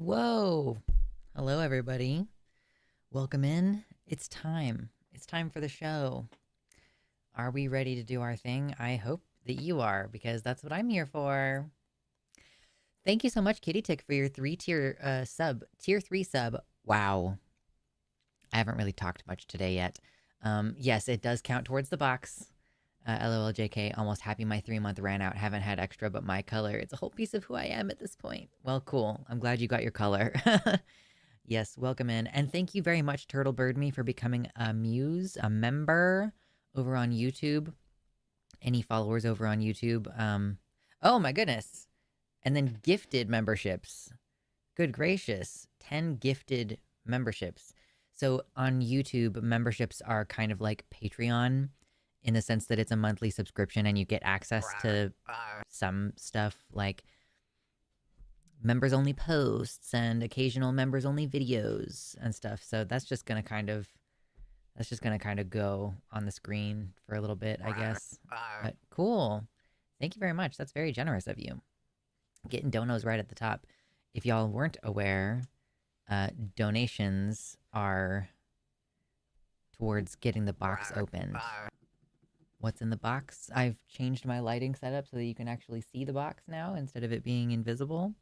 Whoa. Hello, everybody. Welcome in. It's time. It's time for the show. Are we ready to do our thing? I hope that you are, because that's what I'm here for. Thank you so much, Kitty Tick, for your tier 3 sub. Wow. I haven't really talked much today yet. Yes, it does count towards the box. LOLJK, almost happy my 3-month ran out. Haven't had extra, but my color. It's a whole piece of who I am at this point. Well, cool. I'm glad you got your color. Yes, welcome in. And thank you very much, Turtle Bird Me, for becoming a muse, a member over on YouTube. Any followers over on YouTube? Oh my goodness. And then gifted memberships. Good gracious. 10 gifted memberships. So on YouTube, memberships are kind of like Patreon in the sense that it's a monthly subscription and you get access to some stuff like members only posts and occasional members only videos and stuff. So that's just gonna kind of go on the screen for a little bit, I guess. But cool. Thank you very much. That's very generous of you. Getting donos right at the top. If y'all weren't aware, donations are towards getting the box opened. What's in the box? I've changed my lighting setup so that you can actually see the box now instead of it being invisible.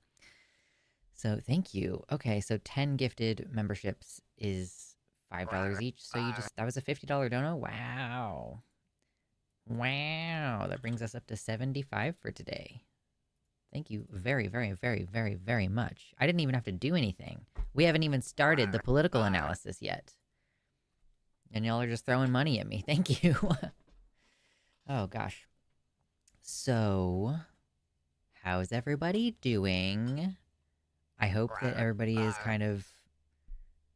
So thank you. Okay, so 10 gifted memberships is $5 each. So that was a $50 dono? Wow. Wow. That brings us up to 75 for today. Thank you very, very, very, very, very much. I didn't even have to do anything. We haven't even started the political analysis yet. And y'all are just throwing money at me. Thank you. Oh, gosh. So, how's everybody doing? I hope that everybody is kind of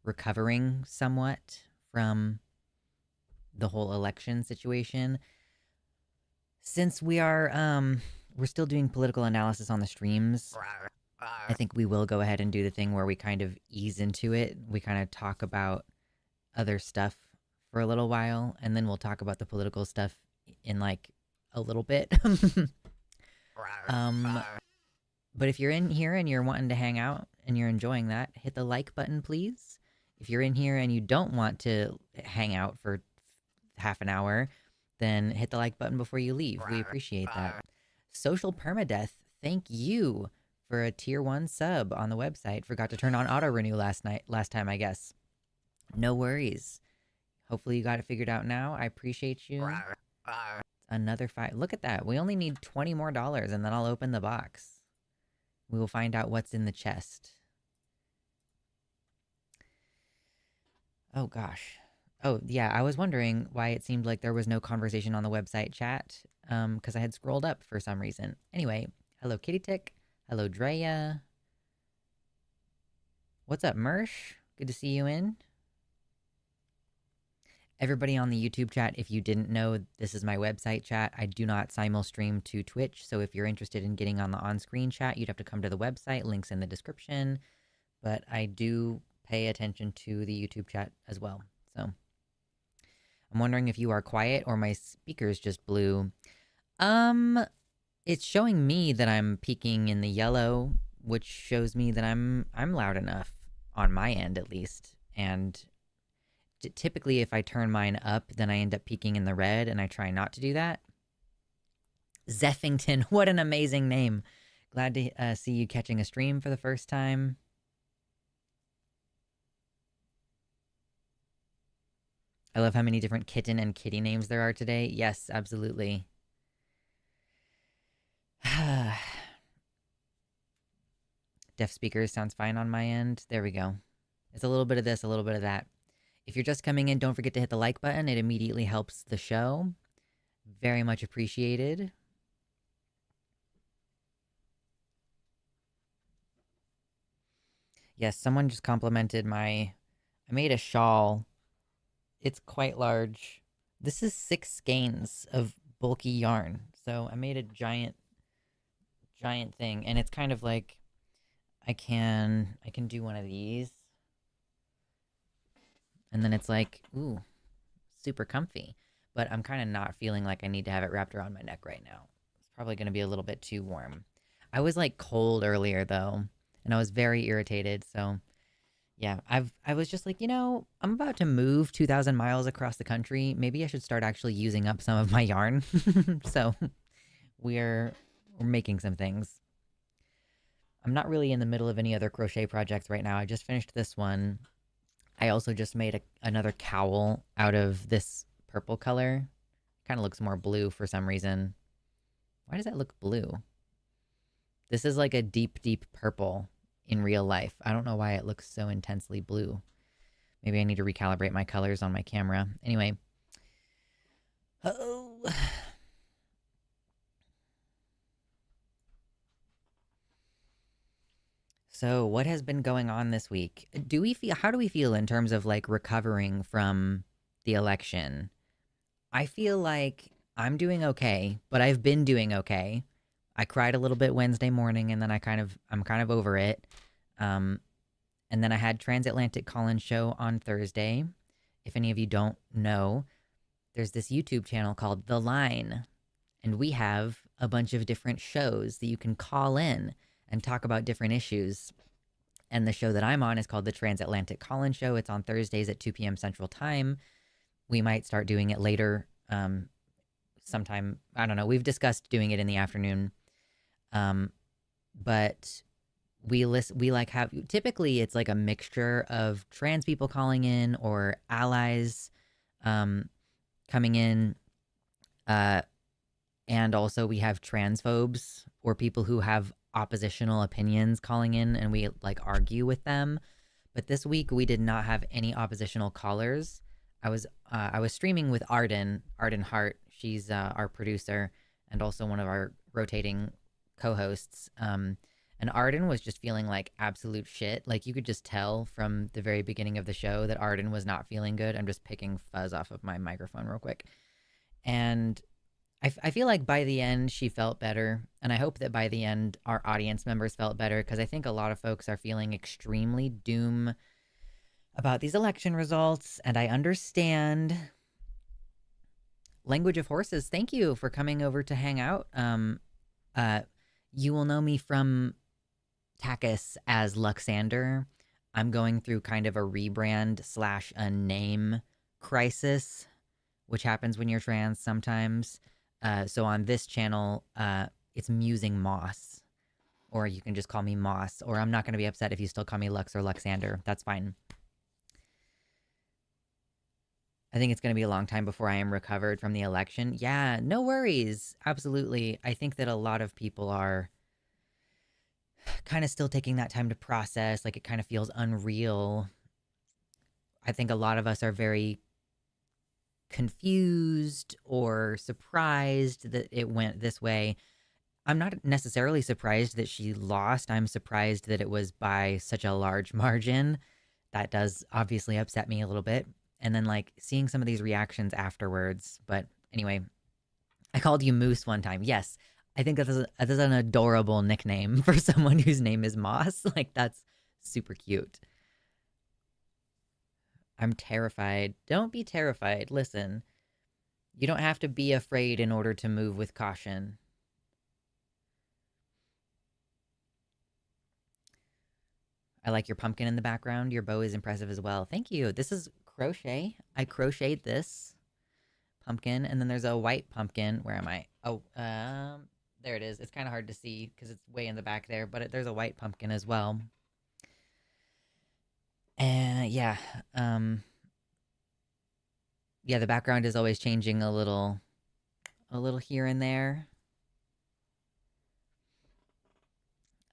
recovering somewhat from the whole election situation. Since we're still doing political analysis on the streams, I think we will go ahead and do the thing where we kind of ease into it. We kind of talk about other stuff for a little while, and then we'll talk about the political stuff in like a little bit. But if you're in here and you're wanting to hang out and you're enjoying that, hit the like button, please. If you're in here and you don't want to hang out for half an hour, then hit the like button before you leave. We appreciate that. Social Permadeath, thank you for a tier 1 sub on the website. Forgot to turn on auto renew last time, I guess. No worries. Hopefully you got it figured out now. I appreciate you. Another 5. Look at that. We only need $20 more and then I'll open the box. We will find out what's in the chest. Oh gosh. Oh yeah, I was wondering why it seemed like there was no conversation on the website chat. Because I had scrolled up for some reason. Anyway, hello Kitty Tick. Hello Drea. What's up, Mersh? Good to see you in. Everybody on the YouTube chat, if you didn't know, this is my website chat. I do not simul-stream to Twitch, so if you're interested in getting on the on-screen chat, you'd have to come to the website. Links in the description. But I do pay attention to the YouTube chat as well. So I'm wondering if you are quiet or my speakers just blew. It's showing me that I'm peaking in the yellow, which shows me that I'm loud enough on my end at least. And typically if I turn mine up, then I end up peaking in the red, and I try not to do that. Zeffington, what an amazing name. Glad to see you catching a stream for the first time. I love how many different kitten and kitty names there are today. Yes, absolutely. Deaf speakers sounds fine on my end. There we go. It's a little bit of this, a little bit of that. If you're just coming in, don't forget to hit the like button. It immediately helps the show. Very much appreciated. Yes, someone just complimented I made a shawl. It's quite large. This is 6 skeins of bulky yarn. So I made a giant thing. And it's kind of like, I can do one of these. And then it's like, ooh, super comfy. But I'm kind of not feeling like I need to have it wrapped around my neck right now. It's probably going to be a little bit too warm. I was like cold earlier though. and I was very irritated. So yeah, I was just like, I'm about to move 2,000 miles across the country. Maybe I should start actually using up some of my yarn. So we're we're making some things. I'm not really in the middle of any other crochet projects right now. I just finished this one. I also just made another cowl out of this purple color. Kind of looks more blue for some reason. Why does that look blue? This is like a deep, deep purple in real life. I don't know why it looks so intensely blue. Maybe I need to recalibrate my colors on my camera. Anyway. Oh. So, what has been going on this week? How do we feel in terms of like recovering from the election? I feel like I'm doing okay, but I've been doing okay. I cried a little bit Wednesday morning and then I'm kind of over it. Um and then I had Transatlantic Call-In Show on Thursday. If any of you don't know, there's this YouTube channel called The Line, and we have a bunch of different shows that you can call in and talk about different issues. And the show that I'm on is called the Transatlantic Call-In Show. It's on Thursdays at 2 p.m. Central Time. We might start doing it later, sometime. I don't know. We've discussed doing it in the afternoon, but we like have typically it's like a mixture of trans people calling in or allies coming in, and also we have transphobes or people who have oppositional opinions calling in, and we like argue with them. But this week we did not have any oppositional callers. I was streaming with Arden Hart. She's our producer and also one of our rotating co-hosts. And Arden was just feeling like absolute shit. Like you could just tell from the very beginning of the show that Arden was not feeling good. I'm just picking fuzz off of my microphone real quick. And I feel like by the end she felt better. And I hope that by the end our audience members felt better, because I think a lot of folks are feeling extremely doom about these election results. And I understand. Language of Horses, thank you for coming over to hang out. You will know me from Takis as Luxander. I'm going through kind of a rebrand / a name crisis, which happens when you're trans sometimes. So on this channel, it's Musing Moss, or you can just call me Moss, or I'm not going to be upset if you still call me Lux or Luxander. That's fine. I think it's going to be a long time before I am recovered from the election. Yeah, no worries. Absolutely. I think that a lot of people are kind of still taking that time to process. Like it kind of feels unreal. I think a lot of us are very confused or surprised that it went this way. I'm not necessarily surprised that she lost. I'm surprised that it was by such a large margin. That does obviously upset me a little bit. And then like seeing some of these reactions afterwards. But anyway, I called you Moose one time. Yes, I think that is an adorable nickname for someone whose name is Moss. Like that's super cute. I'm terrified. Don't be terrified. Listen, you don't have to be afraid in order to move with caution. I like your pumpkin in the background. Your bow is impressive as well. Thank you. This is crochet. I crocheted this pumpkin, and then there's a white pumpkin. Where am I? Oh, there it is. It's kind of hard to see because it's way in the back there, but there's a white pumpkin as well. And yeah, yeah, the background is always changing a little here and there.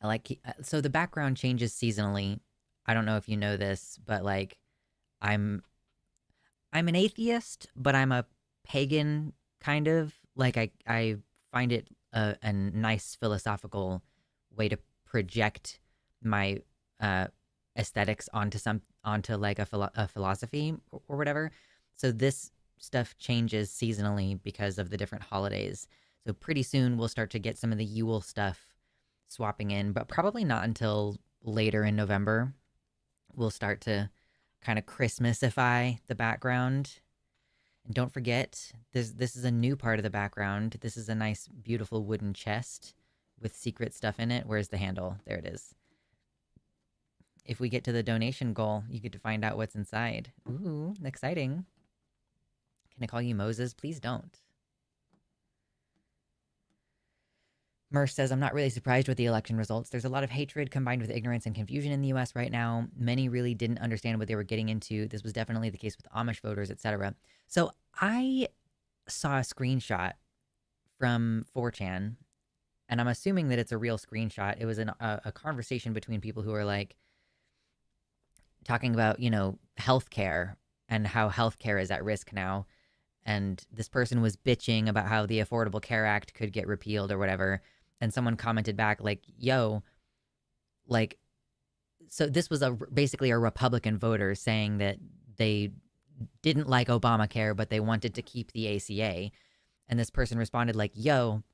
I like so the background changes seasonally. I don't know if you know this, but like I'm an atheist, but I'm a pagan kind of. Like I find it a nice philosophical way to project my aesthetics onto like a philosophy or whatever. So this stuff changes seasonally because of the different holidays. So pretty soon we'll start to get some of the Yule stuff swapping in, but probably not until later in November. We'll start to kind of Christmasify the background. And don't forget, this is a new part of the background. This is a nice, beautiful wooden chest with secret stuff in it. Where's the handle? There it is. if we get to the donation goal, you get to find out what's inside. Ooh, exciting. Can I call you Moses? Please don't. Mersh says, I'm not really surprised with the election results. There's a lot of hatred combined with ignorance and confusion in the US right now. Many really didn't understand what they were getting into. This was definitely the case with Amish voters, etc. So I saw a screenshot from 4chan, and I'm assuming that it's a real screenshot. It was a conversation between people who are like talking about, healthcare and how healthcare is at risk now. And this person was bitching about how the Affordable Care Act could get repealed or whatever. And someone commented back like, yo, like, so this was basically a Republican voter saying that they didn't like Obamacare, but they wanted to keep the ACA. And this person responded like, yo,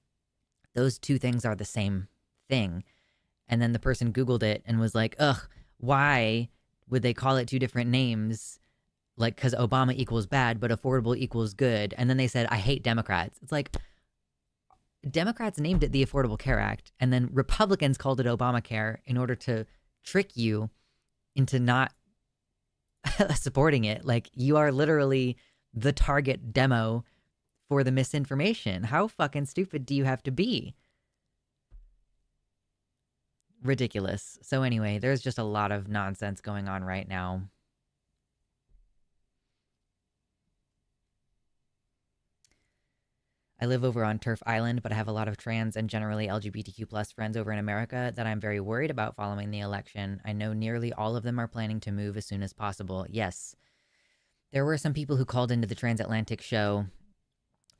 those two things are the same thing. And then the person Googled it and was like, ugh, why would they call it two different names? Like, because Obama equals bad, but affordable equals good. And then they said, I hate Democrats. It's like, Democrats named it the Affordable Care Act, and then Republicans called it Obamacare in order to trick you into not supporting it. Like, you are literally the target demo for the misinformation. How fucking stupid do you have to be? Ridiculous. So anyway, there's just a lot of nonsense going on right now. I live over on Turf Island, but I have a lot of trans and generally LGBTQ plus friends over in America that I'm very worried about following the election. I know nearly all of them are planning to move as soon as possible. Yes, there were some people who called into the Transatlantic show,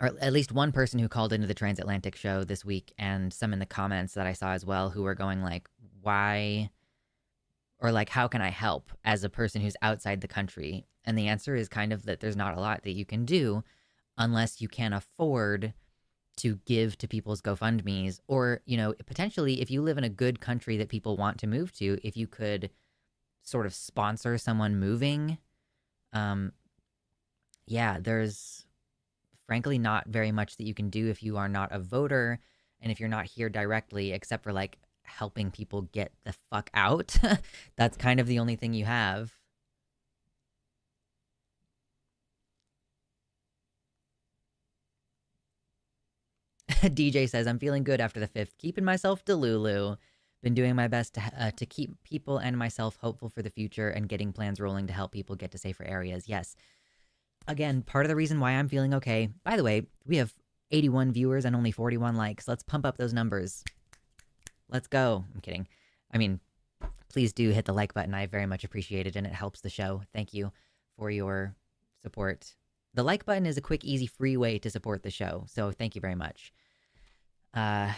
or at least one person who called into the Transatlantic show this week, and some in the comments that I saw as well who were going like, why, or like, how can I help as a person who's outside the country? And the answer is kind of that there's not a lot that you can do unless you can afford to give to people's GoFundMes, or, potentially if you live in a good country that people want to move to, if you could sort of sponsor someone moving. Yeah, there's frankly not very much that you can do if you are not a voter and if you're not here directly, except for like helping people get the fuck out. That's kind of the only thing you have. DJ says, I'm feeling good after the 5th. Keeping myself Delulu. Been doing my best to keep people and myself hopeful for the future and getting plans rolling to help people get to safer areas. Yes. Again, part of the reason why I'm feeling okay. By the way, we have 81 viewers and only 41 likes. Let's pump up those numbers. Let's go. I'm kidding. I mean, please do hit the like button. I very much appreciate it, and it helps the show. Thank you for your support. The like button is a quick, easy, free way to support the show. So thank you very much. But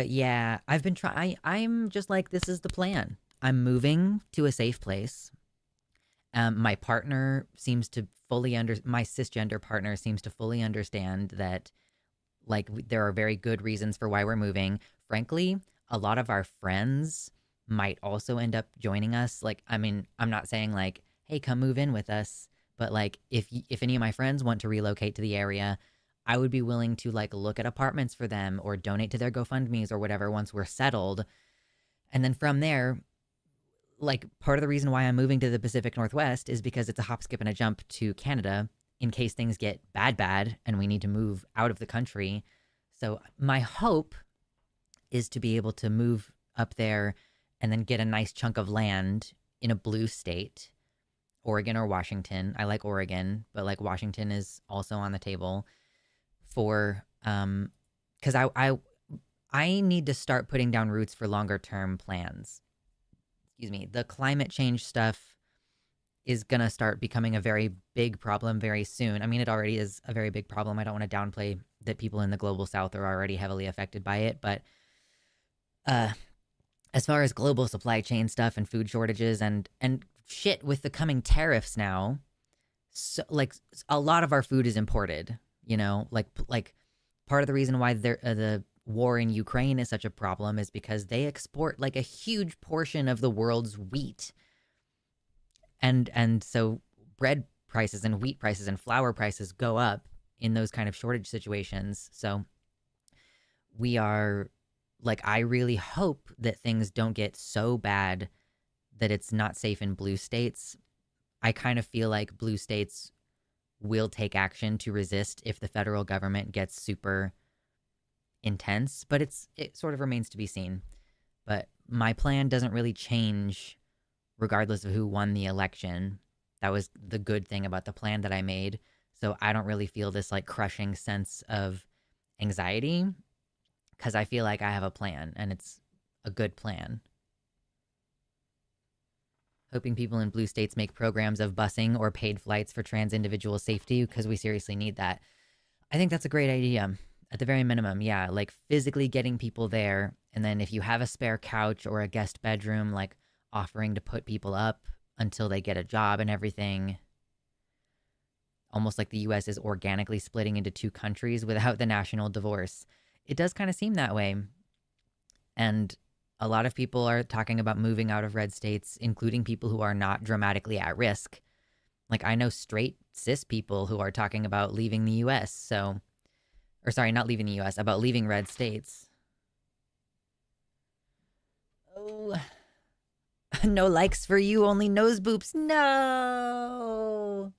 yeah, I've been trying. I'm just like, this is the plan. I'm moving to a safe place. My partner seems to my cisgender partner seems to fully understand that, like, there are very good reasons for why we're moving. Frankly, a lot of our friends might also end up joining us. Like, I mean, I'm not saying like, hey, come move in with us, but like, if any of my friends want to relocate to the area, I would be willing to like look at apartments for them or donate to their GoFundMes or whatever once we're settled. And then from there, like, part of the reason why I'm moving to the Pacific Northwest is because it's a hop, skip, and a jump to Canada in case things get bad and we need to move out of the country. So my hope is to be able to move up there and then get a nice chunk of land in a blue state, Oregon or Washington. I like Oregon, but like Washington is also on the table for, because I need to start putting down roots for longer term plans. Excuse me. The climate change stuff is going to start becoming a very big problem very soon. I mean, it already is a very big problem. I don't want to downplay that people in the global south are already heavily affected by it. But as far as global supply chain stuff and food shortages and shit with the coming tariffs now, so like a lot of our food is imported, like part of the reason why the war in Ukraine is such a problem is because they export like a huge portion of the world's wheat. And so bread prices and wheat prices and flour prices go up in those kind of shortage situations. So we are like, I really hope that things don't get so bad that it's not safe in blue states. I kind of feel like blue states will take action to resist if the federal government gets super intense, but it sort of remains to be seen. But my plan doesn't really change regardless of who won the election. That was the good thing about the plan that I made. So I don't really feel this like crushing sense of anxiety because I feel like I have a plan and it's a good plan. Hoping people in blue states make programs of busing or paid flights for trans individual safety because we seriously need that. I think that's a great idea. At the very minimum, yeah, like physically getting people there. And then if you have a spare couch or a guest bedroom, like offering to put people up until they get a job and everything. Almost like the US is organically splitting into two countries without the national divorce. It does kind of seem that way. And a lot of people are talking about moving out of red states, including people who are not dramatically at risk. Like, I know straight cis people who are talking about leaving the US. So, or sorry, not leaving the US, about leaving red states. Oh, no likes for you, only nose boops. No.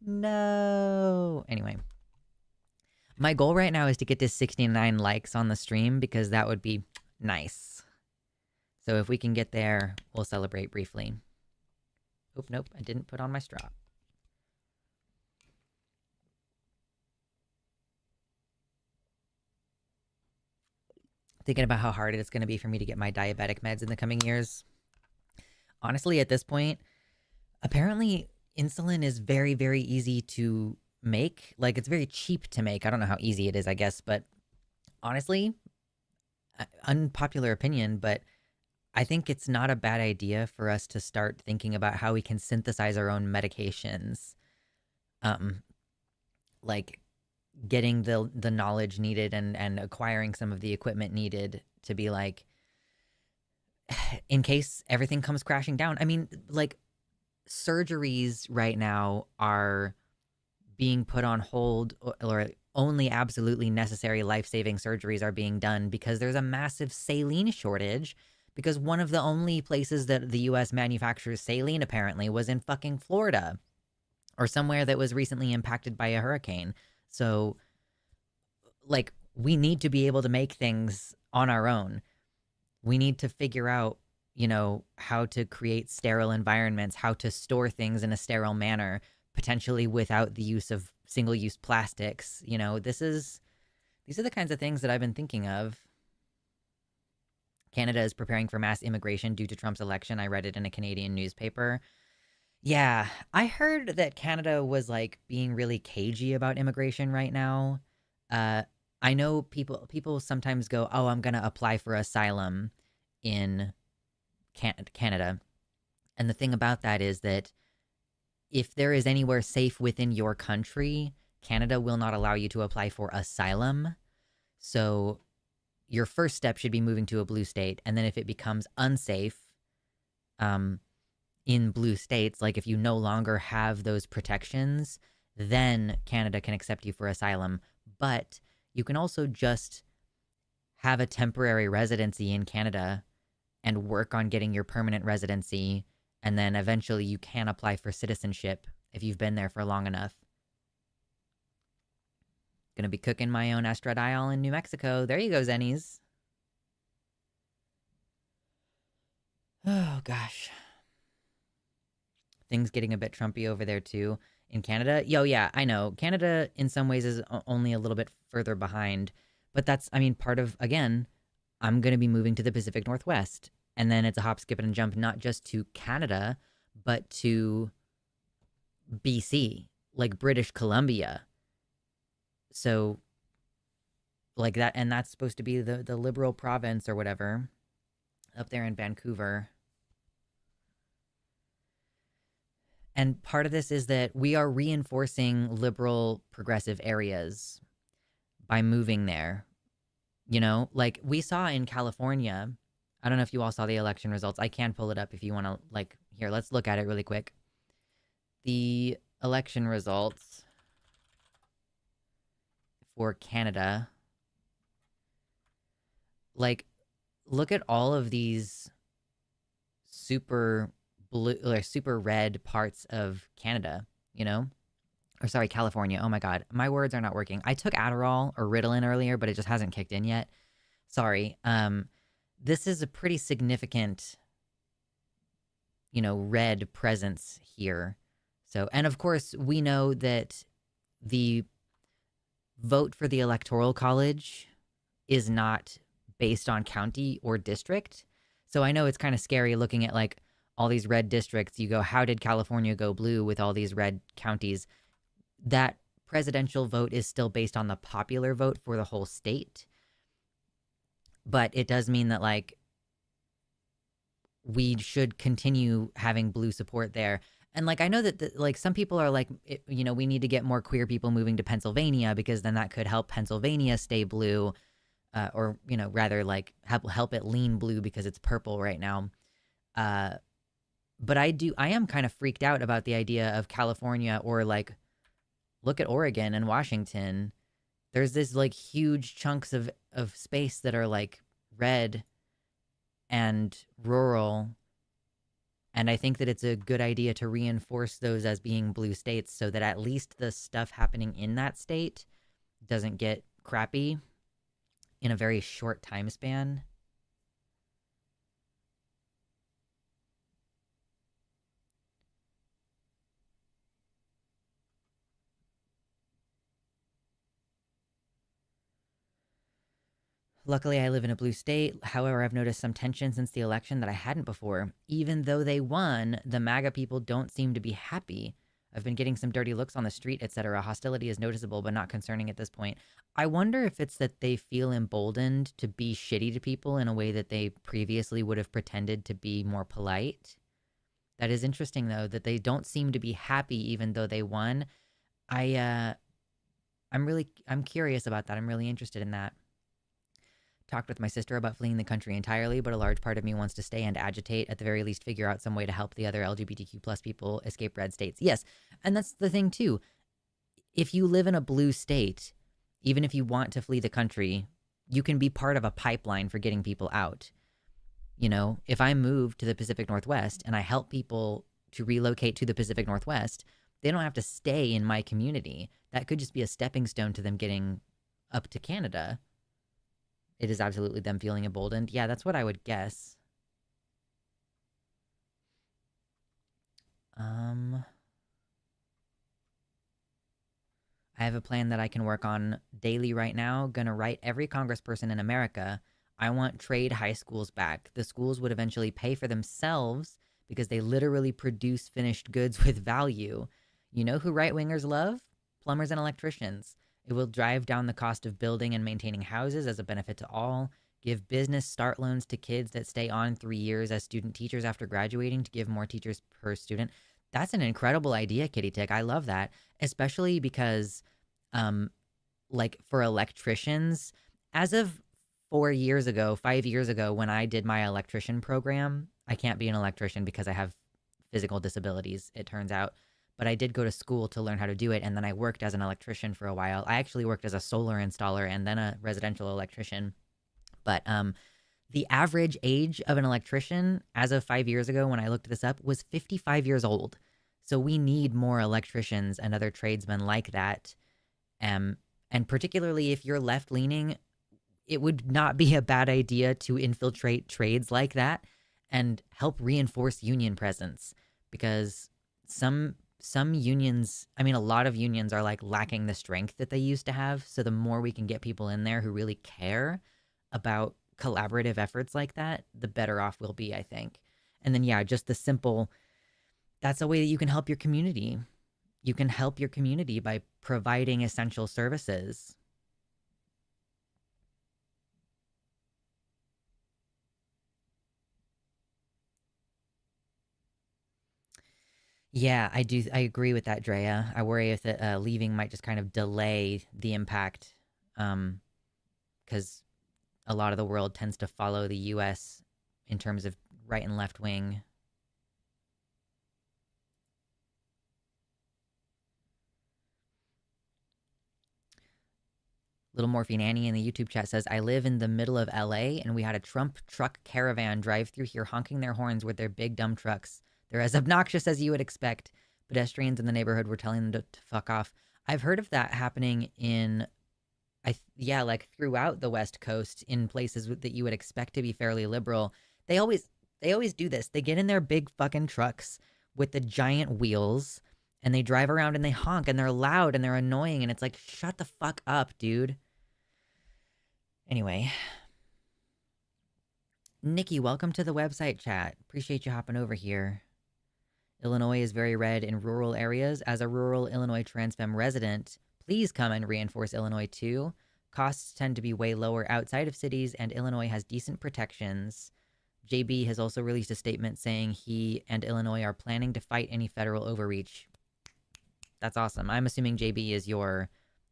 No. Anyway, my goal right now is to get to 69 likes on the stream because that would be nice. So if we can get there, we'll celebrate briefly. Oh, nope, I didn't put on my straw. Thinking about how hard it's going to be for me to get my diabetic meds in the coming years. Honestly, at this point, apparently insulin is very, very easy to make. Like, it's very cheap to make. I don't know how easy it is, I guess, but honestly, unpopular opinion, but I think it's not a bad idea for us to start thinking about how we can synthesize our own medications. Like getting the knowledge needed and acquiring some of the equipment needed to be like, in case everything comes crashing down. I mean, like, surgeries right now are being put on hold, or only absolutely necessary life-saving surgeries are being done because there's a massive saline shortage, because one of the only places that the US manufactures saline apparently was in fucking Florida or somewhere that was recently impacted by a hurricane. So, like, we need to be able to make things on our own. We need to figure out, you know, how to create sterile environments, how to store things in a sterile manner, potentially without the use of single-use plastics. You know, these are the kinds of things that I've been thinking of. Canada is preparing for mass immigration due to Trump's election. I read it in a Canadian newspaper. Yeah, I heard that Canada was like being really cagey about immigration right now. Uh, I know people sometimes go, "Oh, I'm gonna apply for asylum in Canada," and the thing about that is that if there is anywhere safe within your country, Canada will not allow you to apply for asylum. So your first step should be moving to a blue state, and then if it becomes unsafe, in blue states, like if you no longer have those protections, then Canada can accept you for asylum. But you can also just have a temporary residency in Canada and work on getting your permanent residency, and then eventually you can apply for citizenship if you've been there for long enough. Gonna be cooking my own estradiol in New Mexico. There you go, Zennies. Oh, gosh. Things getting a bit Trumpy over there, too. In Canada? Yo, yeah, I know. Canada, in some ways, is only a little bit further behind. But that's, I mean, part of, again, I'm going to be moving to the Pacific Northwest. And then it's a hop, skip, and jump, not just to Canada, but to BC, like British Columbia. So, like that, and that's supposed to be the liberal province or whatever up there in Vancouver. And part of this is that we are reinforcing liberal progressive areas by moving there. You know, like we saw in California. I don't know if you all saw the election results. I can pull it up if you want to, like, here, let's look at it really quick. The election results for Canada. Like, look at all of these super blue, like super red parts of Canada, you know? Or sorry, California. Oh my God. My words are not working. I took Adderall or Ritalin earlier, but it just hasn't kicked in yet. Sorry. This is a pretty significant, red presence here. So, and of course, we know that the vote for the Electoral College is not based on county or district. So I know it's kind of scary looking at like all these red districts. You go, how did California go blue with all these red counties? That presidential vote is still based on the popular vote for the whole state. But it does mean that like we should continue having blue support there. And like I know that like some people are like, we need to get more queer people moving to Pennsylvania because then that could help Pennsylvania stay blue, or rather like help it lean blue because it's purple right now. But I am kind of freaked out about the idea of California, or like look at Oregon and Washington. There's this like huge chunks of space that are like red and rural. And I think that it's a good idea to reinforce those as being blue states so that at least the stuff happening in that state doesn't get crappy in a very short time span. Luckily, I live in a blue state. However, I've noticed some tension since the election that I hadn't before. Even though they won, the MAGA people don't seem to be happy. I've been getting some dirty looks on the street, etc. Hostility is noticeable, but not concerning at this point. I wonder if it's that they feel emboldened to be shitty to people in a way that they previously would have pretended to be more polite. That is interesting, though, that they don't seem to be happy even though they won. I'm curious about that. I'm really interested in that. Talked with my sister about fleeing the country entirely, but a large part of me wants to stay and agitate, at the very least figure out some way to help the other LGBTQ plus people escape red states. Yes, and that's the thing too. If you live in a blue state, even if you want to flee the country, you can be part of a pipeline for getting people out. If I move to the Pacific Northwest and I help people to relocate to the Pacific Northwest, they don't have to stay in my community. That could just be a stepping stone to them getting up to Canada. It is absolutely them feeling emboldened. Yeah, that's what I would guess. I have a plan that I can work on daily right now. Gonna write every congressperson in America. I want trade high schools back. The schools would eventually pay for themselves because they literally produce finished goods with value. You know who right wingers love? Plumbers and electricians. It will drive down the cost of building and maintaining houses as a benefit to all. Give business start loans to kids that stay on 3 years as student teachers after graduating to give more teachers per student. That's an incredible idea, Kitty Tick. I love that, especially because, like for electricians, as of 4 years ago, 5 years ago, when I did my electrician program, I can't be an electrician because I have physical disabilities, it turns out. But I did go to school to learn how to do it, and then I worked as an electrician for a while. I actually worked as a solar installer and then a residential electrician. But the average age of an electrician as of 5 years ago when I looked this up was 55 years old. So we need more electricians and other tradesmen like that. And particularly if you're left-leaning, it would not be a bad idea to infiltrate trades like that and help reinforce union presence, because some unions, I mean, a lot of unions are like lacking the strength that they used to have. So the more we can get people in there who really care about collaborative efforts like that, the better off we'll be, I think. And then, yeah, just the simple, that's a way that you can help your community. You can help your community by providing essential services. Yeah, I do. I agree with that, Drea. I worry if leaving might just kind of delay the impact, because a lot of the world tends to follow the U.S. in terms of right and left wing. Little Morphine Annie in the YouTube chat says, I live in the middle of LA and we had a Trump truck caravan drive through here honking their horns with their big dumb trucks. They're as obnoxious as you would expect. Pedestrians in the neighborhood were telling them to fuck off. I've heard of that happening in, like throughout the West Coast in places that you would expect to be fairly liberal. They always do this. They get in their big fucking trucks with the giant wheels and they drive around and they honk and they're loud and they're annoying and it's like, shut the fuck up, dude. Anyway, Nikki, welcome to the website chat. Appreciate you hopping over here. Illinois is very red in rural areas. As a rural Illinois trans femme resident, please come and reinforce Illinois too. Costs tend to be way lower outside of cities, and Illinois has decent protections. JB has also released a statement saying he and Illinois are planning to fight any federal overreach. That's awesome. I'm assuming JB is your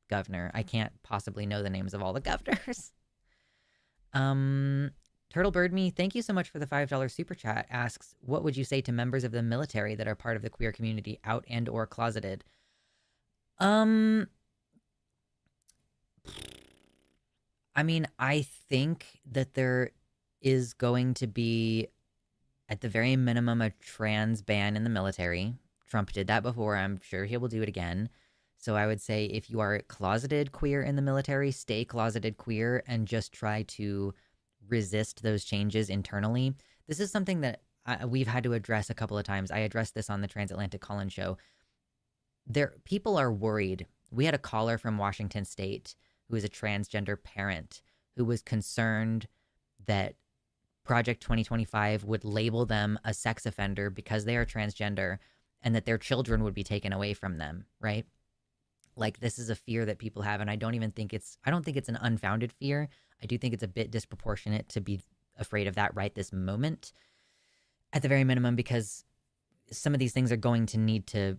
governor. I can't possibly know the names of all the governors. Turtle Bird Me, thank you so much for the $5 super chat. Asks, what would you say to members of the military that are part of the queer community, out and or closeted? I mean, I think that there is going to be, at the very minimum, a trans ban in the military. Trump did that before. I'm sure he will do it again. So I would say if you are closeted queer in the military, stay closeted queer and just try to resist those changes internally. This is something that we've had to address a couple of times. I addressed this on the Transatlantic Call-In show. People are worried. We had a caller from Washington State who is a transgender parent who was concerned that Project 2025 would label them a sex offender because they are transgender and that their children would be taken away from them, right? Like, this is a fear that people have, and I don't think it's an unfounded fear. I do think it's a bit disproportionate to be afraid of that right this moment, at the very minimum, because some of these things are going to need to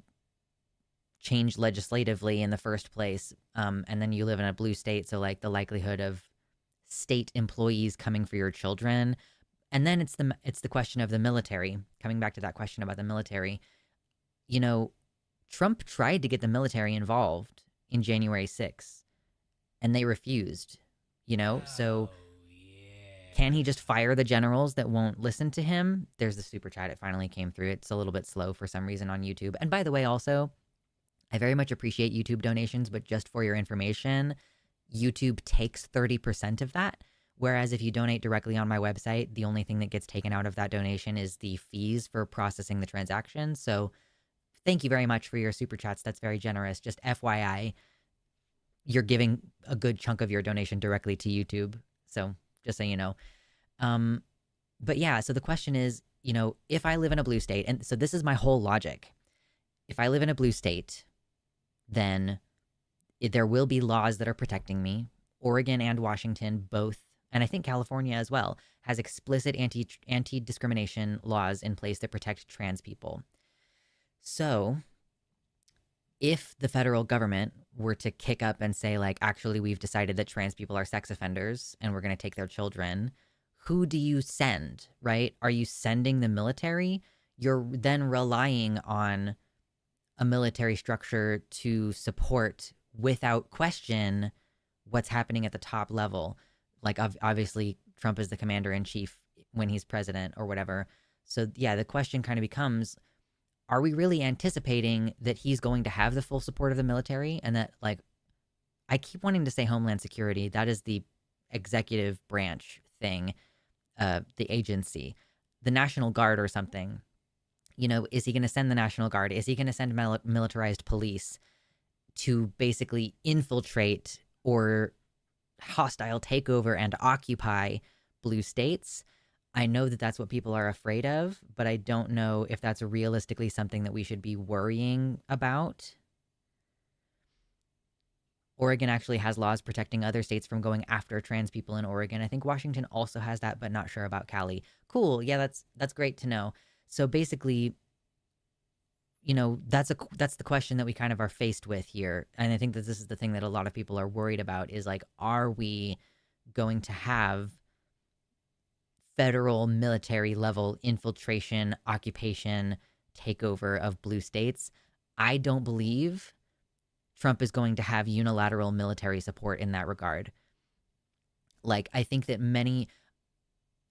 change legislatively in the first place. And then you live in a blue state, so like the likelihood of state employees coming for your children. And then it's the question of the military. Coming back to that question about the military, you know, Trump tried to get the military involved in January 6th, and they refused, you know? So can he just fire the generals that won't listen to him? There's the super chat. It finally came through. It's a little bit slow for some reason on YouTube. And by the way, also, I very much appreciate YouTube donations, but just for your information, YouTube takes 30% of that. Whereas if you donate directly on my website, the only thing that gets taken out of that donation is the fees for processing the transaction. So thank you very much for your super chats. That's very generous. Just FYI, you're giving a good chunk of your donation directly to YouTube. So just so you know. But yeah, so the question is, you know, if I live in a blue state, and so this is my whole logic. If I live in a blue state, then there will be laws that are protecting me. Oregon and Washington both, and I think California as well, has explicit anti-discrimination laws in place that protect trans people. So if the federal government were to kick up and say, like, actually, we've decided that trans people are sex offenders and we're going to take their children, who do you send, right? Are you sending the military? You're then relying on a military structure to support, without question, what's happening at the top level. Like, obviously, Trump is the commander-in-chief when he's president or whatever. So, yeah, the question kind of becomes, are we really anticipating that he's going to have the full support of the military? And that, like, I keep wanting to say Homeland Security. That is the executive branch thing, the agency. The National Guard or something. You know, is he going to send the National Guard? Is he going to send militarized police to basically infiltrate or hostile takeover and occupy blue states? I know that that's what people are afraid of, but I don't know if that's realistically something that we should be worrying about. Oregon actually has laws protecting other states from going after trans people in Oregon. I think Washington also has that, but not sure about Cali. Cool. Yeah, that's great to know. So basically, you know, that's the question that we kind of are faced with here. And I think that this is the thing that a lot of people are worried about is, like, are we going to have federal military level infiltration, occupation, takeover of blue states? I don't believe Trump is going to have unilateral military support in that regard. Like, I think that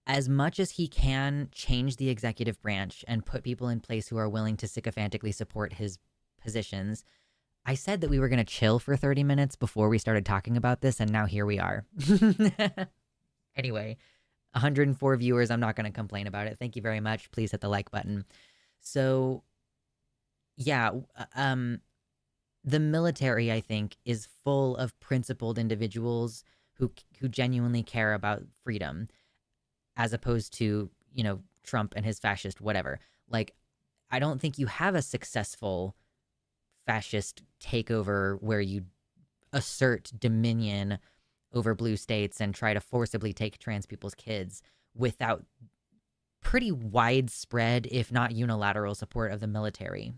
as much as he can change the executive branch and put people in place who are willing to sycophantically support his positions, I said that we were going to chill for 30 minutes before we started talking about this, and now here we are. Anyway, 104 viewers. I'm not going to complain about it. Thank you very much. Please hit the like button. So, yeah, the military, I think, is full of principled individuals who genuinely care about freedom, as opposed to, Trump and his fascist whatever. Like, I don't think you have a successful fascist takeover where you assert dominion over blue states and try to forcibly take trans people's kids without pretty widespread, if not unilateral, support of the military.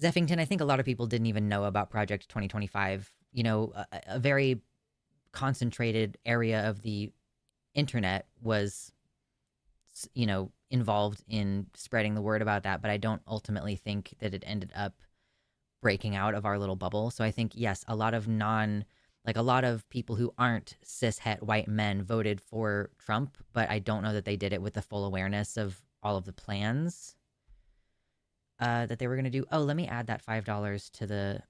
Zeffington, I think a lot of people didn't even know about Project 2025. A very concentrated area of the internet was, involved in spreading the word about that, but I don't ultimately think that it ended up breaking out of our little bubble. So I think, yes, a lot of people who aren't cis-het white men voted for Trump, but I don't know that they did it with the full awareness of all of the plans that they were going to do. Oh, let me add that $5 to the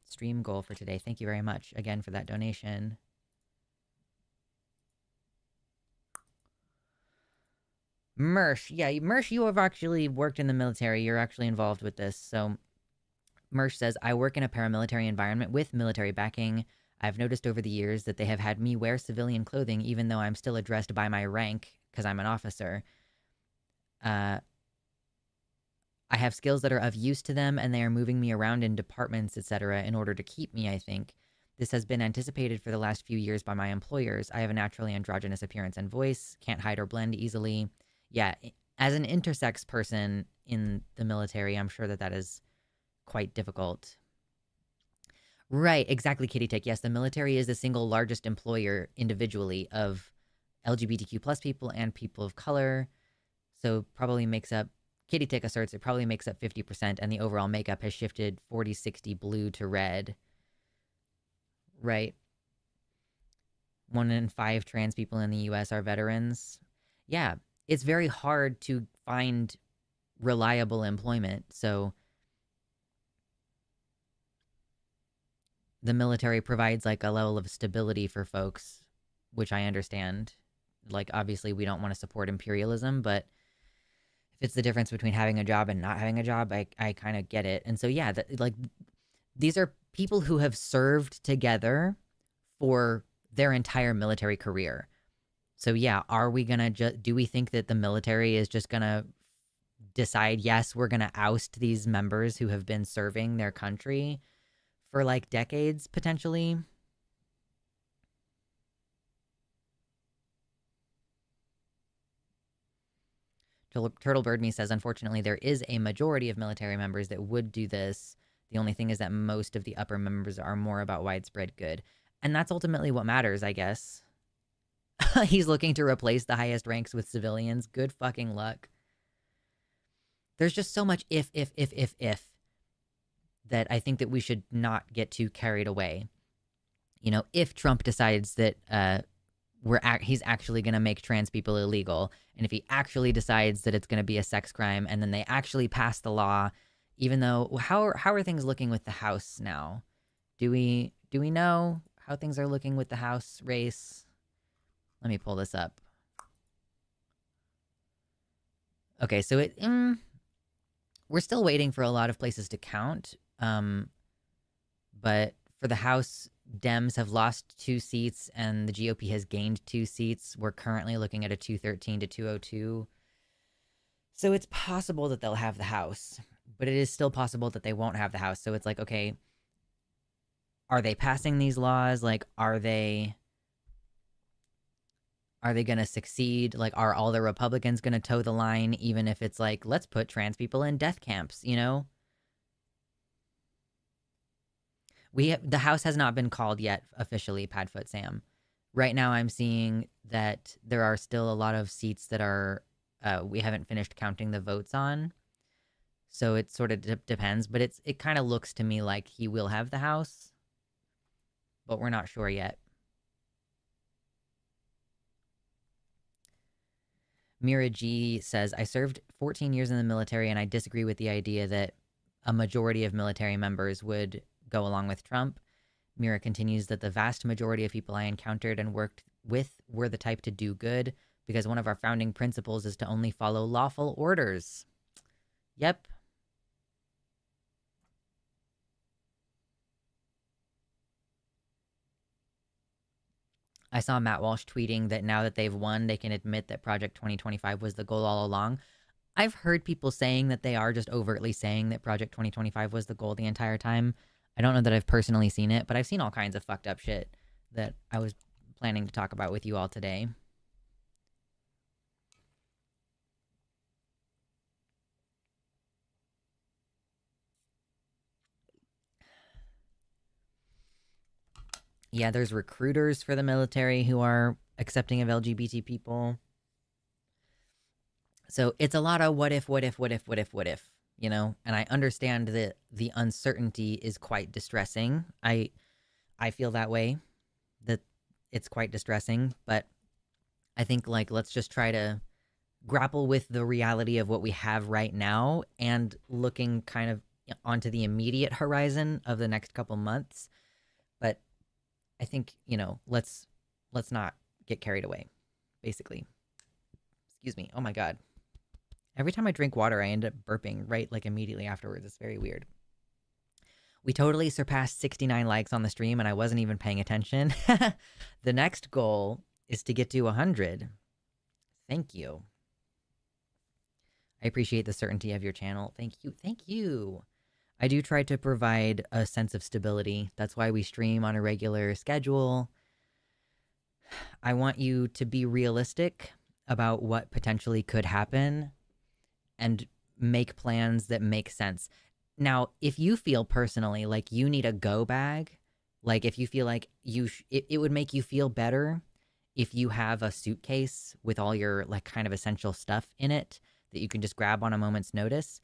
stream goal for today. Thank you very much again for that donation. Mersh, yeah, Mersh, you have actually worked in the military. You're actually involved with this. So Mersh says, I work in a paramilitary environment with military backing. I've noticed over the years that they have had me wear civilian clothing even though I'm still addressed by my rank because I'm an officer. I have skills that are of use to them, and they are moving me around in departments, etc., in order to keep me, I think. This has been anticipated for the last few years by my employers. I have a naturally androgynous appearance and voice, can't hide or blend easily. Yeah, as an intersex person in the military, I'm sure that is quite difficult. Right, exactly, Kitty Tick. Yes, the military is the single largest employer individually of LGBTQ plus people and people of color. So probably makes up, Kitty Tick asserts it probably makes up 50%, and the overall makeup has shifted 40-60 blue to red. Right. 1 in 5 trans people in the US are veterans. Yeah, it's very hard to find reliable employment. So the military provides like a level of stability for folks, which I understand. Like, obviously we don't want to support imperialism, but if it's the difference between having a job and not having a job, I kind of get it. And so, yeah, these are people who have served together for their entire military career. So yeah, are we gonna do we think that the military is just gonna decide, yes, we're gonna oust these members who have been serving their country for like decades, potentially? Turtle Bird Me says, unfortunately, there is a majority of military members that would do this. The only thing is that most of the upper members are more about widespread good. And that's ultimately what matters, I guess. He's looking to replace the highest ranks with civilians. Good fucking luck. There's just so much if that I think that we should not get too carried away. If Trump decides that he's actually going to make trans people illegal, and if he actually decides that it's going to be a sex crime, and then they actually pass the law, even though how are things looking with the House now? Do we know how things are looking with the House race? Let me pull this up. Okay, so we're still waiting for a lot of places to count. But for the House, Dems have lost 2 seats and the GOP has gained 2 seats. We're currently looking at a 213 to 202. So it's possible that they'll have the House, but it is still possible that they won't have the House. So it's like, okay, are they passing these laws? Like, are they going to succeed? Like, are all the Republicans going to toe the line, even if it's like, let's put trans people in death camps, The House has not been called yet officially, Padfoot Sam. Right now I'm seeing that there are still a lot of seats that are we haven't finished counting the votes on. So it sort of depends, but it kind of looks to me like he will have the House, but we're not sure yet. Mira G says, I served 14 years in the military, and I disagree with the idea that a majority of military members would go along with Trump. Mira continues that the vast majority of people I encountered and worked with were the type to do good, because one of our founding principles is to only follow lawful orders. Yep. I saw Matt Walsh tweeting that now that they've won, they can admit that Project 2025 was the goal all along. I've heard people saying that they are just overtly saying that Project 2025 was the goal the entire time. I don't know that I've personally seen it, but I've seen all kinds of fucked up shit that I was planning to talk about with you all today. Yeah, there's recruiters for the military who are accepting of LGBT people. So it's a lot of what if, you know? And I understand that the uncertainty is quite distressing. I feel that way, that it's quite distressing, but I think, like, let's just try to grapple with the reality of what we have right now and looking kind of onto the immediate horizon of the next couple months. But I think, you know, let's not get carried away, basically. Excuse me. Oh my God. Every time I drink water, I end up burping right like immediately afterwards. It's very weird. We totally surpassed 69 likes on the stream, and I wasn't even paying attention. The next goal is to get to 100. Thank you. I appreciate the certainty of your channel. Thank you. Thank you. I do try to provide a sense of stability. That's why we stream on a regular schedule. I want you to be realistic about what potentially could happen and make plans that make sense. Now, if you feel personally like you need a go bag, like if you feel like it would make you feel better if you have a suitcase with all your like kind of essential stuff in it that you can just grab on a moment's notice,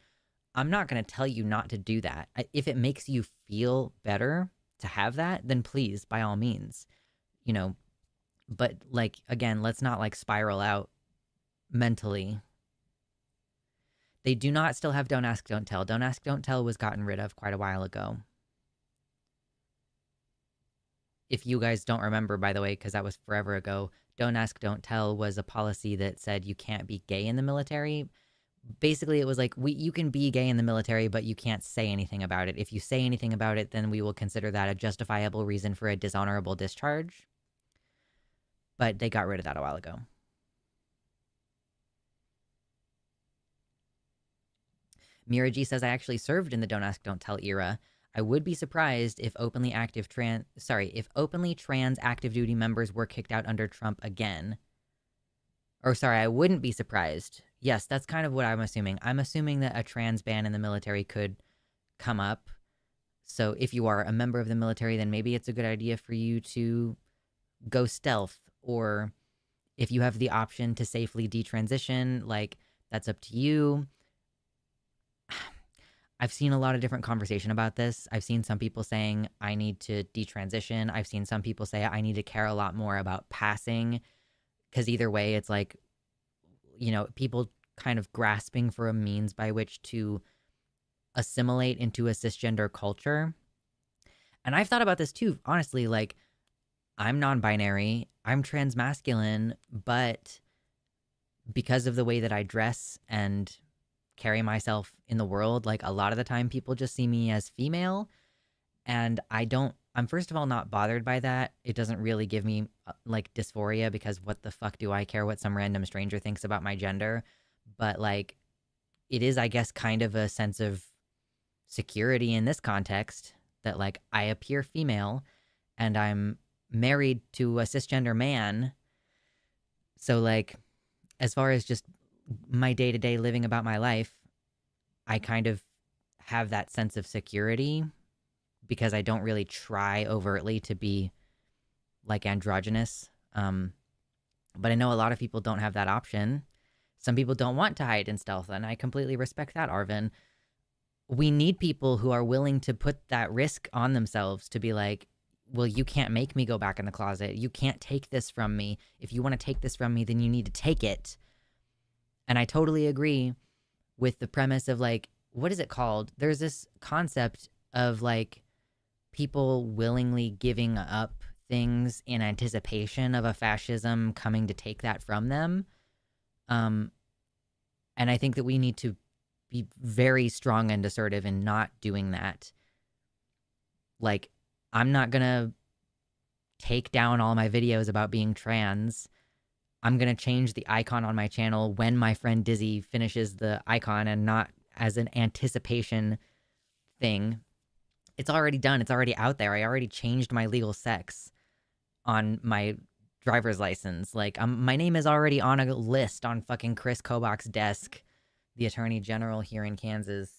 I'm not going to tell you not to do that. If it makes you feel better to have that, then please, by all means, you know, but like, again, let's not like spiral out mentally. They do not still have Don't Ask, Don't Tell. Don't Ask, Don't Tell was gotten rid of quite a while ago. If you guys don't remember, by the way, because that was forever ago, Don't Ask, Don't Tell was a policy that said you can't be gay in the military. Basically, it was like, you can be gay in the military, but you can't say anything about it. If you say anything about it, then we will consider that a justifiable reason for a dishonorable discharge. But they got rid of that a while ago. Mira G says, I actually served in the Don't Ask, Don't Tell era. I would be surprised if openly trans active duty members were kicked out under Trump again. Or sorry, I wouldn't be surprised. Yes, that's kind of what I'm assuming. I'm assuming that a trans ban in the military could come up. So if you are a member of the military, then maybe it's a good idea for you to go stealth. Or if you have the option to safely detransition, like, that's up to you. I've seen a lot of different conversation about this. I've seen some people saying I need to detransition. I've seen some people say I need to care a lot more about passing, because either way, it's like, you know, people kind of grasping for a means by which to assimilate into a cisgender culture. And I've thought about this too, honestly. Like, I'm non-binary, I'm transmasculine, but because of the way that I dress and carry myself in the world, like, a lot of the time people just see me as female, and I'm first of all not bothered by that. It doesn't really give me like dysphoria, because what the fuck do I care what some random stranger thinks about my gender? But like, it is, I guess, kind of a sense of security in this context that like I appear female and I'm married to a cisgender man. So like, as far as just my day-to-day living about my life, I kind of have that sense of security because I don't really try overtly to be like androgynous. But I know a lot of people don't have that option. Some people don't want to hide in stealth, and I completely respect that, Arvin. We need people who are willing to put that risk on themselves to be like, well, you can't make me go back in the closet. You can't take this from me. If you want to take this from me, then you need to take it. And I totally agree with the premise of like, what is it called? There's this concept of like people willingly giving up things in anticipation of a fascism coming to take that from them. And I think that we need to be very strong and assertive in not doing that. Like, I'm not gonna take down all my videos about being trans. I'm gonna change the icon on my channel when my friend Dizzy finishes the icon and not as an anticipation thing. It's already done. It's already out there. I already changed my legal sex on my driver's license. Like, my name is already on a list on fucking Chris Kobach's desk, the attorney general here in Kansas.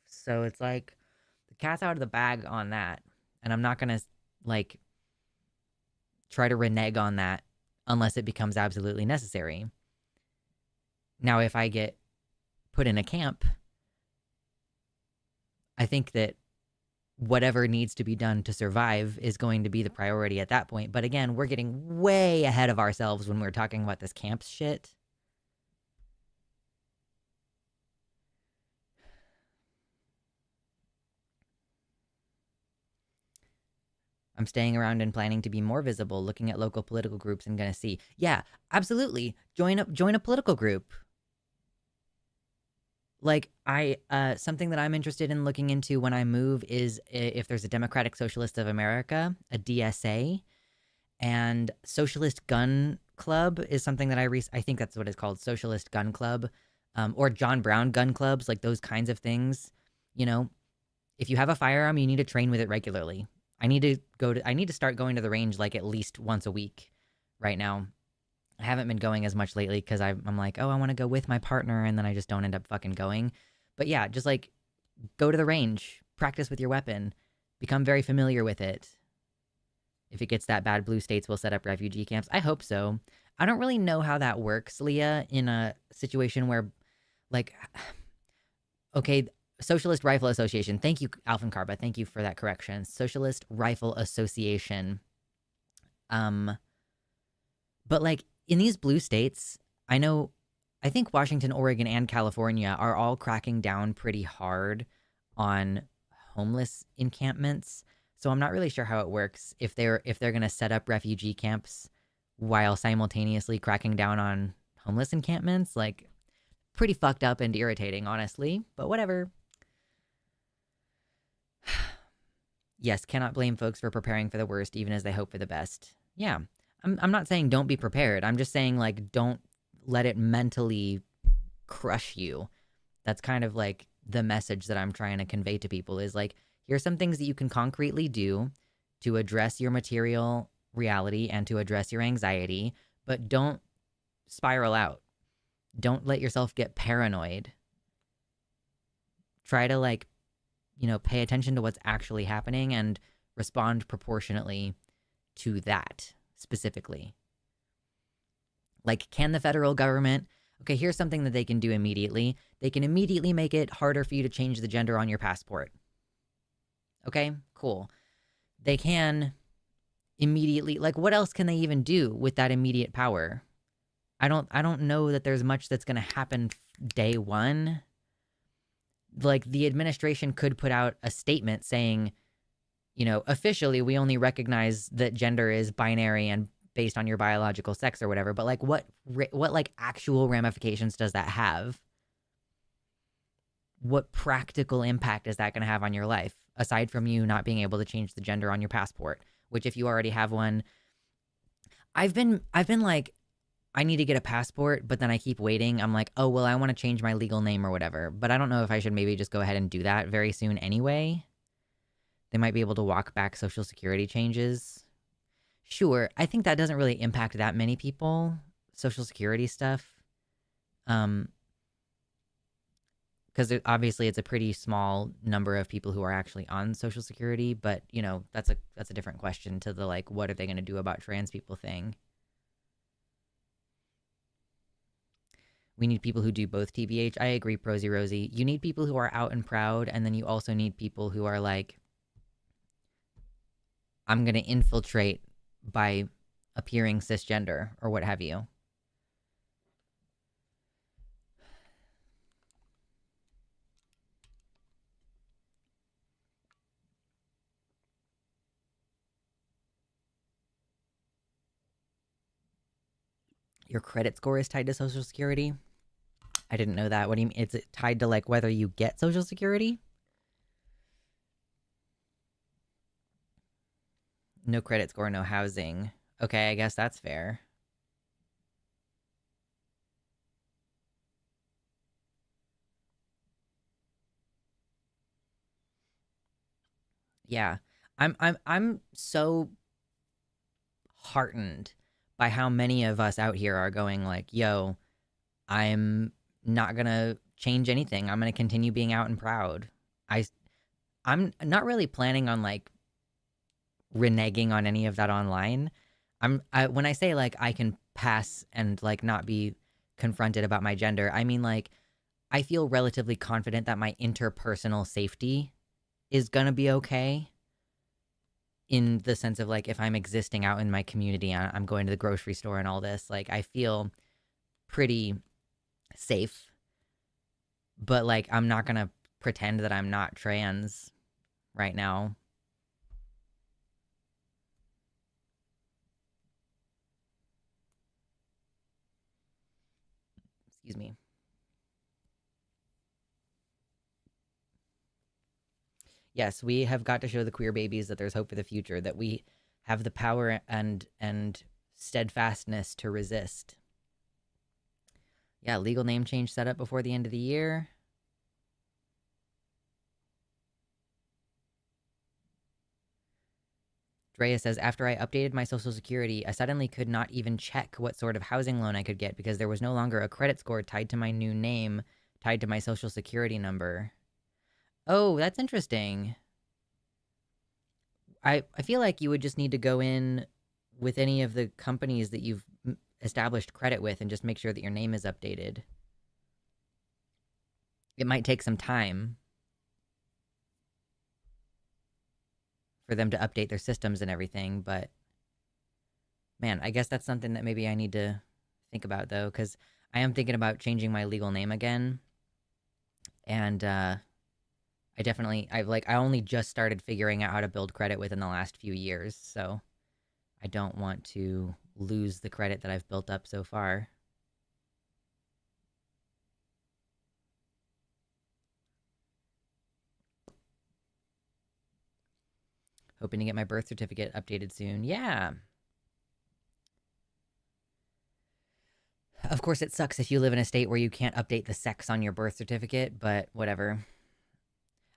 So it's like, the cat's out of the bag on that. And I'm not going to, like, try to renege on that unless it becomes absolutely necessary. Now, if I get put in a camp, I think that whatever needs to be done to survive is going to be the priority at that point. But again, we're getting way ahead of ourselves when we're talking about this camp shit. I'm staying around and planning to be more visible, looking at local political groups and gonna see. Yeah, absolutely. Join a political group. Like, something that I'm interested in looking into when I move is if there's a Democratic Socialist of America, a DSA, and Socialist Gun Club is something that I think that's what it's called, Socialist Gun Club, or John Brown gun clubs, like those kinds of things. You know, if you have a firearm, you need to train with it regularly. I need to start going to the range like at least once a week right now. I haven't been going as much lately because I'm like, oh, I want to go with my partner, and then I just don't end up fucking going. But yeah, just like go to the range, practice with your weapon, become very familiar with it. If it gets that bad, blue states will set up refugee camps. I hope so. I don't really know how that works, Leah, in a situation where, like, okay, Socialist Rifle Association. Thank you, Alphen Karba. Thank you for that correction. Socialist Rifle Association. But like in these blue states, I think Washington, Oregon, and California are all cracking down pretty hard on homeless encampments. So I'm not really sure how it works if they're going to set up refugee camps while simultaneously cracking down on homeless encampments. Like, pretty fucked up and irritating, honestly, but whatever. Yes, cannot blame folks for preparing for the worst even as they hope for the best. Yeah, I'm not saying don't be prepared. I'm just saying, like, don't let it mentally crush you. That's kind of like the message that I'm trying to convey to people is like, here's some things that you can concretely do to address your material reality and to address your anxiety, but don't spiral out. Don't let yourself get paranoid. Try to, like, you know, pay attention to what's actually happening and respond proportionately to that specifically. Like, can the federal government, okay, here's something that they can do immediately. They can immediately make it harder for you to change the gender on your passport. Okay, cool. They can immediately, like, what else can they even do with that immediate power? I don't know that there's much that's going to happen day one. Like, the administration could put out a statement saying, you know, officially we only recognize that gender is binary and based on your biological sex or whatever. But like, what like actual ramifications does that have? What practical impact is that going to have on your life aside from you not being able to change the gender on your passport? Which, if you already have one, I've been like, I need to get a passport, but then I keep waiting. I'm like, oh, well, I want to change my legal name or whatever. But I don't know if I should maybe just go ahead and do that very soon anyway. They might be able to walk back Social Security changes. Sure, I think that doesn't really impact that many people, Social Security stuff. Because obviously it's a pretty small number of people who are actually on Social Security. But, you know, that's a different question to the, like, what are they going to do about trans people thing. We need people who do both TBH. I agree, Prosy Rosie. You need people who are out and proud, and then you also need people who are like, I'm going to infiltrate by appearing cisgender or what have you. Your credit score is tied to Social Security? I didn't know that. What do you mean? It's tied to like whether you get Social Security? No credit score, no housing. Okay, I guess that's fair. Yeah. I'm so heartened by how many of us out here are going like, yo, I'm not gonna change anything. I'm gonna continue being out and proud. I I'm not really planning on like reneging on any of that online. When I say like I can pass and like not be confronted about my gender, I mean like I feel relatively confident that my interpersonal safety is gonna be okay. In the sense of like if I'm existing out in my community, I'm going to the grocery store and all this, like I feel pretty safe. But like I'm not gonna pretend that I'm not trans right now. Excuse me. Yes, we have got to show the queer babies that there's hope for the future, that we have the power and steadfastness to resist. Yeah, legal name change set up before the end of the year. Drea says, after I updated my social security, I suddenly could not even check what sort of housing loan I could get because there was no longer a credit score tied to my new name, tied to my social security number. Oh, that's interesting. I feel like you would just need to go in with any of the companies that you've established credit with and just make sure that your name is updated. It might take some time for them to update their systems and everything, but man, I guess that's something that maybe I need to think about though, because I am thinking about changing my legal name again. And I only just started figuring out how to build credit within the last few years, so I don't want to lose the credit that I've built up so far. Hoping to get my birth certificate updated soon. Yeah. Of course, it sucks if you live in a state where you can't update the sex on your birth certificate, but whatever.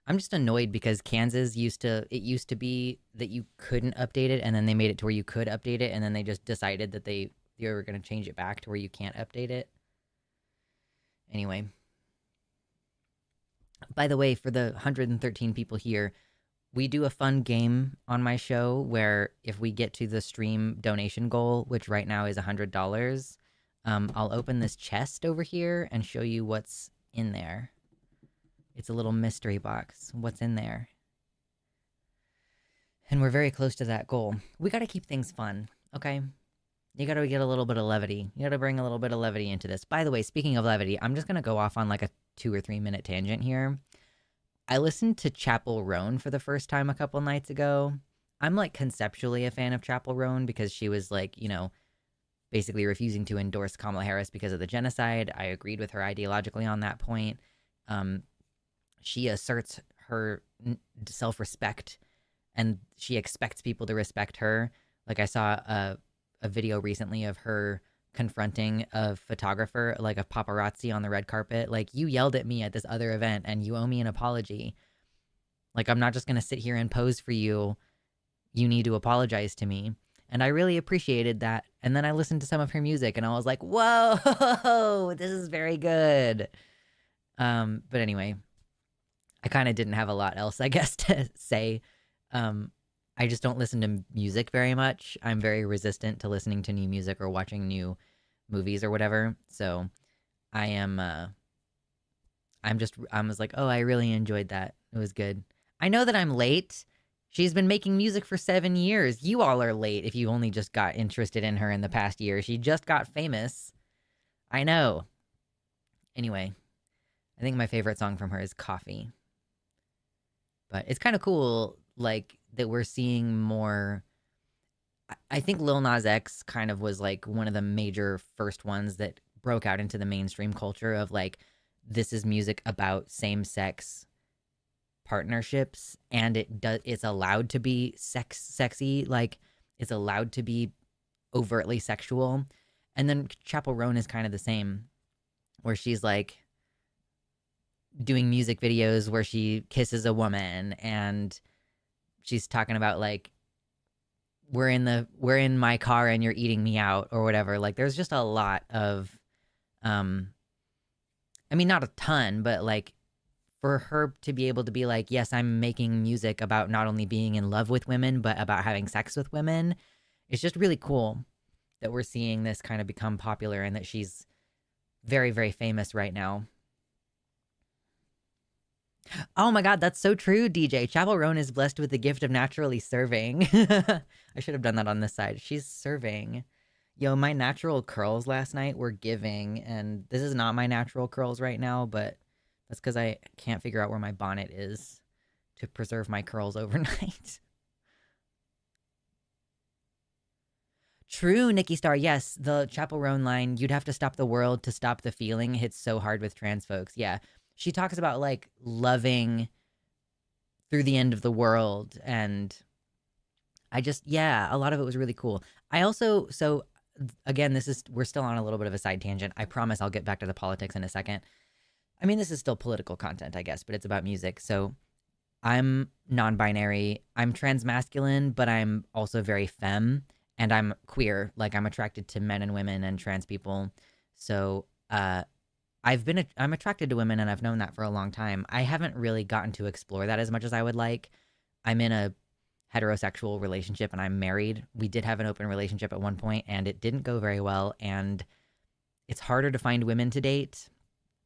I'm just annoyed because Kansas used to be that you couldn't update it, and then they made it to where you could update it, and then they just decided that they were going to change it back to where you can't update it. Anyway. By the way, for the 113 people here, we do a fun game on my show where if we get to the stream donation goal, which right now is $100, I'll open this chest over here and show you what's in there. It's a little mystery box. What's in there? And we're very close to that goal. We got to keep things fun, okay? You got to get a little bit of levity. You got to bring a little bit of levity into this. By the way, speaking of levity, I'm just going to go off on like a 2 or 3 minute tangent here. I listened to Chapel Roan for the first time a couple nights ago. I'm like conceptually a fan of Chapel Roan because she was like, you know, basically refusing to endorse Kamala Harris because of the genocide. I agreed with her ideologically on that point. She asserts her self-respect and she expects people to respect her. Like I saw a video recently of her confronting a photographer, like a paparazzi on the red carpet. Like, you yelled at me at this other event and you owe me an apology. Like, I'm not just going to sit here and pose for you. You need to apologize to me. And I really appreciated that. And then I listened to some of her music and I was like, whoa, this is very good. But anyway, I kind of didn't have a lot else, I guess, to say. I just don't listen to music very much. I'm very resistant to listening to new music or watching new movies or whatever. So I am I was like, "Oh, I really enjoyed that. It was good." I know that I'm late. She's been making music for 7 years. You all are late if you only just got interested in her in the past year. She just got famous. I know. Anyway, I think my favorite song from her is Coffee. But it's kind of cool like that we're seeing more. I think Lil Nas X kind of was like one of the major first ones that broke out into the mainstream culture of like this is music about same-sex partnerships, and it's allowed to be sexy, like it's allowed to be overtly sexual. And then Chapel Roan is kind of the same, where she's like doing music videos where she kisses a woman, and she's talking about like we're in my car and you're eating me out or whatever. Like there's just a lot of I mean, not a ton, but like for her to be able to be like, yes, I'm making music about not only being in love with women, but about having sex with women. It's just really cool that we're seeing this kind of become popular and that she's very, very famous right now. Oh my God, that's so true, DJ. Chapel Roan is blessed with the gift of naturally serving. I should have done that on this side. She's serving. Yo, my natural curls last night were giving, and this is not my natural curls right now, but that's because I can't figure out where my bonnet is to preserve my curls overnight. True, Nikki Star. Yes, the Chapel Roan line, you'd have to stop the world to stop the feeling, hits so hard with trans folks. Yeah. She talks about like loving through the end of the world. And yeah, a lot of it was really cool. I also, so again, we're still on a little bit of a side tangent. I promise I'll get back to the politics in a second. I mean, this is still political content, I guess, but it's about music. So I'm non binary. I'm transmasculine, but I'm also very femme, and I'm queer. Like, I'm attracted to men and women and trans people. So, I'm attracted to women, and I've known that for a long time. I haven't really gotten to explore that as much as I would like. I'm in a heterosexual relationship and I'm married. We did have an open relationship at one point and it didn't go very well. And it's harder to find women to date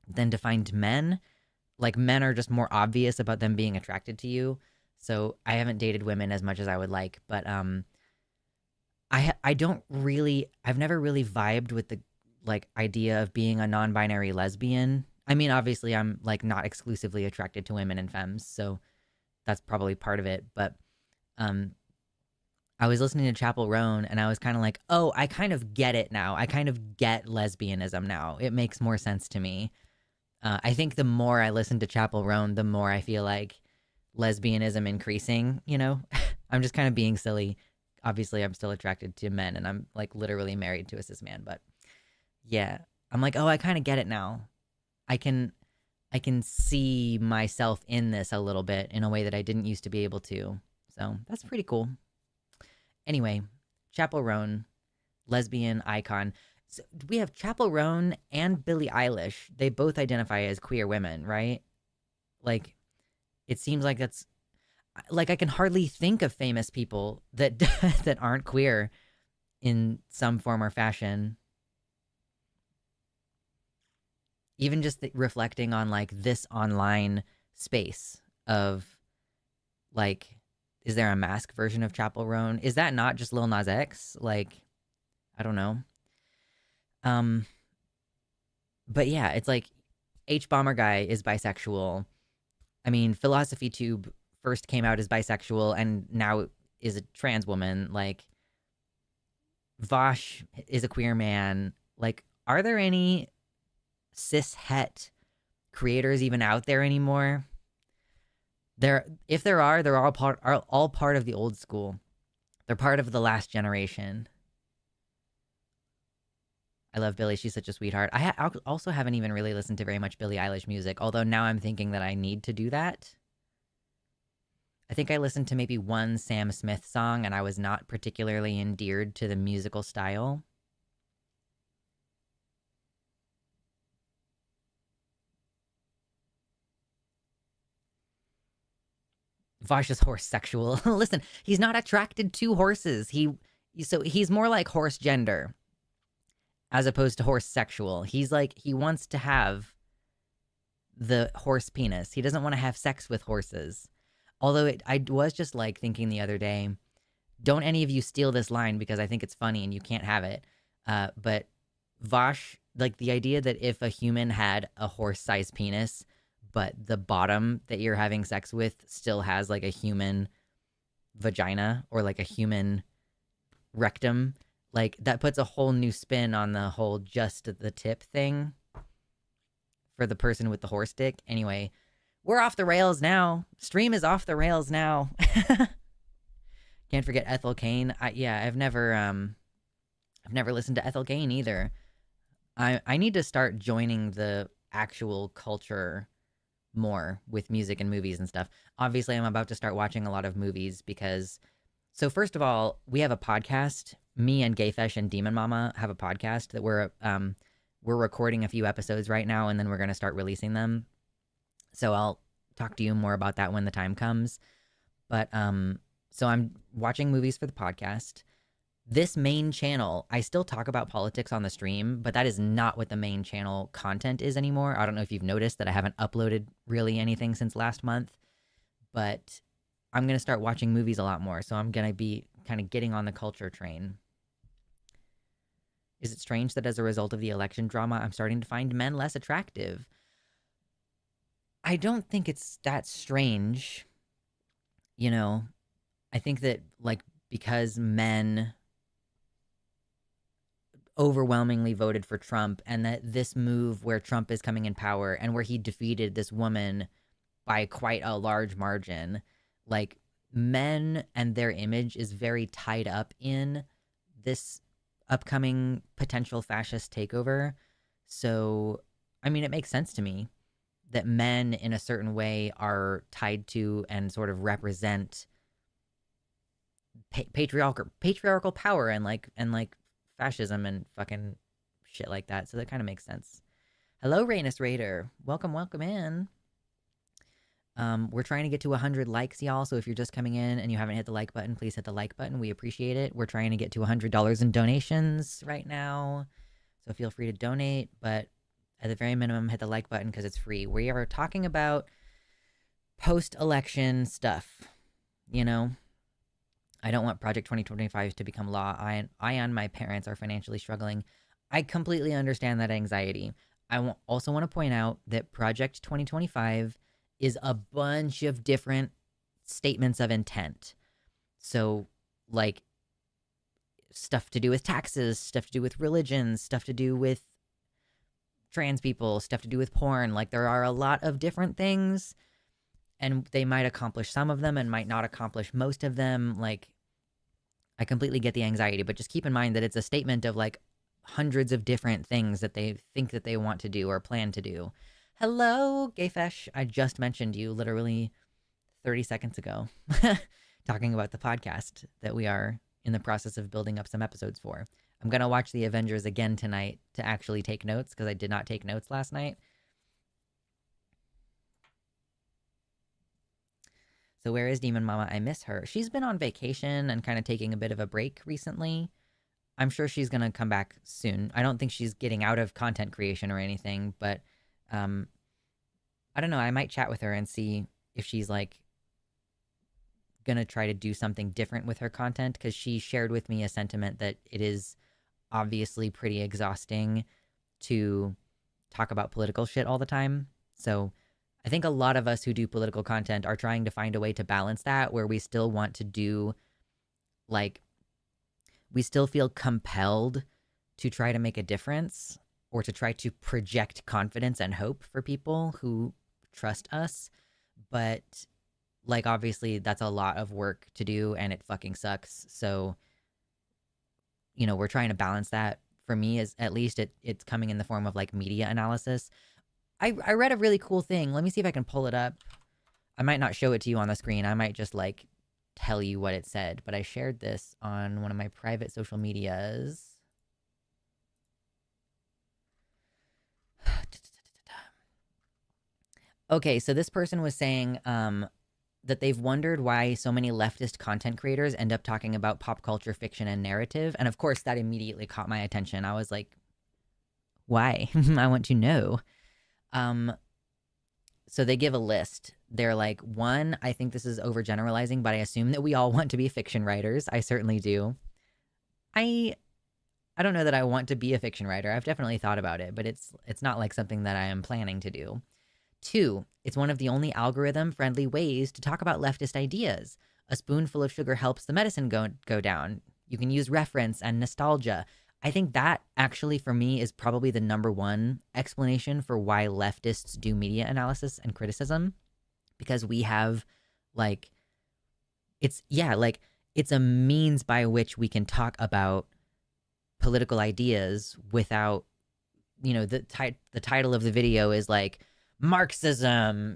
than to find men. Like men are just more obvious about them being attracted to you. So I haven't dated women as much as I would like, but I don't really, I've never really vibed with the like idea of being a non-binary lesbian. I mean, obviously I'm like not exclusively attracted to women and femmes, so that's probably part of it, but um I was listening to Chapel Roan and I was kind of like, "Oh, I kind of get it now. I kind of get lesbianism now. It makes more sense to me." I think the more I listen to Chapel Roan, the more I feel like lesbianism increasing, you know? I'm just kind of being silly. Obviously, I'm still attracted to men and I'm like literally married to a cis man, but yeah. I'm like, "Oh, I kind of get it now. I can see myself in this a little bit in a way that I didn't used to be able to." So, that's pretty cool. Anyway, Chapel Roan, lesbian icon. So we have Chapel Roan and Billie Eilish. They both identify as queer women, right? Like, it seems like that's like I can hardly think of famous people that that aren't queer in some form or fashion. Even just reflecting on like this online space of like, is there a mask version of Chapel Roan? Is that not just Lil Nas X? Like, I don't know. Um, but yeah, it's like H Bomber Guy is bisexual. I mean, Philosophy Tube first came out as bisexual and now is a trans woman. Like, Vosh is a queer man. Like, are there any cis het creators even out there anymore? If there are, they're all part of the old school. They're part of the last generation. I love Billie. She's such a sweetheart. I also haven't even really listened to very much Billie Eilish music, although now I'm thinking that I need to do that. I think I listened to maybe one Sam Smith song, and I was not particularly endeared to the musical style. Vosh is horse sexual. Listen, he's not attracted to horses. So he's more like horse gender. as opposed to horse sexual. He's like, he wants to have the horse penis. He doesn't want to have sex with horses. Although I was just like thinking the other day, don't any of you steal this line because I think it's funny and you can't have it. But Vosh, like the idea that if a human had a horse-sized penis, but the bottom that you're having sex with still has like a human vagina or like a human rectum, like that puts a whole new spin on the whole just the tip thing for the person with the horse dick. Anyway, we're off the rails now. Stream is off the rails now. Can't forget Ethel Cain. I've never listened to Ethel Cain either. I need to start joining the actual culture more with music and movies and stuff. Obviously, I'm about to start watching a lot of movies because, so first of all, we have a podcast. Me and Gayfesh and Demon Mama have a podcast that we're recording a few episodes right now, and then we're going to start releasing them. So I'll talk to you more about that when the time comes. But so I'm watching movies for the podcast. This main channel, I still talk about politics on the stream, but that is not what the main channel content is anymore. I don't know if you've noticed that I haven't uploaded really anything since last month, but I'm going to start watching movies a lot more. So I'm going to be kind of getting on the culture train. Is it strange that as a result of the election drama, I'm starting to find men less attractive? I don't think it's that strange. You know, I think that, like, because men overwhelmingly voted for Trump, and that this move where Trump is coming in power and where he defeated this woman by quite a large margin, like, men and their image is very tied up in this upcoming potential fascist takeover. So, I mean, it makes sense to me that men in a certain way are tied to and sort of represent patriarchal power and like fascism and fucking shit like that. So that kind of makes sense. Hello, Rainus Raider. Welcome in. We're trying to get to 100 likes, y'all. So if you're just coming in and you haven't hit the like button, please hit the like button. We appreciate it. We're trying to get to $100 in donations right now. So feel free to donate, but at the very minimum, hit the like button because it's free. We are talking about post-election stuff, you know? I don't want Project 2025 to become law. I and my parents are financially struggling. I completely understand that anxiety. I also want to point out that Project 2025 is a bunch of different statements of intent. So, like, stuff to do with taxes, stuff to do with religion, stuff to do with trans people, stuff to do with porn. Like, there are a lot of different things, and they might accomplish some of them and might not accomplish most of them. Like, I completely get the anxiety, but just keep in mind that it's a statement of, like, hundreds of different things that they think that they want to do or plan to do. Hello, Gayfesh. I just mentioned you literally 30 seconds ago, talking about the podcast that we are in the process of building up some episodes for. I'm going to watch The Avengers again tonight to actually take notes because I did not take notes last night. So where is Demon Mama? I miss her. She's been on vacation and kind of taking a bit of a break recently. I'm sure she's going to come back soon. I don't think she's getting out of content creation or anything, but I don't know. I might chat with her and see if she's like gonna try to do something different with her content, because she shared with me a sentiment that it is obviously pretty exhausting to talk about political shit all the time. So I think a lot of us who do political content are trying to find a way to balance that, where we still want to do, like, we still feel compelled to try to make a difference or to try to project confidence and hope for people who trust us. But, like, obviously that's a lot of work to do and it fucking sucks. So, you know, we're trying to balance that. For me, is at least it's coming in the form of, like, media analysis. I read a really cool thing. Let me see if I can pull it up. I might not show it to you on the screen. I might just, like, tell you what it said. But I shared this on one of my private social medias. Okay, so this person was saying that they've wondered why so many leftist content creators end up talking about pop culture, fiction, and narrative. And of course, that immediately caught my attention. I was like, Why? I want to know. Um, so they give a list. They're like, one, I think this is overgeneralizing, but I assume that we all want to be fiction writers. I certainly do. I I don't know that I want to be a fiction writer. I've definitely thought about it, but it's not like something that I am planning to do. Two, it's one of the only algorithm-friendly ways to talk about leftist ideas. A spoonful of sugar helps the medicine go down. You can use reference and nostalgia. I think that actually, for me, is probably the number one explanation for why leftists do media analysis and criticism, because we have, like, it's a means by which we can talk about political ideas without, the title of the video is like Marxism.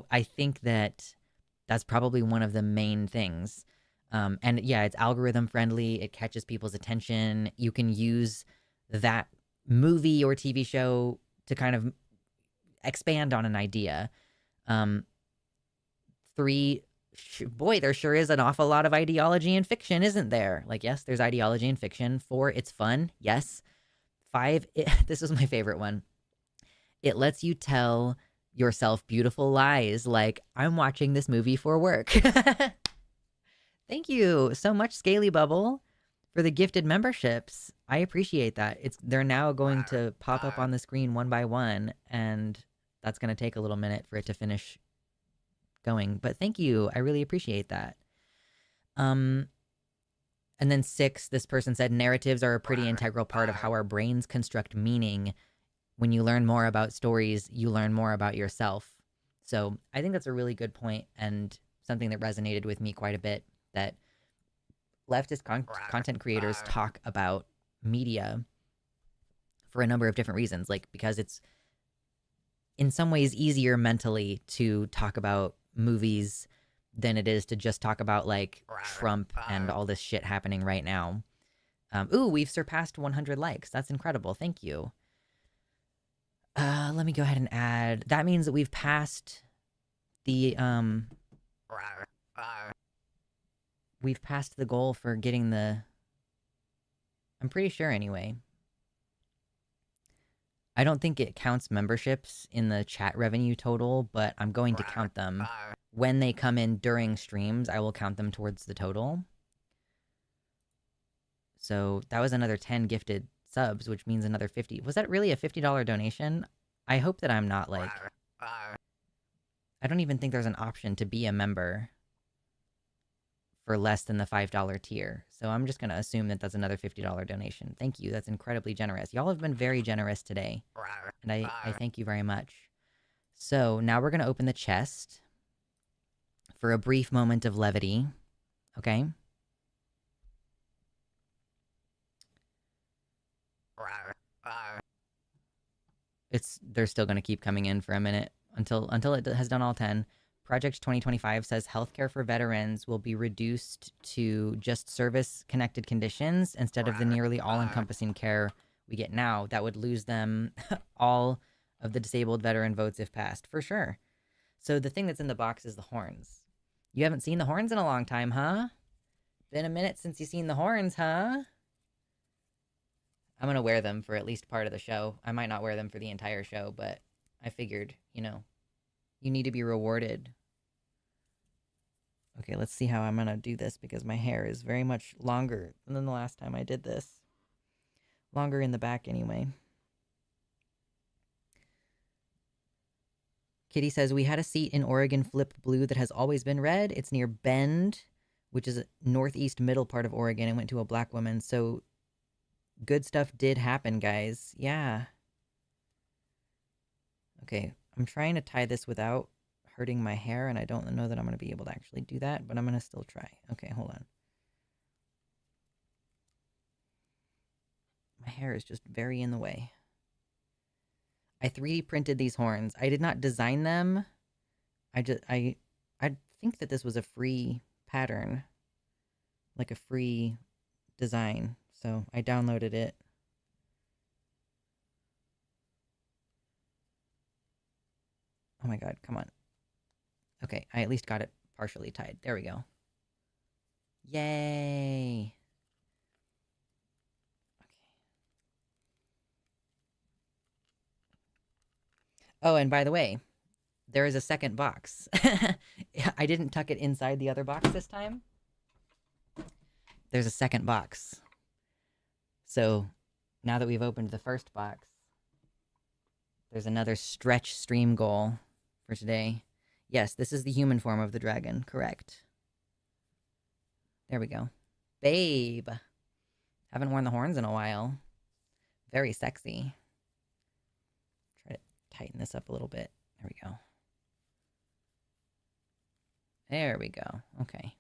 I think that's probably one of the main things. And yeah, it's algorithm friendly. It catches people's attention. You can use that movie or TV show to kind of expand on an idea. Three, boy, there sure is an awful lot of ideology in fiction, isn't there? Like, yes, there's ideology in fiction. Four, it's fun. Yes. Five, this is my favorite one. It lets you tell yourself beautiful lies like, I'm watching this movie for work. Thank you so much, Scaly Bubble, for the gifted memberships. I appreciate that. They're now going to pop up on the screen one by one, and that's going to take a little minute for it to finish going. But thank you. I really appreciate that. And then 6, this person said, narratives are a pretty integral part of how our brains construct meaning. When you learn more about stories, you learn more about yourself. So I think that's a really good point, and something that resonated with me quite a bit, that leftist content creators talk about media for a number of different reasons. Like, because it's in some ways easier mentally to talk about movies than it is to just talk about, like, Trump and all this shit happening right now. Ooh, we've surpassed 100 likes. That's incredible. Thank you. Let me go ahead and add. That means that we've passed the goal for getting the, I'm pretty sure anyway. I don't think it counts memberships in the chat revenue total, but I'm going to count them. When they come in during streams, I will count them towards the total. So that was another 10 gifted subs, which means another 50. Was that really a $50 donation? I hope that I'm not, like... I don't even think there's an option to be a member for less than the $5 tier. So I'm just going to assume that that's another $50 donation. Thank you. That's incredibly generous. Y'all have been very generous today. And I thank you very much. So now we're going to open the chest for a brief moment of levity. Okay? They're still going to keep coming in for a minute until it has done all 10. Project 2025 says healthcare for veterans will be reduced to just service-connected conditions instead of the nearly all-encompassing care we get now. That would lose them all of the disabled veteran votes if passed, for sure. So the thing that's in the box is the horns. You haven't seen the horns in a long time, huh? Been a minute since you've seen the horns, huh? I'm going to wear them for at least part of the show. I might not wear them for the entire show, but I figured, you need to be rewarded. Okay, let's see how I'm going to do this, because my hair is very much longer than the last time I did this. Longer in the back, anyway. Kitty says, we had a seat in Oregon Flip Blue that has always been red. It's near Bend, which is a northeast middle part of Oregon. It went to a black woman, so good stuff did happen, guys. Yeah. Okay, I'm trying to tie this without hurting my hair, and I don't know that I'm going to be able to actually do that, but I'm going to still try. Okay, hold on. My hair is just very in the way. I 3D printed these horns. I did not design them. I think that this was a free pattern, like a free design. So I downloaded it. Oh my god, come on. Okay, I at least got it partially tied. There we go. Yay! Oh, and by the way, there is a second box. I didn't tuck it inside the other box this time. There's a second box. So now that we've opened the first box, there's another stretch stream goal for today. Yes, this is the human form of the dragon, correct. There we go. Babe. Haven't worn the horns in a while. Very sexy. Try to tighten this up a little bit. There we go. There we go. Okay.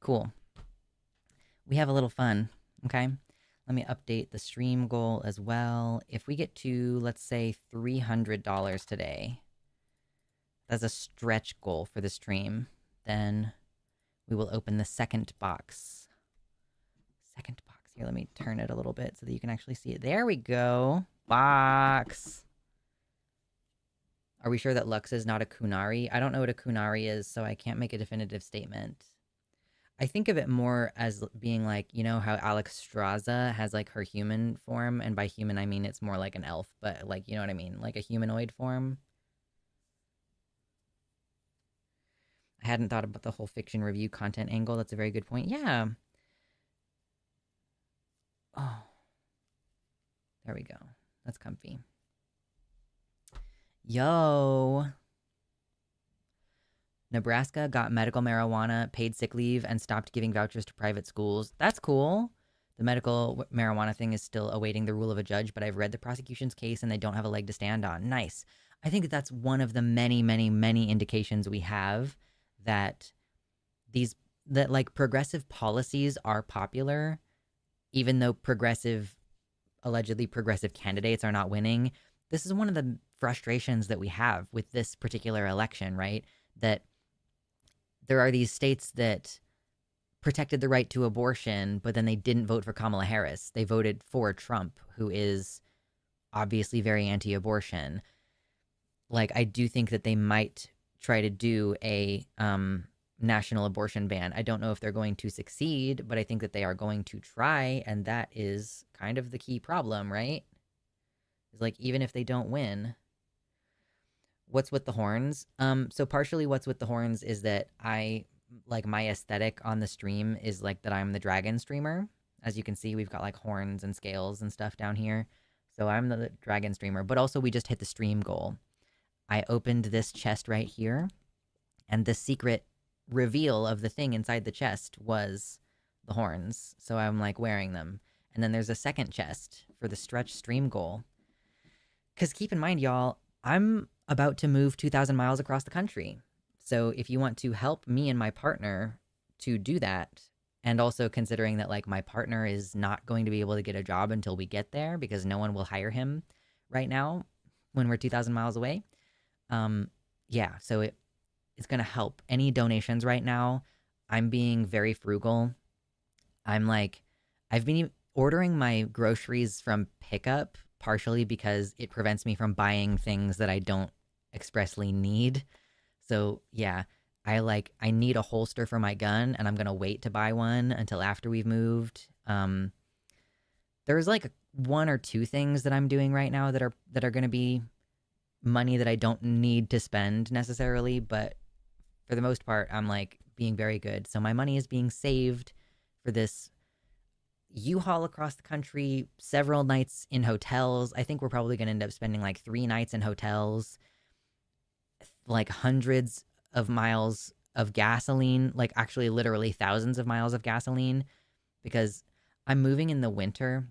Cool. We have a little fun, okay? Let me update the stream goal as well. If we get to, let's say, $300 today, that's a stretch goal for the stream, then we will open the second box. Second box. Here, let me turn it a little bit so that you can actually see it. There we go. Box. Are we sure that Lux is not a Kunari? I don't know what a Kunari is, so I can't make a definitive statement. I think of it more as being like, you know how Alex Straza has like her human form, and by human I mean it's more like an elf, but like, you know what I mean? Like a humanoid form. I hadn't thought about the whole fiction review content angle. That's a very good point. Yeah. Oh. There we go. That's comfy. Yo. Nebraska got medical marijuana, paid sick leave, and stopped giving vouchers to private schools. That's cool. The medical marijuana thing is still awaiting the rule of a judge, but I've read the prosecution's case and they don't have a leg to stand on. Nice. I think that's one of the many, many, many indications we have that like progressive policies are popular, even though allegedly progressive candidates are not winning. This is one of the frustrations that we have with this particular election, right? That there are these states that protected the right to abortion, but then they didn't vote for Kamala Harris. They voted for Trump, who is obviously very anti-abortion. Like, I do think that they might try to do a national abortion ban. I don't know if they're going to succeed, but I think that they are going to try, and that is kind of the key problem, right? It's like, even if they don't win, what's with the horns? So partially what's with the horns is that my aesthetic on the stream is like that I'm the dragon streamer. As you can see, we've got like horns and scales and stuff down here. So I'm the dragon streamer, but also we just hit the stream goal. I opened this chest right here, and the secret reveal of the thing inside the chest was the horns. So I'm like wearing them. And then there's a second chest for the stretch stream goal. Because keep in mind, y'all, I'm about to move 2,000 miles across the country. So if you want to help me and my partner to do that, and also considering that like my partner is not going to be able to get a job until we get there because no one will hire him right now when we're 2,000 miles away. Yeah, so it's going to help. Any donations right now, I'm being very frugal. I've been ordering my groceries from pickup partially because it prevents me from buying things that I don't expressly need. So yeah, I need a holster for my gun, and I'm gonna wait to buy one until after we've moved. There's like one or two things that I'm doing right now that are gonna be money that I don't need to spend necessarily, but for the most part, I'm like being very good. So my money is being saved for this U-Haul across the country, several nights in hotels. I think we're probably going to end up spending like 3 nights in hotels, like hundreds of miles of gasoline, like actually literally thousands of miles of gasoline, because I'm moving in the winter.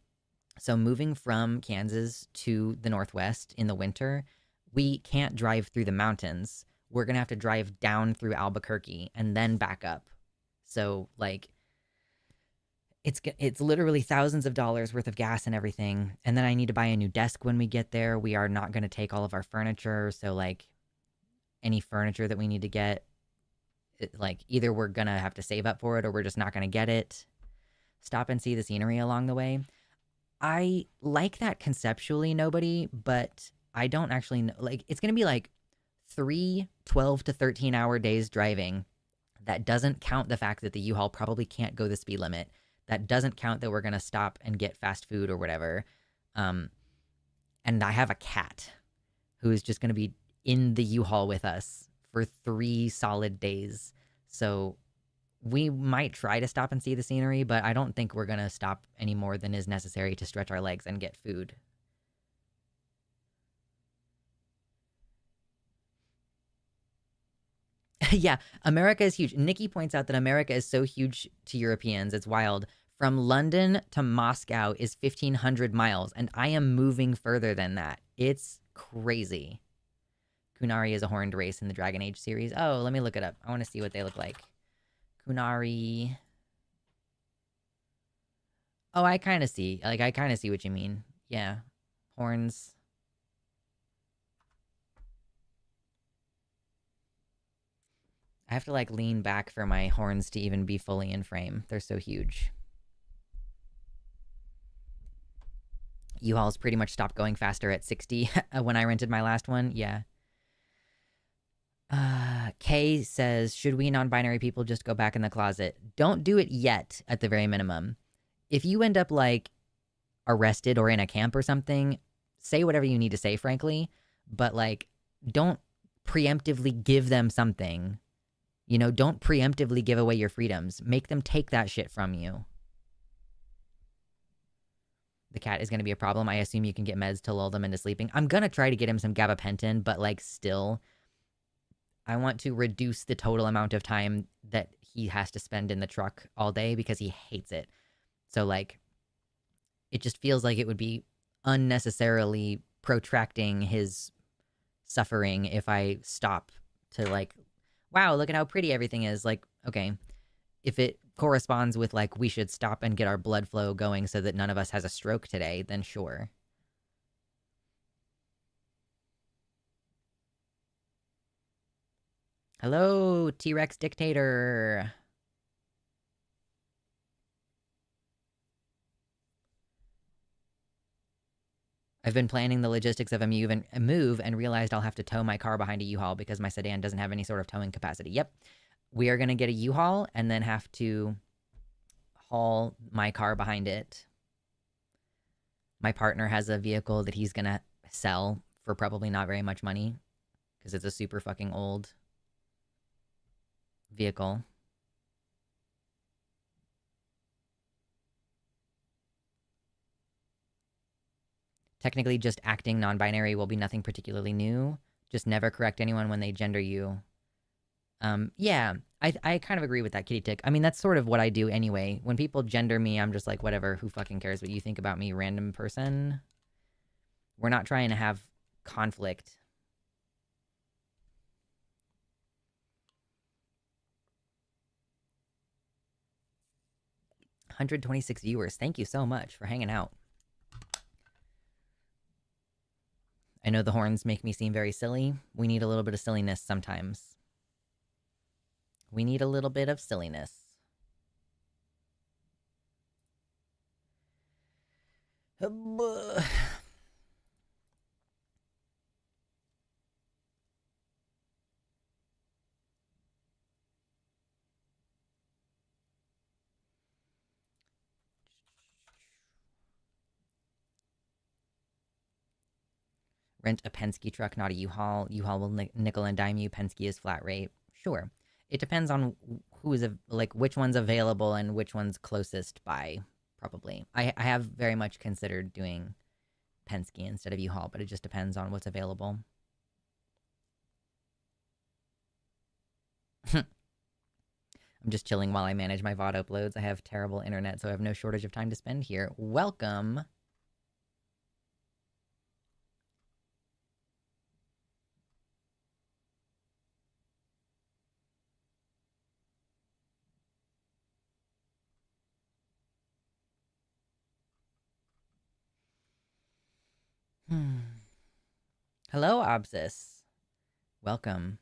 So moving from Kansas to the Northwest in the winter, we can't drive through the mountains. We're going to have to drive down through Albuquerque and then back up. So like, it's literally thousands of dollars worth of gas and everything. And then I need to buy a new desk when we get there. We are not going to take all of our furniture. So like any furniture that we need to get, like either we're going to have to save up for it or we're just not going to get it. Stop and see the scenery along the way. I like that conceptually, nobody, but I don't actually know. Like, it's going to be like 3 12 to 13 hour days driving. That doesn't count the fact that the U-Haul probably can't go the speed limit. That doesn't count that we're going to stop and get fast food or whatever. And I have a cat. who is just going to be in the U-Haul with us for 3 solid days. So we might try to stop and see the scenery, but I don't think we're going to stop any more than is necessary to stretch our legs and get food. Yeah, America is huge. Nikki points out that America is so huge to Europeans. It's wild. From London to Moscow is 1,500 miles, and I am moving further than that. It's crazy. Kunari is a horned race in the Dragon Age series. Oh, let me look it up. I want to see what they look like. Kunari. Oh, I kind of see. Like, I kind of see what you mean. Yeah. Horns. I have to, like, lean back for my horns to even be fully in frame. They're so huge. U-Haul's pretty much stopped going faster at 60 when I rented my last one. Yeah. Kay says, should we non-binary people just go back in the closet? Don't do it yet, at the very minimum. If you end up, like, arrested or in a camp or something, say whatever you need to say, frankly. But, like, don't preemptively give them something. You know, don't preemptively give away your freedoms. Make them take that shit from you. The cat is going to be a problem. I assume you can get meds to lull them into sleeping. I'm going to try to get him some gabapentin, but, like, still, I want to reduce the total amount of time that he has to spend in the truck all day because he hates it. So, like, it just feels like it would be unnecessarily protracting his suffering if I stop to, like, wow, look at how pretty everything is. Like, okay, if it corresponds with, like, we should stop and get our blood flow going so that none of us has a stroke today, then sure. Hello, T-Rex Dictator. I've been planning the logistics of a move and realized I'll have to tow my car behind a U-Haul because my sedan doesn't have any sort of towing capacity. Yep. We are going to get a U-Haul and then have to haul my car behind it. My partner has a vehicle that he's going to sell for probably not very much money because it's a super fucking old vehicle. Technically, just acting non-binary will be nothing particularly new. Just never correct anyone when they gender you. Yeah, I kind of agree with that, Kitty Tick. I mean, that's sort of what I do anyway. When people gender me, I'm just like, whatever, who fucking cares what you think about me, random person? We're not trying to have conflict. $126 viewers. Thank you so much for hanging out. I know the horns make me seem very silly. We need a little bit of silliness sometimes. We need a little bit of silliness. Rent a Penske truck, not a U-Haul. U-Haul will nickel and dime you. Penske is flat rate. Sure. It depends on who is, like, which one's available and which one's closest by, probably. I have very much considered doing Penske instead of U-Haul, but it just depends on what's available. I'm just chilling while I manage my VOD uploads. I have terrible internet, so I have no shortage of time to spend here. Welcome. Hello, Obsis. Welcome.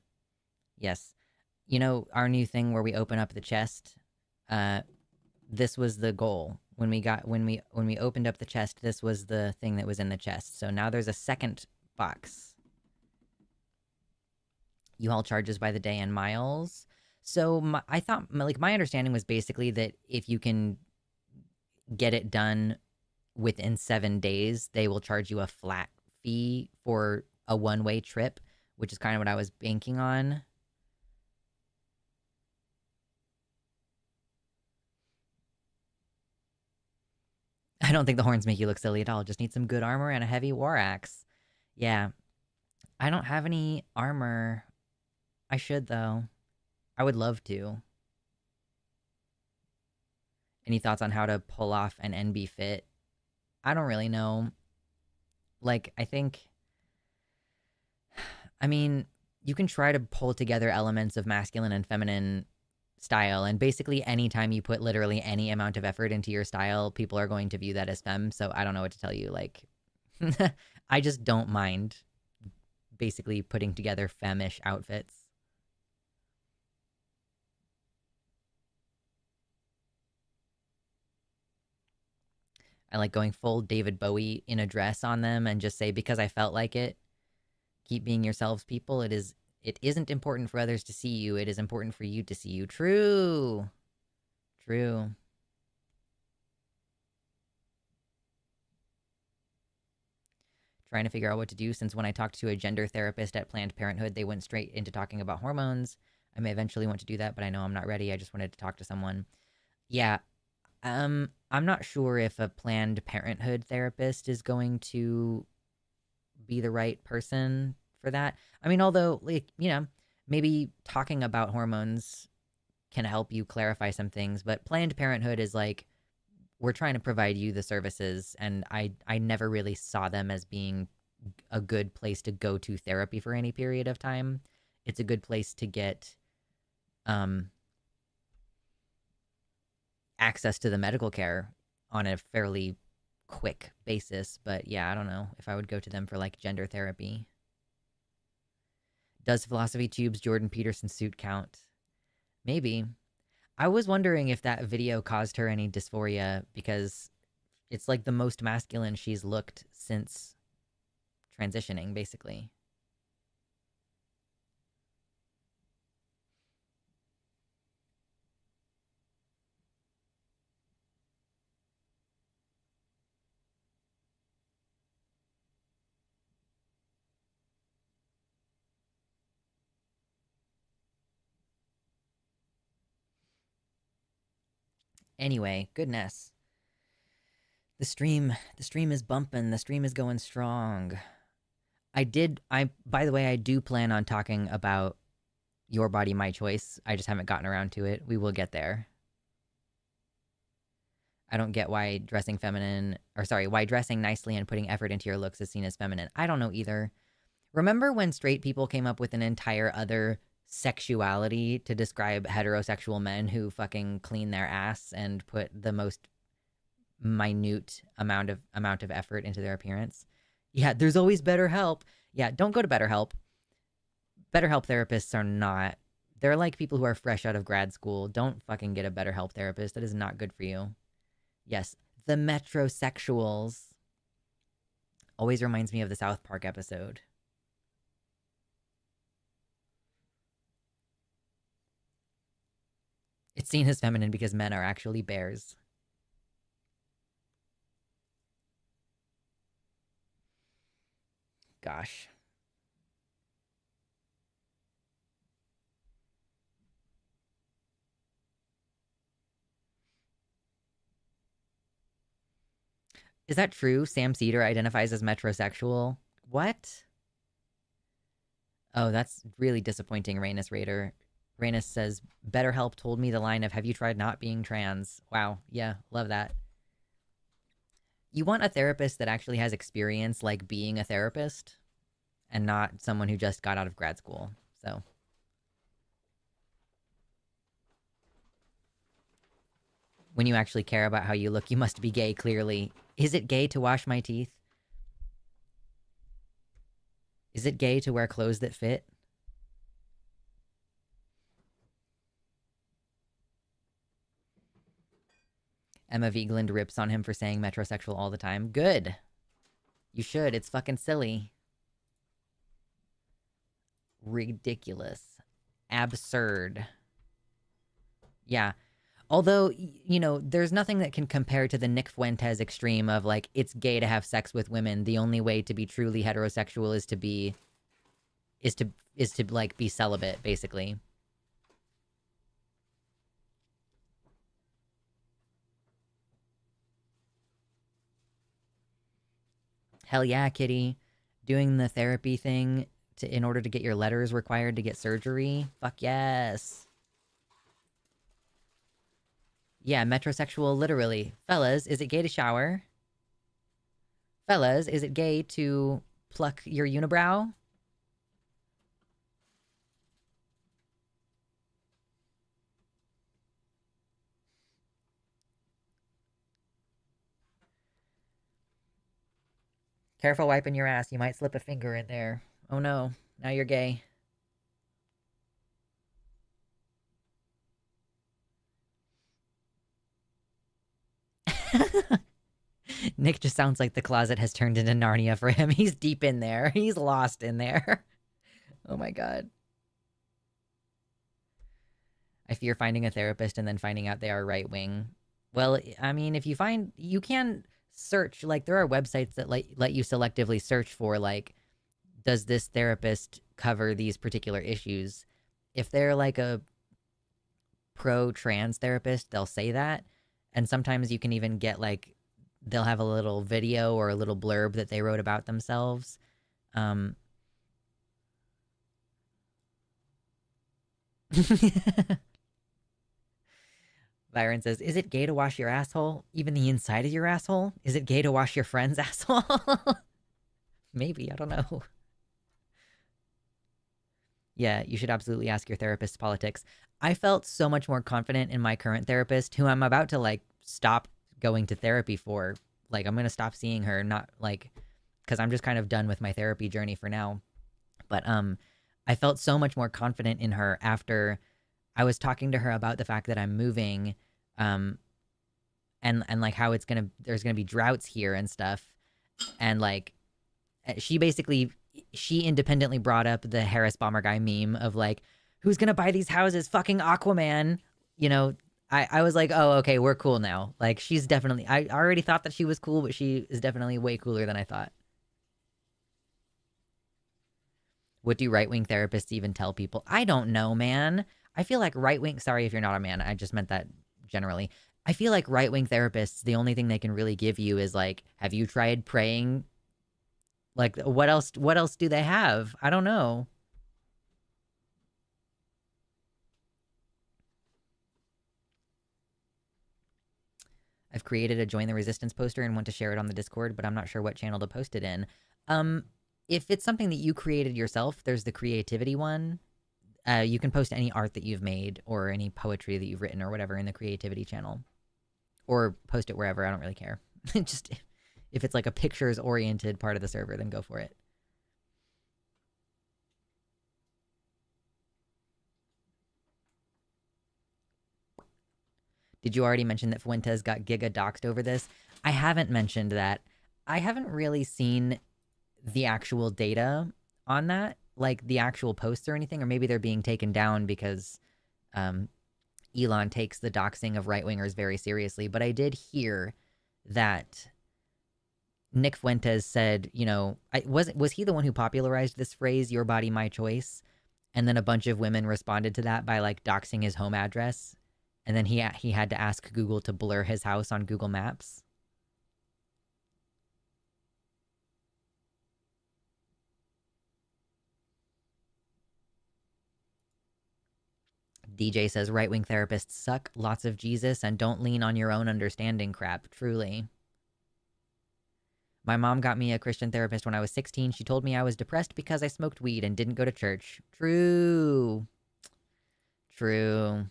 Yes. You know, our new thing where we open up the chest, this was the goal. When we opened up the chest, this was the thing that was in the chest. So now there's a second box. U-Haul charges by the day and miles. So I thought, like, my understanding was basically that if you can get it done within 7 days, they will charge you a flat fee for a one-way trip, which is kind of what I was banking on. I don't think the horns make you look silly at all. Just need some good armor and a heavy war axe. Yeah, I don't have any armor. I should, though. I would love to. Any thoughts on how to pull off an NB fit? I don't really know. Like, I mean, you can try to pull together elements of masculine and feminine style, and basically anytime you put literally any amount of effort into your style, people are going to view that as femme, so I don't know what to tell you. Like, I just don't mind basically putting together femme-ish outfits. I like going full David Bowie in a dress on them and just say, because I felt like it, keep being yourselves, people. It isn't important for others to see you. It is important for you to see you. True. True. Trying to figure out what to do, since when I talked to a gender therapist at Planned Parenthood, they went straight into talking about hormones. I may eventually want to do that, but I know I'm not ready. I just wanted to talk to someone. Yeah. I'm not sure if a Planned Parenthood therapist is going to be the right person for that. I mean, although, like, maybe talking about hormones can help you clarify some things, but Planned Parenthood is like, we're trying to provide you the services, and I never really saw them as being a good place to go to therapy for any period of time. It's a good place to get access to the medical care on a fairly quick basis, but yeah, I don't know if I would go to them for like gender therapy. Does Philosophy Tube's Jordan Peterson suit count? Maybe. I was wondering if that video caused her any dysphoria, because it's like the most masculine she's looked since transitioning, basically. Anyway, goodness. The stream is bumping. The stream is going strong. By the way, I do plan on talking about Your Body, My Choice. I just haven't gotten around to it. We will get there. I don't get why why dressing nicely and putting effort into your looks is seen as feminine. I don't know either. Remember when straight people came up with an entire other sexuality to describe heterosexual men who fucking clean their ass and put the most minute amount of effort into their appearance? Yeah, there's always BetterHelp. Yeah, don't go to BetterHelp. BetterHelp therapists are not. They're like people who are fresh out of grad school. Don't fucking get a BetterHelp therapist. That is not good for you. Yes, the metrosexuals. Always reminds me of the South Park episode. It's seen as feminine because men are actually bears. Gosh. Is that true? Sam Cedar identifies as metrosexual. What? Oh, that's really disappointing, Rainus Raider. Rainus says, BetterHelp told me the line of, have you tried not being trans? Wow. Yeah, love that. You want a therapist that actually has experience, like being a therapist, and not someone who just got out of grad school. So, when you actually care about how you look, you must be gay, clearly. Is it gay to wash my teeth? Is it gay to wear clothes that fit? Emma Vigeland rips on him for saying metrosexual all the time. Good. You should. It's fucking silly. Ridiculous. Absurd. Yeah. Although, you know, there's nothing that can compare to the Nick Fuentes extreme of like, it's gay to have sex with women. The only way to be truly heterosexual is to be, is to like be celibate, basically. Hell yeah, Kitty. Doing the therapy thing in order to get your letters required to get surgery. Fuck yes. Yeah, metrosexual, literally. Fellas, is it gay to shower? Fellas, is it gay to pluck your unibrow? Careful wiping your ass. You might slip a finger in there. Oh no, now you're gay. Nick just sounds like the closet has turned into Narnia for him. He's deep in there. He's lost in there. Oh my god. I fear finding a therapist and then finding out they are right wing. Well, I mean, if you find, you can search, like, there are websites that let you selectively search for, like, does this therapist cover these particular issues? If they're like a pro trans therapist, they'll say that. And sometimes you can even get, like, they'll have a little video or a little blurb that they wrote about themselves. Byron says, is it gay to wash your asshole? Even the inside of your asshole? Is it gay to wash your friend's asshole? Maybe, I don't know. Yeah, you should absolutely ask your therapist's politics. I felt so much more confident in my current therapist, who I'm about to, like, stop going to therapy for. Like, I'm going to stop seeing her, not, like, because I'm just kind of done with my therapy journey for now. But I felt so much more confident in her after I was talking to her about the fact that I'm moving, um, and like how there's gonna be droughts here and stuff, and like she basically she independently brought up the Harris Bomber Guy meme of like, who's gonna buy these houses? Fucking Aquaman, you know. I was like, oh, okay, we're cool now. Like, she's definitely, I already thought that she was cool, but she is definitely way cooler than I thought. What do right wing therapists even tell people? I don't know, man. I feel like right wing, sorry if you're not a man, I just meant that generally. I feel like right wing therapists, the only thing they can really give you is like, have you tried praying? Like, what else do they have? I don't know. I've created a Join the Resistance poster and want to share it on the Discord, but I'm not sure what channel to post it in. Um, if it's something that you created yourself, there's the creativity one. You can post any art that you've made or any poetry that you've written or whatever in the creativity channel, or post it wherever. I don't really care. Just if it's like a pictures oriented part of the server, then go for it. Did you already mention that Fuentes got giga doxed over this? I haven't mentioned that. I haven't really seen the actual data on that, like the actual posts or anything, or maybe they're being taken down because Elon takes the doxing of right wingers very seriously. But I did hear that Nick Fuentes said, you know, was he the one who popularized this phrase, your body, my choice? And then a bunch of women responded to that by like doxing his home address. And then he had to ask Google to blur his house on Google Maps. DJ says right-wing therapists suck, lots of Jesus, and don't lean on your own understanding crap, truly. My mom got me a Christian therapist when I was 16. She told me I was depressed because I smoked weed and didn't go to church. True. True.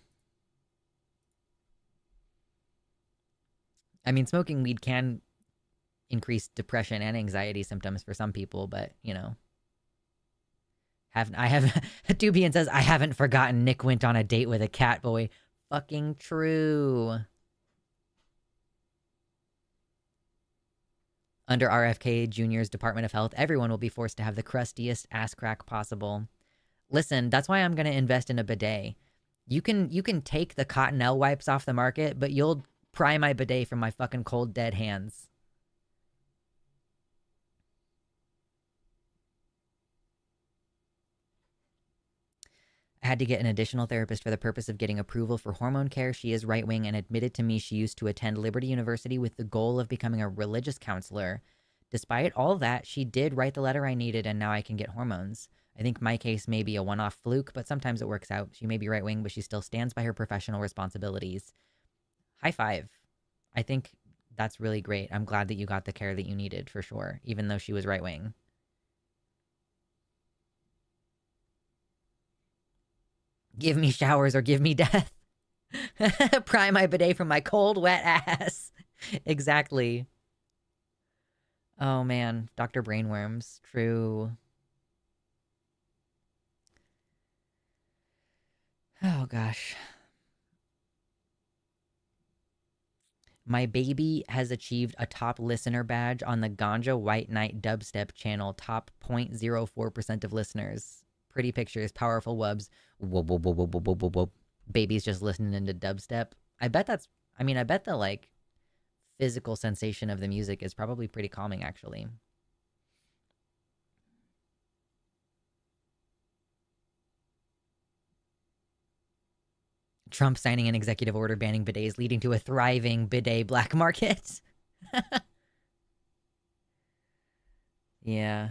I mean, smoking weed can increase depression and anxiety symptoms for some people, but, you know. I have Dubian says, I haven't forgotten Nick went on a date with a cat boy. Fucking true. Under RFK Jr.'s Department of Health, everyone will be forced to have the crustiest ass crack possible. Listen, that's why I'm going to invest in a bidet. You can take the Cottonelle wipes off the market, but you'll pry my bidet from my fucking cold dead hands. I had to get an additional therapist for the purpose of getting approval for hormone care. She is right wing and admitted to me she used to attend Liberty University with the goal of becoming a religious counselor. Despite all that, she did write the letter I needed, and now I can get hormones. I think my case may be a one off fluke, but sometimes it works out. She may be right wing, but she still stands by her professional responsibilities. High five. I think that's really great. I'm glad that you got the care that you needed for sure, even though she was right wing. Give me showers or give me death. Pry my bidet from my cold, wet ass. Exactly. Oh man, Dr. Brainworms. True. Oh gosh. My baby has achieved a top listener badge on the Ganja White Knight Dubstep channel. Top 0.04% of listeners. Pretty pictures, powerful wubs. Whoop, whoop, whoop, whoop, whoop, whoop, whoop. Baby's just listening to dubstep. I bet I bet the like physical sensation of the music is probably pretty calming actually. Trump signing an executive order banning bidets, leading to a thriving bidet black market. Yeah.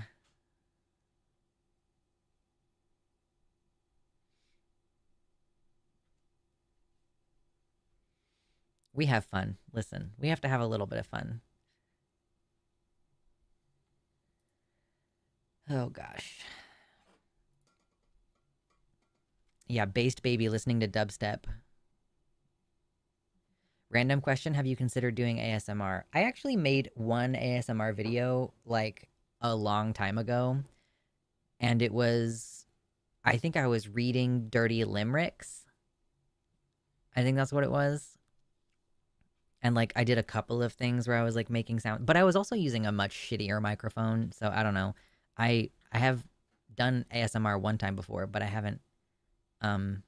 We have fun. Listen, we have to have a little bit of fun. Oh gosh. Yeah, based baby listening to dubstep. Random question, have you considered doing ASMR? I actually made one ASMR video like a long time ago, and it was, I think I was reading dirty limericks. I think that's what it was. And like I did a couple of things where I was like making sound, but I was also using a much shittier microphone, so I don't know. I have done ASMR one time before, but um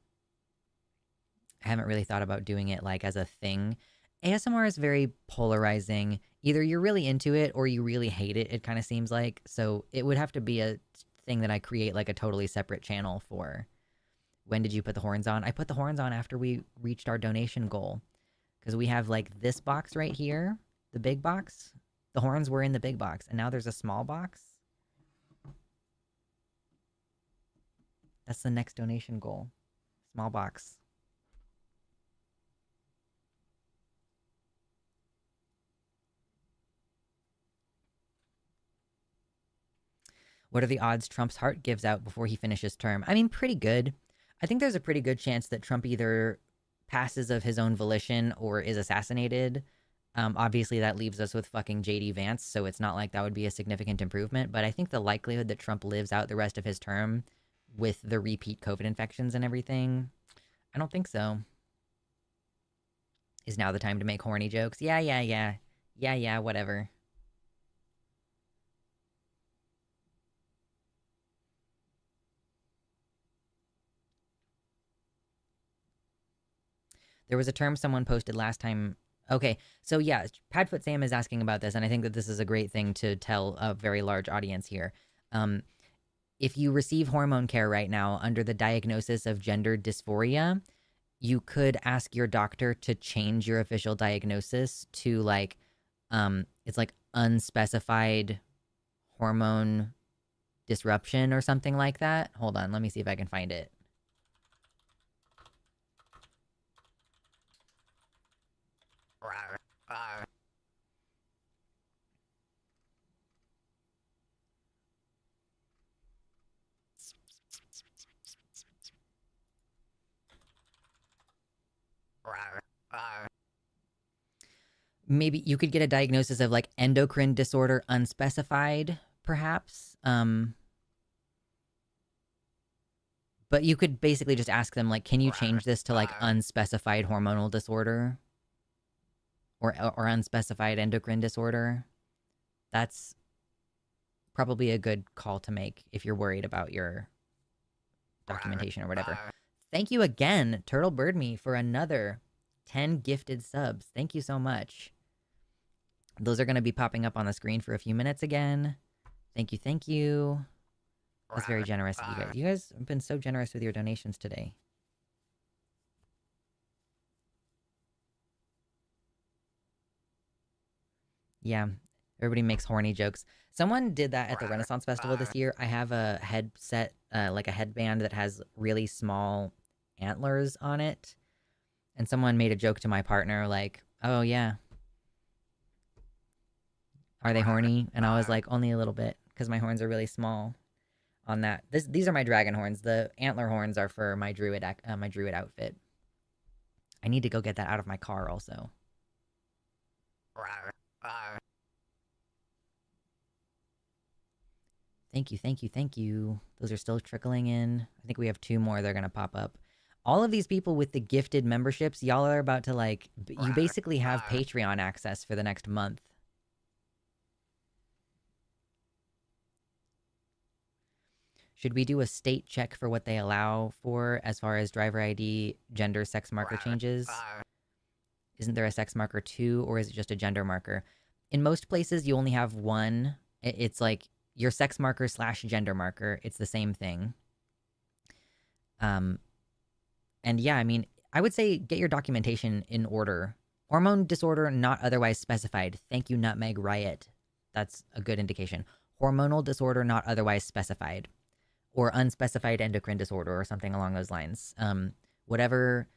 I haven't really thought about doing it like as a thing. ASMR is very polarizing. Either you're really into it or you really hate it, it kind of seems like. So it would have to be a thing that I create like a totally separate channel for. When did you put the horns on? I put the horns on after we reached our donation goal. Because we have like this box right here, the big box. The horns were in the big box, and now there's a small box. That's the next donation goal. Small box. What are the odds Trump's heart gives out before he finishes term? I mean, pretty good. I think there's a pretty good chance that Trump either passes of his own volition or is assassinated. Obviously, that leaves us with fucking JD Vance, so it's not like that would be a significant improvement. But I think the likelihood that Trump lives out the rest of his term with the repeat COVID infections and everything, I don't think so. Is now the time to make horny jokes? Yeah, yeah, yeah. Yeah, yeah, whatever. There was a term someone posted last time. Okay, so yeah, Padfoot Sam is asking about this, and I think that this is a great thing to tell a very large audience here. Um, if you receive hormone care right now under the diagnosis of gender dysphoria, you could ask your doctor to change your official diagnosis to like, it's like unspecified hormone disruption or something like that. Hold on, let me see if I can find it. Maybe you could get a diagnosis of like endocrine disorder unspecified, perhaps. But you could basically just ask them like, can you change this to like unspecified hormonal disorder or unspecified endocrine disorder? That's probably a good call to make if you're worried about your documentation or whatever. Thank you again, Turtle Bird Me, for another 10 gifted subs. Thank you so much. Those are going to be popping up on the screen for a few minutes again. Thank you, thank you. That's very generous of you guys. You guys have been so generous with your donations today. Yeah, everybody makes horny jokes. Someone did that at the Renaissance Festival this year. I have a headset, like a headband that has really small antlers on it. And someone made a joke to my partner like, oh yeah, are they horny? And I was like, only a little bit, because my horns are really small on that. These are my dragon horns. The antler horns are for my druid outfit. I need to go get that out of my car also. Thank you, thank you, thank you. Those are still trickling in. I think we have 2 more that are going to pop up. All of these people with the gifted memberships, y'all are about to like, you basically have Patreon access for the next month. Should we do a state check for what they allow for as far as driver ID, gender, sex marker changes? Isn't there a sex marker too, or is it just a gender marker? In most places, you only have one. It's like your sex marker / gender marker. It's the same thing. And yeah, I mean, I would say get your documentation in order. Hormone disorder not otherwise specified. Thank you, Nutmeg Riot. That's a good indication. Hormonal disorder not otherwise specified. Or unspecified endocrine disorder or something along those lines. Whatever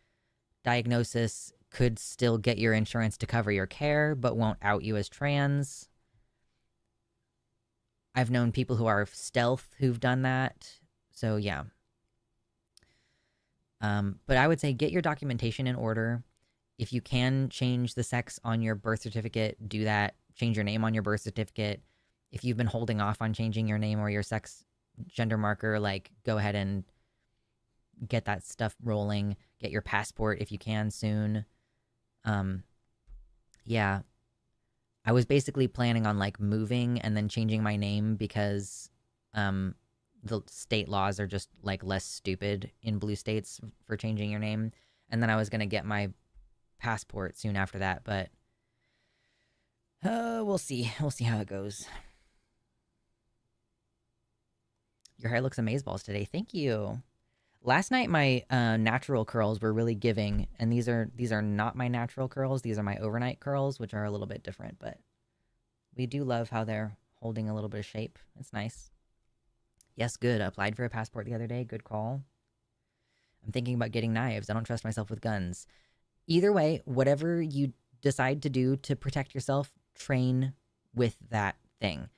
diagnosis could still get your insurance to cover your care, but won't out you as trans. I've known people who are stealth who've done that. So yeah. But I would say get your documentation in order. If you can change the sex on your birth certificate, do that. Change your name on your birth certificate. If you've been holding off on changing your name or your sex gender marker, like, go ahead and get that stuff rolling. Get your passport if you can soon. Yeah. I was basically planning on, like, moving and then changing my name because the state laws are just, like, less stupid in blue states for changing your name. And then I was going to get my passport soon after that, but we'll see. We'll see how it goes. Your hair looks amazeballs today. Thank you. Last night, my natural curls were really giving, and these are not my natural curls. These are my overnight curls, which are a little bit different, but we do love how they're holding a little bit of shape. It's nice. Yes, good. Applied for a passport the other day. Good call. I'm thinking about getting knives. I don't trust myself with guns. Either way, whatever you decide to do to protect yourself, train with that thing.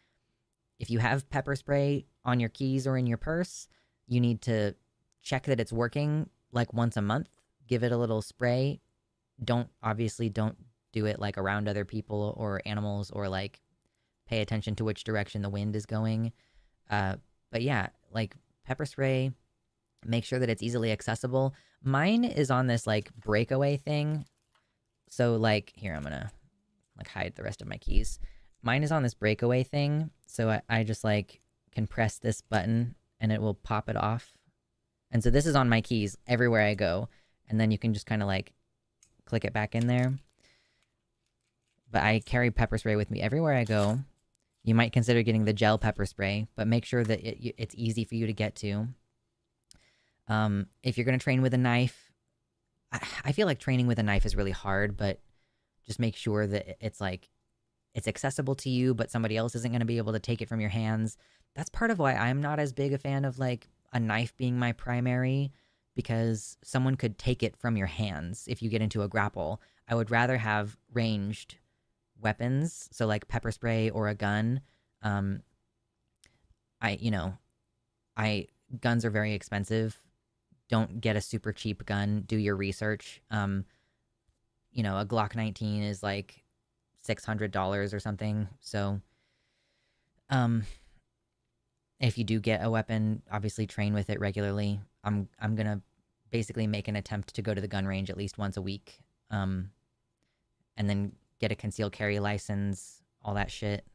If you have pepper spray on your keys or in your purse, you need to check that it's working like once a month. Give it a little spray. Don't do it like around other people or animals, or like pay attention to which direction the wind is going. But yeah, like pepper spray, make sure that it's easily accessible. Mine is on this like breakaway thing. So like, here, I'm gonna like hide the rest of my keys. Mine is on this breakaway thing. So I just like can press this button and it will pop it off. And so this is on my keys everywhere I go. And then you can just kind of like click it back in there. But I carry pepper spray with me everywhere I go. You might consider getting the gel pepper spray, but make sure that it's easy for you to get to. If you're going to train with a knife, I feel like training with a knife is really hard, but just make sure that it's like, it's accessible to you, but somebody else isn't going to be able to take it from your hands. That's part of why I'm not as big a fan of like a knife being my primary, because someone could take it from your hands if you get into a grapple. I would rather have ranged weapons, so like pepper spray or a gun. Guns are very expensive. Don't get a super cheap gun. Do your research. A Glock 19 is like $600 or something. So, if you do get a weapon, obviously train with it regularly. I'm gonna basically make an attempt to go to the gun range at least once a week, and then get a concealed carry license, all that shit.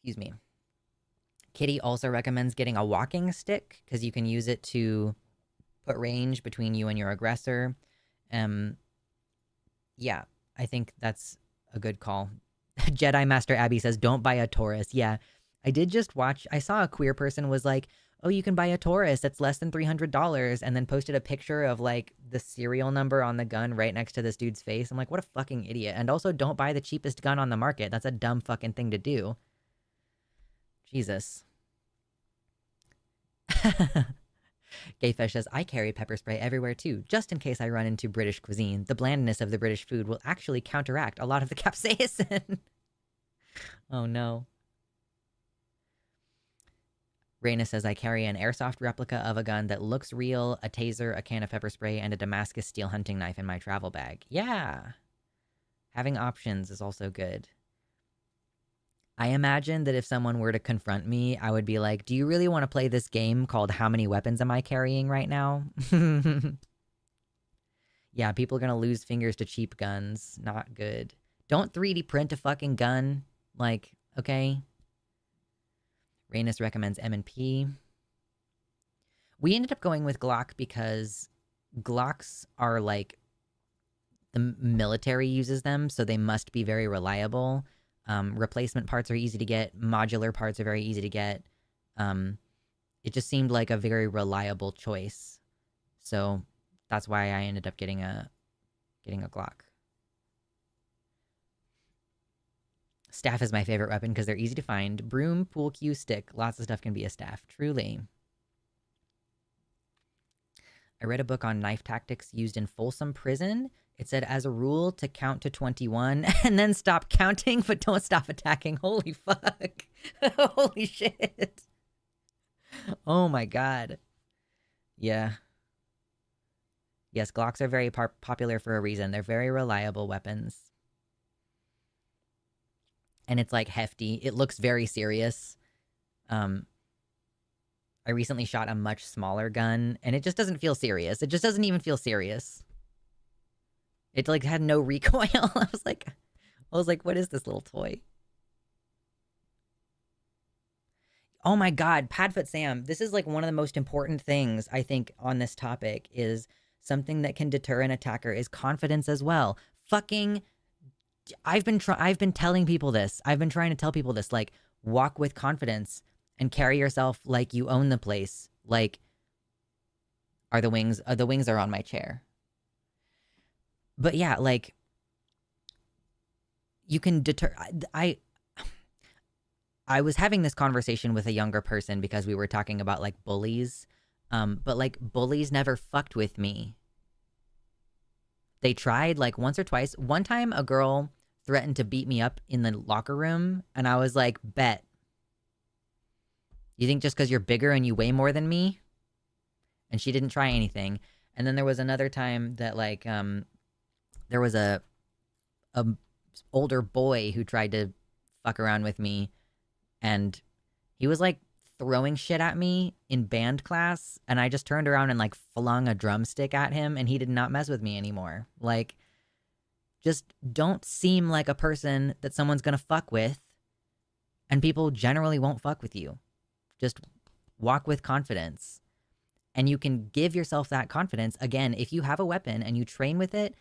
Excuse me. Kitty also recommends getting a walking stick because you can use it to put range between you and your aggressor. Yeah, I think that's a good call. Jedi Master Abby says, don't buy a Taurus. Yeah, I did just watch, I saw a queer person was like, oh, you can buy a Taurus that's less than $300, and then posted a picture of like the serial number on the gun right next to this dude's face. I'm like, what a fucking idiot. And also, don't buy the cheapest gun on the market. That's a dumb fucking thing to do. Jesus. Gayfish says, I carry pepper spray everywhere too, just in case I run into British cuisine. The blandness of the British food will actually counteract a lot of the capsaicin. Oh no. Raina says, I carry an airsoft replica of a gun that looks real, a taser, a can of pepper spray, and a Damascus steel hunting knife in my travel bag. Yeah. Having options is also good. I imagine that if someone were to confront me, I would be like, do you really want to play this game called How Many Weapons Am I Carrying right now? Yeah, people are going to lose fingers to cheap guns. Not good. Don't 3D print a fucking gun. Like, okay. Rainus recommends M&P. We ended up going with Glock because Glocks are like, the military uses them, so they must be very reliable. Replacement parts are easy to get. Modular parts are very easy to get. It just seemed like a very reliable choice. So that's why I ended up getting a Glock. Staff is my favorite weapon because they're easy to find. Broom, pool cue, stick. Lots of stuff can be a staff. Truly. I read a book on knife tactics used in Folsom Prison. It said, as a rule, to count to 21 and then stop counting, but don't stop attacking. Holy fuck. Holy shit. Oh my god. Yeah. Yes, Glocks are very popular for a reason. They're very reliable weapons. And it's like hefty. It looks very serious. I recently shot a much smaller gun, and it just doesn't feel serious. It just doesn't even feel serious. It like had no recoil. I was like, what is this little toy? Oh my god, Padfoot Sam. This is like one of the most important things I think on this topic is something that can deter an attacker is confidence as well. Fucking I've been telling people this. I've been trying to tell people this, like, walk with confidence and carry yourself like you own the place. Like, the wings are on my chair. But yeah, like, you can deter. I was having this conversation with a younger person because we were talking about like bullies. But like bullies never fucked with me. They tried like once or twice. One time a girl threatened to beat me up in the locker room, and I was like, bet. You think just because you're bigger and you weigh more than me? And she didn't try anything. And then there was another time that like there was a older boy who tried to fuck around with me, and he was like throwing shit at me in band class, and I just turned around and like flung a drumstick at him, and he did not mess with me anymore. Like, just don't seem like a person that someone's gonna fuck with, and people generally won't fuck with you. Just walk with confidence. And you can give yourself that confidence. Again, if you have a weapon and you train with it,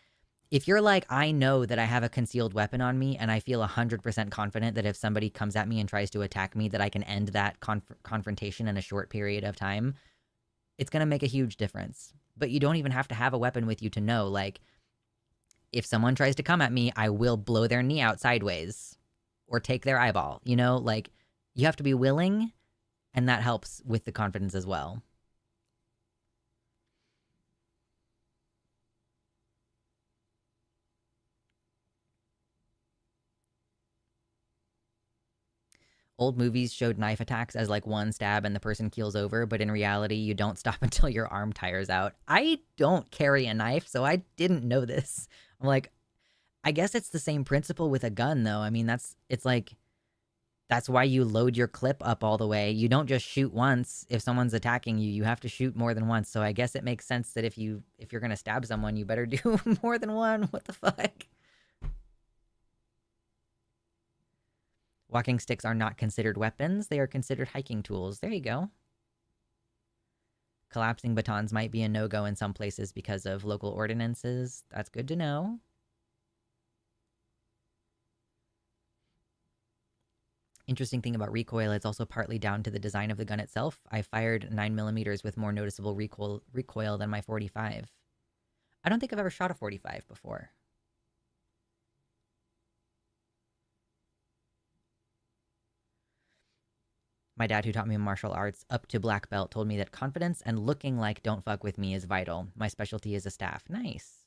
if you're like, I know that I have a concealed weapon on me and I feel 100% confident that if somebody comes at me and tries to attack me, that I can end that confrontation in a short period of time, it's going to make a huge difference. But you don't even have to have a weapon with you to know, like, if someone tries to come at me, I will blow their knee out sideways or take their eyeball. You know, like, you have to be willing, and that helps with the confidence as well. Old movies showed knife attacks as like one stab and the person keels over, but in reality, you don't stop until your arm tires out. I don't carry a knife, so I didn't know this. I'm like, I guess it's the same principle with a gun, though. I mean, that's why you load your clip up all the way. You don't just shoot once. If someone's attacking you, you have to shoot more than once. So I guess it makes sense that if you're gonna stab someone, you better do more than one. What the fuck? Walking sticks are not considered weapons. They are considered hiking tools. There you go. Collapsing batons might be a no-go in some places because of local ordinances. That's good to know. Interesting thing about recoil, it's also partly down to the design of the gun itself. I fired 9mm with more noticeable recoil than my 45. I don't think I've ever shot a 45 before. My dad, who taught me martial arts up to black belt, told me that confidence and looking like don't fuck with me is vital. My specialty is a staff. Nice.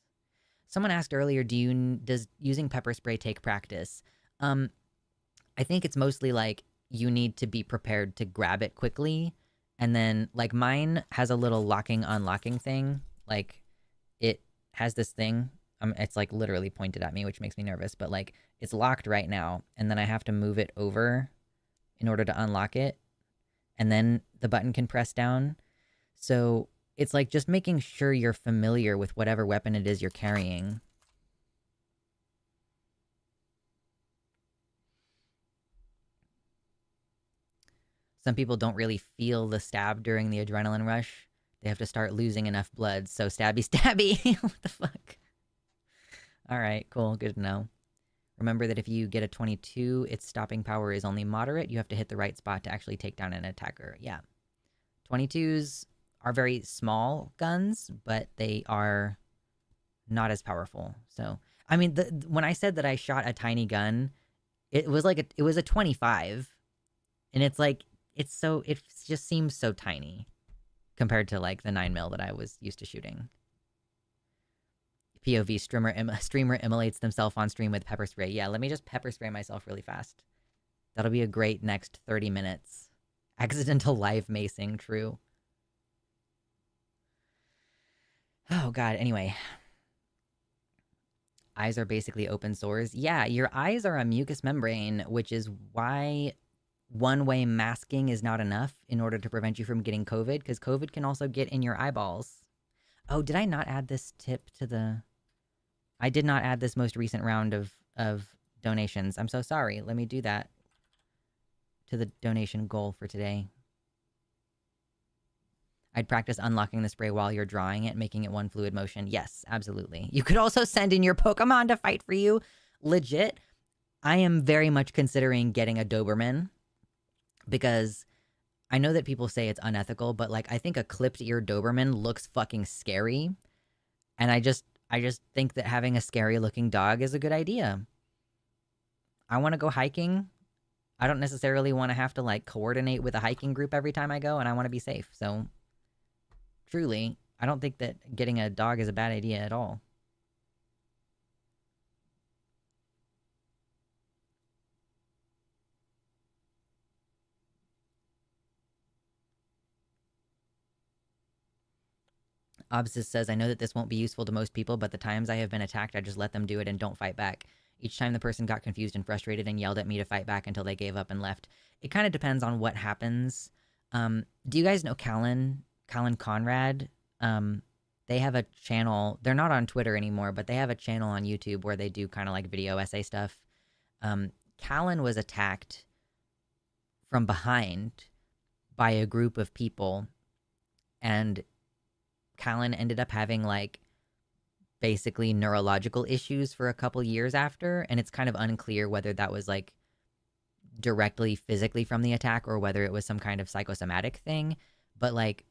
Someone asked earlier, does using pepper spray take practice? I think it's mostly like you need to be prepared to grab it quickly. And then like mine has a little locking unlocking thing. Like it has this thing. It's like literally pointed at me, which makes me nervous, but like it's locked right now. And then I have to move it over in order to unlock it. And then the button can press down. So it's like just making sure you're familiar with whatever weapon it is you're carrying. Some people don't really feel the stab during the adrenaline rush. They have to start losing enough blood. So stabby, stabby. What the fuck? All right, cool. Good to know. Remember that if you get a 22, its stopping power is only moderate. You have to hit the right spot to actually take down an attacker. Yeah. 22s are very small guns, but they are not as powerful. So, I mean, when I said that I shot a tiny gun, it was like it was a 25, and it's like it just seems so tiny compared to like the 9mm that I was used to shooting. POV streamer immolates themselves on stream with pepper spray. Yeah, let me just pepper spray myself really fast. That'll be a great next 30 minutes. Accidental live macing, true. Oh god, anyway. Eyes are basically open sores. Yeah, your eyes are a mucous membrane, which is why one-way masking is not enough in order to prevent you from getting COVID, because COVID can also get in your eyeballs. Oh, did I not add this tip to the... I did not add this most recent round of donations. I'm so sorry. Let me do that to the donation goal for today. I'd practice unlocking the spray while you're drawing it, making it one fluid motion. Yes, absolutely. You could also send in your Pokemon to fight for you. Legit. I am very much considering getting a Doberman because I know that people say it's unethical, but like I think a clipped ear Doberman looks fucking scary. And I just think that having a scary looking dog is a good idea. I want to go hiking. I don't necessarily want to have to like coordinate with a hiking group every time I go, and I want to be safe. So truly, I don't think that getting a dog is a bad idea at all. Obsis says, I know that this won't be useful to most people, but the times I have been attacked, I just let them do it and don't fight back. Each time the person got confused and frustrated and yelled at me to fight back until they gave up and left. It kind of depends on what happens. Do you guys know Callan Conrad? They have a channel. They're not on Twitter anymore, but they have a channel on YouTube where they do kind of like video essay stuff. Callan was attacked from behind by a group of people, and Callan ended up having like basically neurological issues for a couple years after, and it's kind of unclear whether that was like directly physically from the attack or whether it was some kind of psychosomatic thing. But like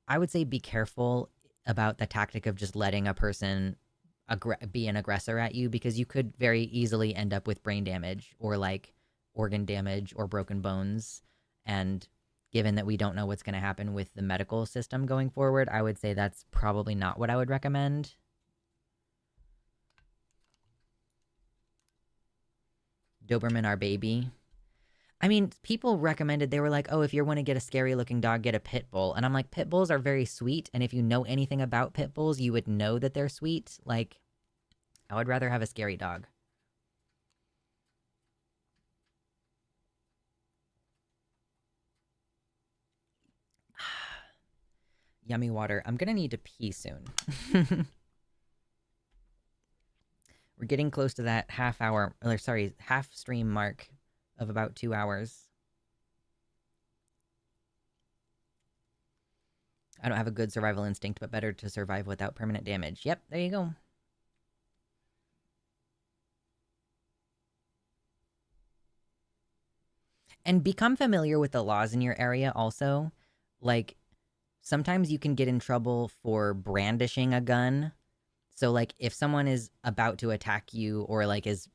I would say be careful about the tactic of just letting a person be an aggressor at you, because you could very easily end up with brain damage or like organ damage or broken bones. And given that we don't know what's going to happen with the medical system going forward, I would say that's probably not what I would recommend. Doberman, our baby. I mean, people recommended, they were like, oh, if you want to get a scary looking dog, get a pit bull. And I'm like, pit bulls are very sweet. And if you know anything about pit bulls, you would know that they're sweet. Like, I would rather have a scary dog. Yummy water. I'm gonna need to pee soon. We're getting close to that half stream mark of about 2 hours. I don't have a good survival instinct, but better to survive without permanent damage. Yep, there you go. And become familiar with the laws in your area also. Like, sometimes you can get in trouble for brandishing a gun. So, like, if someone is about to attack you or, like, is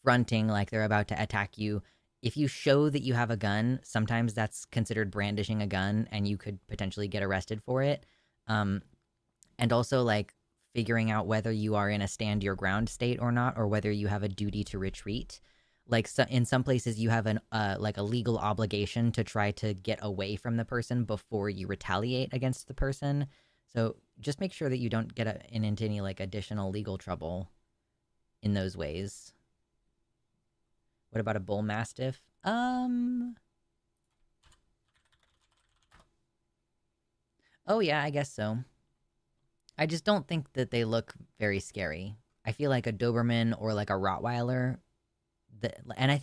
fronting like they're about to attack you, if you show that you have a gun, sometimes that's considered brandishing a gun and you could potentially get arrested for it. And also, like, figuring out whether you are in a stand your ground state or not, or whether you have a duty to retreat. Like, so in some places you have an like a legal obligation to try to get away from the person before you retaliate against the person. So just make sure that you don't get into any, like, additional legal trouble in those ways. What about a bull mastiff? Oh yeah, I guess so. I just don't think that they look very scary. I feel like a Doberman or like a Rottweiler, and I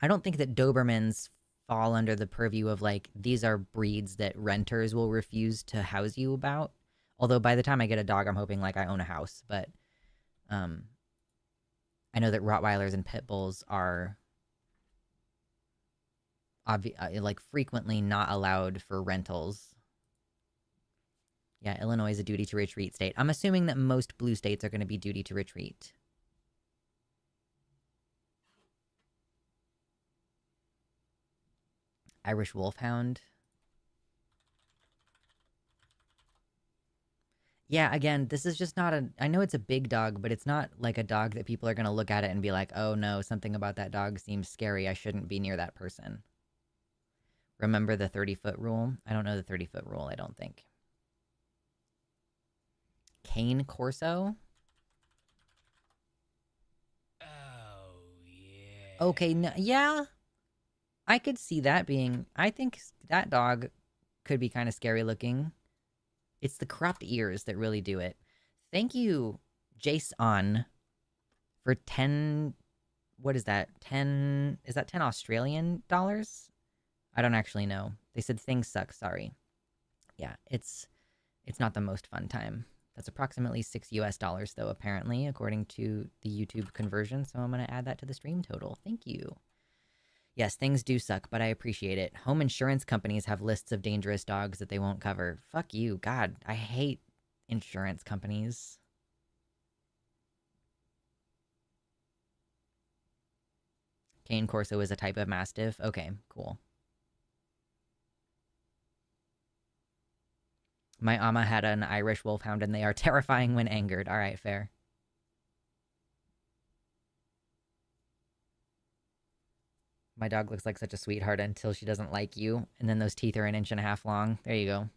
don't think that Dobermans fall under the purview of, like, these are breeds that renters will refuse to house you about. Although by the time I get a dog, I'm hoping, like, I own a house. But I know that Rottweilers and Pit Bulls are like frequently not allowed for rentals. Yeah, Illinois is a duty to retreat state. I'm assuming that most blue states are going to be duty to retreat. Irish Wolfhound. Yeah, again, this is just not I know it's a big dog, but it's not like a dog that people are going to look at it and be like, oh no, something about that dog seems scary. I shouldn't be near that person. Remember the 30-foot rule? I don't know the 30-foot rule, I don't think. Cane Corso? Oh, yeah. Okay, no, yeah. I could see that being... I think that dog could be kind of scary looking. It's the cropped ears that really do it. Thank you, Jason, for 10... What is that? 10... Is that 10 Australian dollars? I don't actually know. They said things suck, sorry. Yeah, it's not the most fun time. That's approximately $6 US, though, apparently, according to the YouTube conversion, so I'm going to add that to the stream total. Thank you. Yes, things do suck, but I appreciate it. Home insurance companies have lists of dangerous dogs that they won't cover. Fuck you. God, I hate insurance companies. Cane Corso is a type of Mastiff. Okay, cool. My Ama had an Irish Wolfhound, and they are terrifying when angered. All right, fair. My dog looks like such a sweetheart until she doesn't like you, and then those teeth are 1.5 inches long. There you go.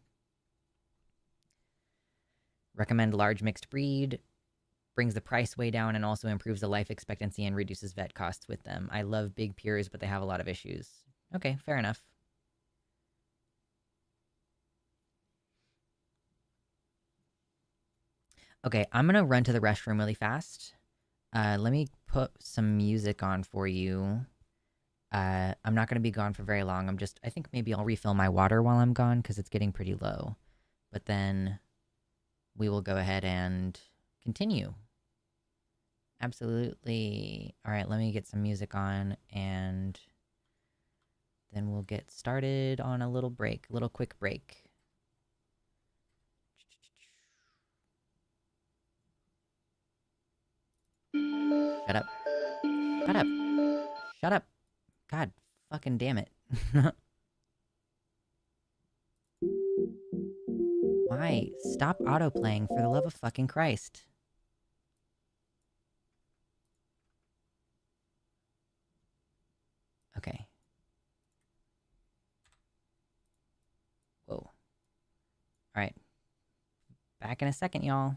Recommend large mixed breed. Brings the price way down and also improves the life expectancy and reduces vet costs with them. I love big pures, but they have a lot of issues. Okay, fair enough. Okay, I'm gonna run to the restroom really fast. Let me put some music on for you. I'm not gonna be gone for very long. I think maybe I'll refill my water while I'm gone because it's getting pretty low. But then we will go ahead and continue. Absolutely. All right, let me get some music on and then we'll get started on a little break, a little quick break. Shut up. Shut up. Shut up. God fucking damn it. Why? Stop autoplaying, for the love of fucking Christ. Okay. Whoa. Alright. Back in a second, y'all.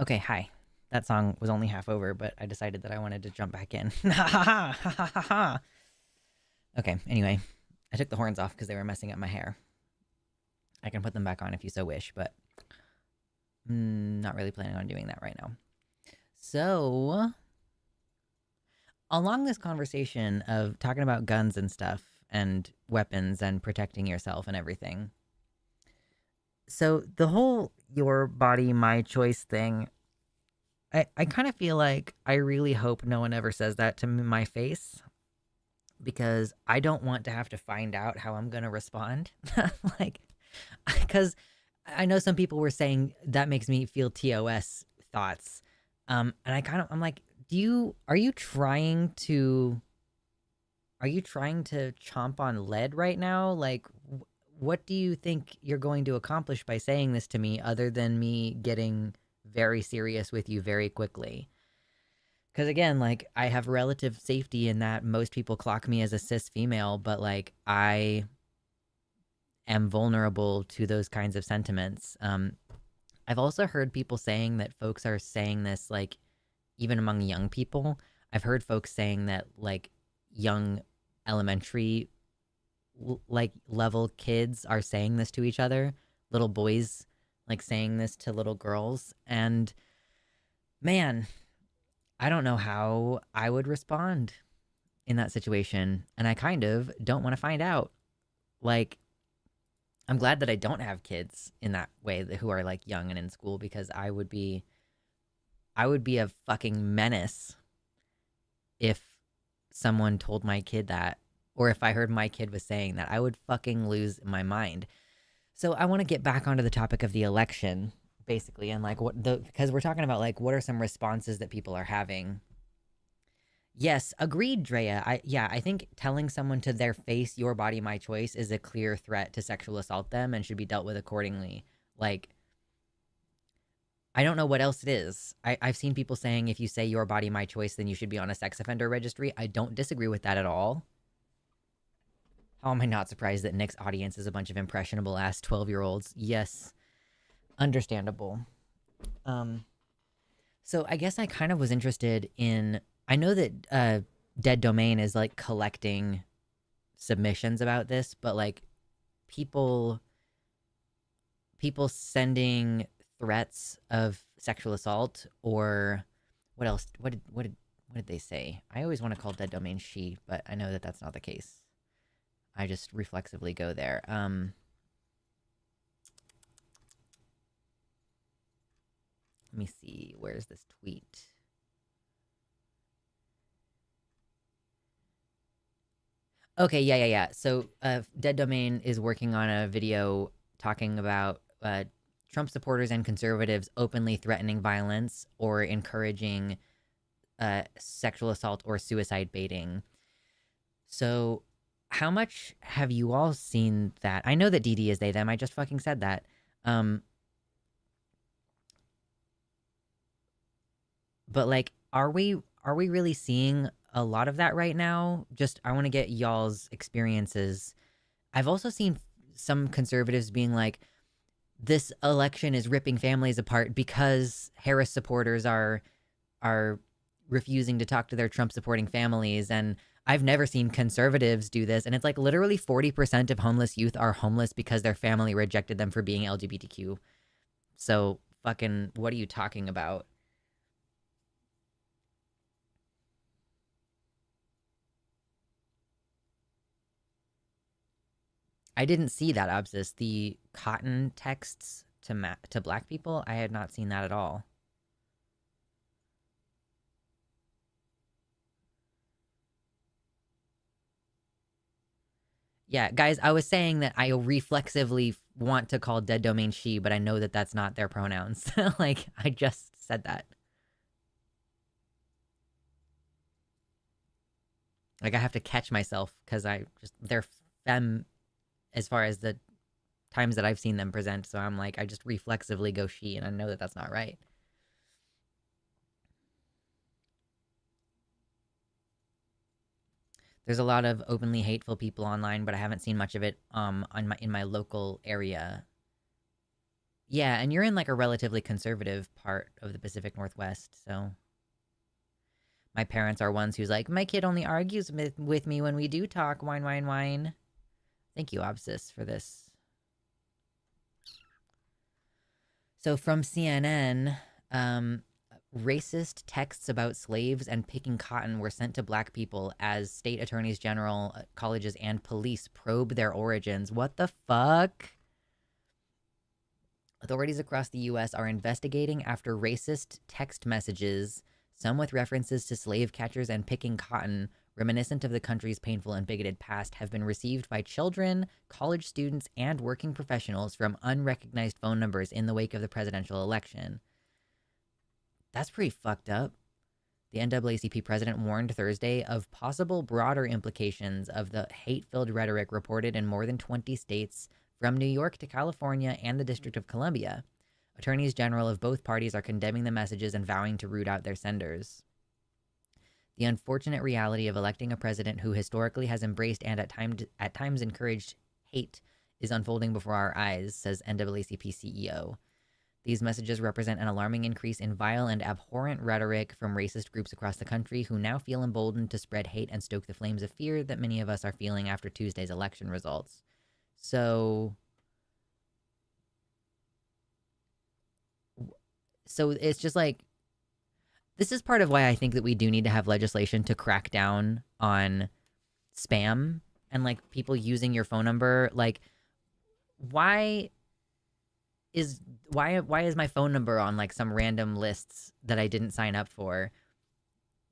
Okay, hi. That song was only half over, but I decided that I wanted to jump back in. Ha ha ha ha ha ha ha. Okay, anyway, I took the horns off because they were messing up my hair. I can put them back on if you so wish, but not really planning on doing that right now. So, along this conversation of talking about guns and stuff and weapons and protecting yourself and everything. So, the whole your body, my choice thing, I kind of feel like I really hope no one ever says that to my face because I don't want to have to find out how I'm going to respond. Like, because I know some people were saying that makes me feel TOS thoughts. And I'm like, are you trying to chomp on lead right now? Like, what do you think you're going to accomplish by saying this to me other than me getting very serious with you very quickly? Because again, like, I have relative safety in that most people clock me as a cis female, but like, I am vulnerable to those kinds of sentiments. I've also heard people saying that folks are saying this, like, even among young people. I've heard folks saying that, like, young elementary like level kids are saying this to each other, little boys like saying this to little girls, and man, I don't know how I would respond in that situation, and I kind of don't want to find out. Like, I'm glad that I don't have kids in that way who are like young and in school because I would be a fucking menace if someone told my kid that, or if I heard my kid was saying that. I would fucking lose my mind. So I want to get back onto the topic of the election, basically, and like because we're talking about like what are some responses that people are having. Yes, agreed, Drea. I think telling someone to their face, "Your body, my choice," is a clear threat to sexual assault them and should be dealt with accordingly. Like, I don't know what else it is. I've seen people saying if you say "Your body, my choice," then you should be on a sex offender registry. I don't disagree with that at all. How am I not surprised that Nick's audience is a bunch of impressionable ass 12-year-olds? Yes, understandable. Um, so I guess I kind of was interested in. I know that Dead Domain is like collecting submissions about this, but like people people sending threats of sexual assault or what else? What did they say? I always want to call Dead Domain she, but I know that that's not the case. I just reflexively go there. Let me see. Where's this tweet? Okay, yeah. So, Dead Domain is working on a video talking about Trump supporters and conservatives openly threatening violence or encouraging sexual assault or suicide baiting. So, how much have you all seen that? I know that DD is they them. I just fucking said that. Um, but like, are we really seeing a lot of that right now? Just I want to get y'all's experiences. I've also seen some conservatives being like, this election is ripping families apart because Harris supporters are refusing to talk to their Trump supporting families. And I've never seen conservatives do this. And it's like literally 40% of homeless youth are homeless because their family rejected them for being LGBTQ. So fucking what are you talking about? I didn't see that, Abscess. The cotton texts to black people, I had not seen that at all. Yeah, guys, I was saying that I reflexively want to call Dead Domain she, but I know that that's not their pronouns. Like, I just said that. Like, I have to catch myself because they're femme as far as the times that I've seen them present. So I'm like, I just reflexively go she, and I know that that's not right. There's a lot of openly hateful people online, but I haven't seen much of it in my local area. Yeah, and you're in like a relatively conservative part of the Pacific Northwest, so my parents are ones who's like, my kid only argues with me when we do talk. Wine, wine, wine. Thank you, Obsis, for this. So from CNN, racist texts about slaves and picking cotton were sent to black people as state attorneys general, colleges, and police probe their origins. What the fuck? Authorities across the U.S. are investigating after racist text messages, some with references to slave catchers and picking cotton, reminiscent of the country's painful and bigoted past, have been received by children, college students, and working professionals from unrecognized phone numbers in the wake of the presidential election. That's pretty fucked up. The NAACP president warned Thursday of possible broader implications of the hate-filled rhetoric reported in more than 20 states, from New York to California and the District of Columbia. Attorneys general of both parties are condemning the messages and vowing to root out their senders. The unfortunate reality of electing a president who historically has embraced and at times encouraged hate is unfolding before our eyes, says NAACP CEO. These messages represent an alarming increase in vile and abhorrent rhetoric from racist groups across the country who now feel emboldened to spread hate and stoke the flames of fear that many of us are feeling after Tuesday's election results. So it's just like, this is part of why I think that we do need to have legislation to crack down on spam and like people using your phone number. Like, why is my phone number on like some random lists that I didn't sign up for?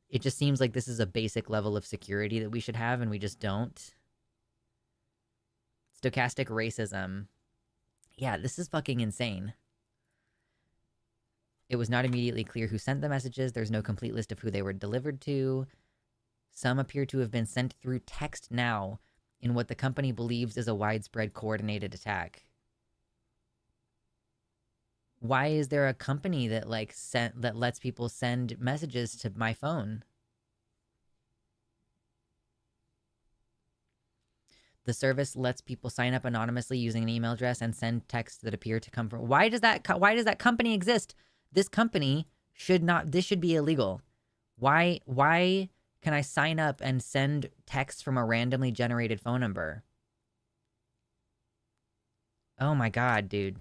It just seems like this is a basic level of security that we should have, and we just don't. Stochastic racism. Yeah, this is fucking insane. It was not immediately clear who sent the messages. There's no complete list of who they were delivered to. Some appear to have been sent through text now in what the company believes is a widespread coordinated attack. Why is there a company that that lets people send messages to my phone? The service lets people sign up anonymously using an email address and send texts that appear to come from. Why does that company exist? This company should not. This should be illegal. Why can I sign up and send texts from a randomly generated phone number? Oh my god, dude.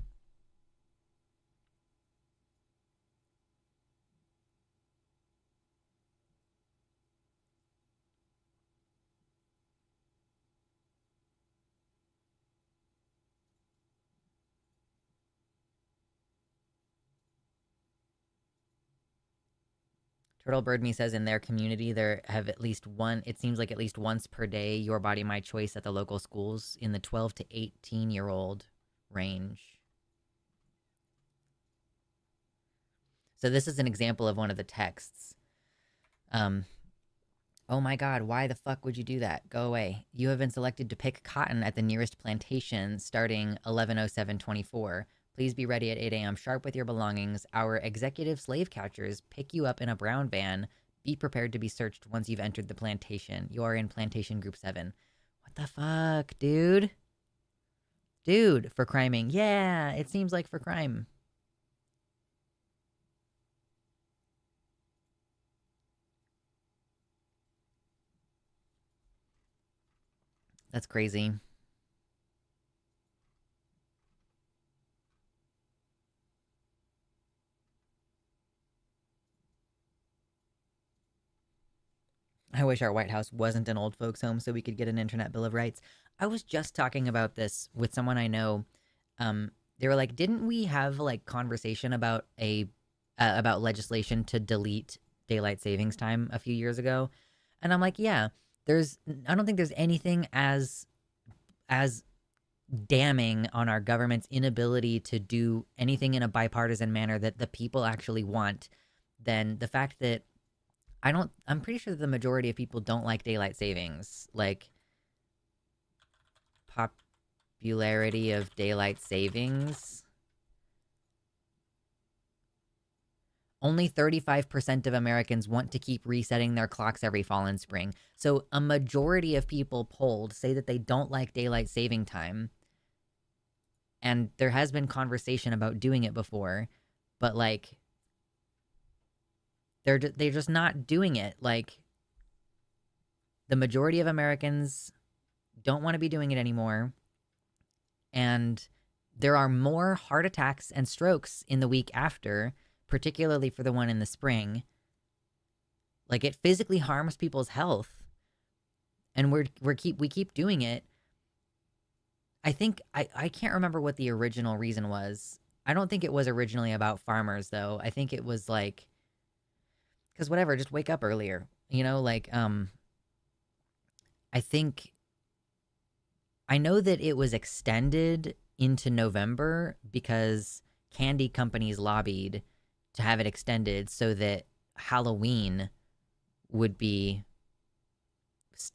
Turtle Bird Me says in their community there have at least one, it seems like at least once per day, Your Body My Choice at the local schools in the 12 to 18-year-old range. So this is an example of one of the texts. Oh my god, why the fuck would you do that? Go away. You have been selected to pick cotton at the nearest plantation starting 11/07/24. Please be ready at 8 a.m. sharp with your belongings. Our executive slave catchers pick you up in a brown van. Be prepared to be searched once you've entered the plantation. You are in Plantation Group 7. What the fuck, dude? Dude, for criming. Yeah, it seems like for crime. That's crazy. I wish our White House wasn't an old folks' home so we could get an internet bill of rights. I was just talking about this with someone I know. They were like, "Didn't we have like conversation about about legislation to delete daylight savings time a few years ago?" And I'm like, "Yeah, I don't think there's anything as damning on our government's inability to do anything in a bipartisan manner that the people actually want than the fact that I'm pretty sure that the majority of people don't like daylight savings. Like, popularity of daylight savings. Only 35% of Americans want to keep resetting their clocks every fall and spring. So a majority of people polled say that they don't like daylight saving time. And there has been conversation about doing it before, but like they're just not doing it. Like the majority of Americans don't want to be doing it anymore, and there are more heart attacks and strokes in the week after, particularly for the one in the spring. Like it physically harms people's health, and we keep doing it. I think I can't remember what the original reason was. I don't think it was originally about farmers though. I think it was like cuz whatever, just wake up earlier. I think I know that it was extended into November because candy companies lobbied to have it extended so that Halloween would be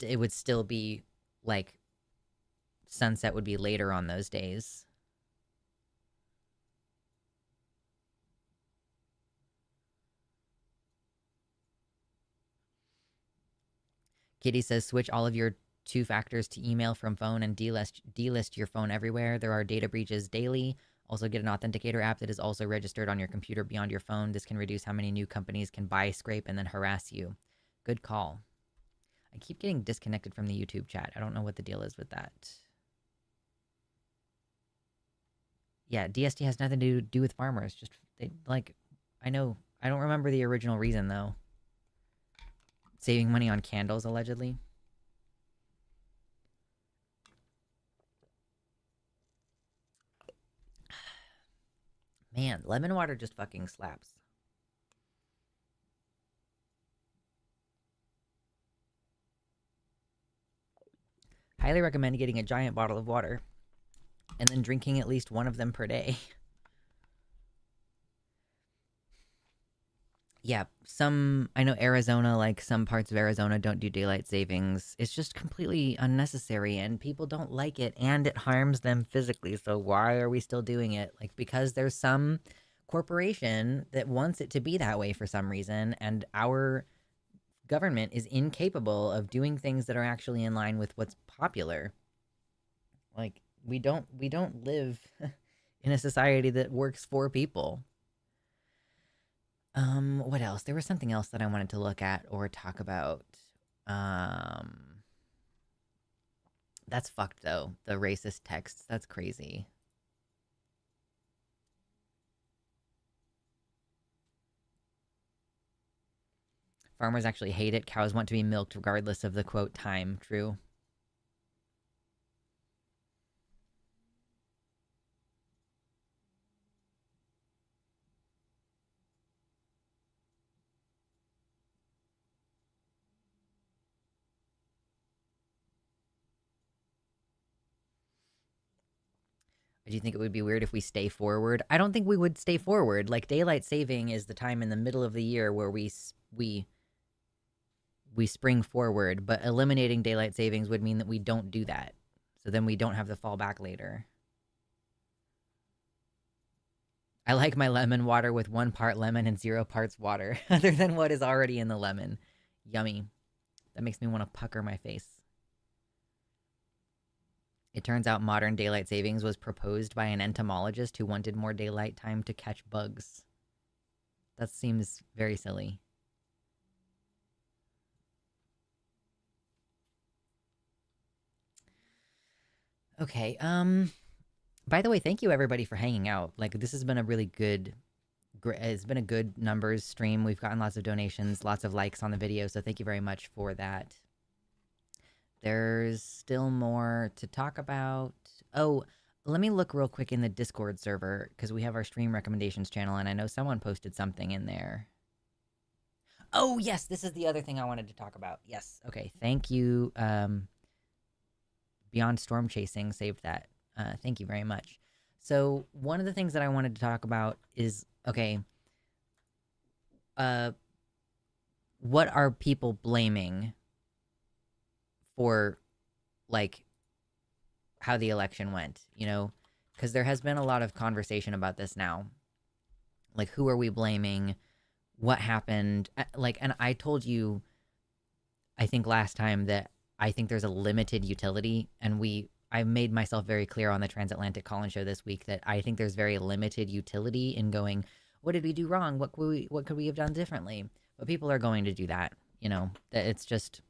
it would still be like sunset would be later on those days. Kitty says switch all of your two factors to email from phone and delist your phone everywhere. There are data breaches daily. Also get an authenticator app that is also registered on your computer beyond your phone. This can reduce how many new companies can buy, scrape, and then harass you. Good call. I keep getting disconnected from the YouTube chat. I don't know what the deal is with that. Yeah, DST has nothing to do with farmers. Just they like I know I don't remember the original reason though. Saving money on candles allegedly. Man, lemon water just fucking slaps. Highly recommend getting a giant bottle of water and then drinking at least one of them per day. Yeah, I know Arizona, like some parts of Arizona don't do daylight savings. It's just completely unnecessary and people don't like it and it harms them physically. So why are we still doing it? Like because there's some corporation that wants it to be that way for some reason and our government is incapable of doing things that are actually in line with what's popular. Like we don't live in a society that works for people. What else? There was something else that I wanted to look at or talk about. Um, that's fucked though. The racist texts. That's crazy. Farmers actually hate it. Cows want to be milked regardless of the quote time. True. Do you think it would be weird if we stay forward? I don't think we would stay forward. Like daylight saving is the time in the middle of the year where we spring forward, but eliminating daylight savings would mean that we don't do that. So then we don't have the fallback later. I like my lemon water with 1 part lemon and 0 parts water, other than what is already in the lemon. Yummy. That makes me want to pucker my face. It turns out modern daylight savings was proposed by an entomologist who wanted more daylight time to catch bugs. That seems very silly. Okay, by the way, thank you everybody for hanging out. Like this has been a really good it's been a good numbers stream. We've gotten lots of donations, lots of likes on the video, so thank you very much for that. There's still more to talk about. Oh, let me look real quick in the Discord server because we have our stream recommendations channel and I know someone posted something in there. Oh, yes, this is the other thing I wanted to talk about. Yes. Okay. Thank you. Beyond Storm Chasing saved that. Thank you very much. So, one of the things that I wanted to talk about is okay, what are people blaming for like how the election went, you know? Because there has been a lot of conversation about this now. Like, who are we blaming? What happened? Like, and I told you, I think last time that I think there's a limited utility, and I made myself very clear on the Transatlantic Call-In show this week that I think there's very limited utility in going, what did we do wrong? What could we have done differently? But people are going to do that. That it's just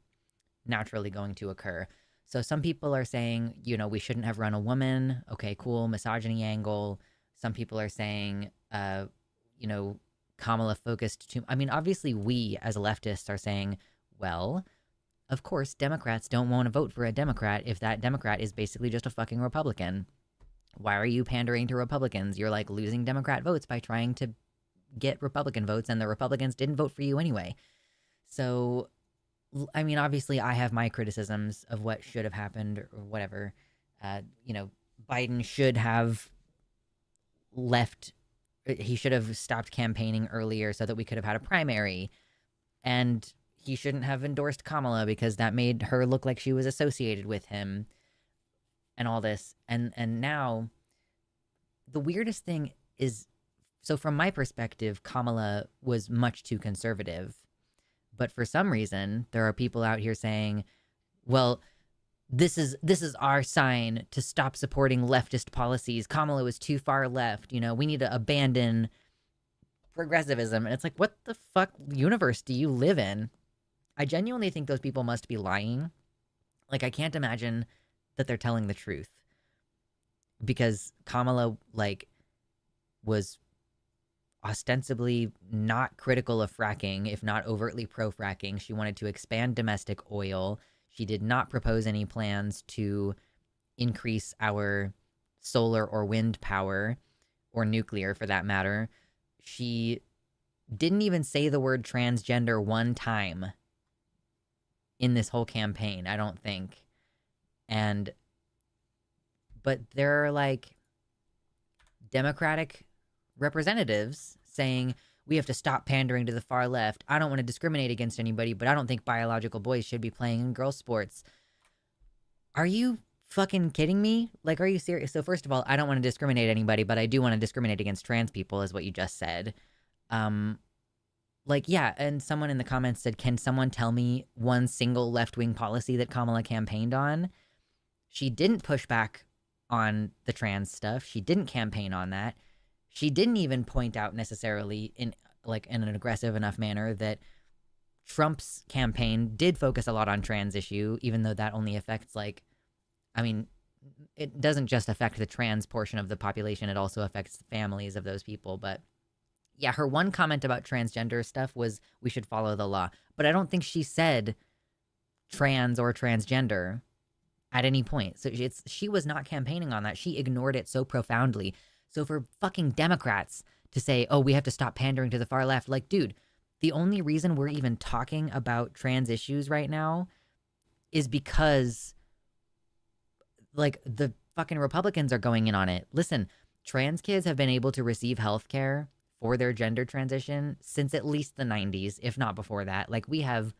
naturally going to occur. So some people are saying, we shouldn't have run a woman. Okay, cool, misogyny angle. Some people are saying, you know, Kamala focused too. I mean, obviously, we as leftists are saying, well, of course, Democrats don't want to vote for a Democrat if that Democrat is basically just a fucking Republican. Why are you pandering to Republicans? You're like losing Democrat votes by trying to get Republican votes, and the Republicans didn't vote for you anyway. So, I mean, obviously, I have my criticisms of what should have happened or whatever. You know, Biden should have left, he should have stopped campaigning earlier so that we could have had a primary. And he shouldn't have endorsed Kamala because that made her look like she was associated with him and all this. And now the weirdest thing is, so from my perspective, Kamala was much too conservative. But for some reason, there are people out here saying, well, this is our sign to stop supporting leftist policies. Kamala was too far left. You know, we need to abandon progressivism. And it's like, what the fuck universe do you live in? I genuinely think those people must be lying. Like, I can't imagine that they're telling the truth. Because Kamala, like, was ostensibly not critical of fracking, if not overtly pro-fracking. She wanted to expand domestic oil. She did not propose any plans to increase our solar or wind power, or nuclear for that matter. She didn't even say the word transgender one time in this whole campaign, I don't think. But there are like Democratic representatives saying we have to stop pandering to the far left. I don't want to discriminate against anybody, but I don't think biological boys should be playing in girls' sports. Are you fucking kidding me? Like, are you serious? So first of all, I don't want to discriminate anybody, but I do want to discriminate against trans people, is what you just said. Like, yeah, and someone in the comments said, can someone tell me one single left-wing policy that Kamala campaigned on? She didn't push back on the trans stuff. She didn't campaign on that. She didn't even point out necessarily in an aggressive enough manner that Trump's campaign did focus a lot on trans issue, even though that only affects it doesn't just affect the trans portion of the population, it also affects the families of those people. But yeah, her one comment about transgender stuff was we should follow the law. But I don't think she said trans or transgender at any point. So she was not campaigning on that. She ignored it so profoundly. So for fucking Democrats to say, oh, we have to stop pandering to the far left, like, dude, the only reason we're even talking about trans issues right now is because, like, the fucking Republicans are going in on it. Listen, trans kids have been able to receive health care for their gender transition since at least the 90s, if not before that. Like, we have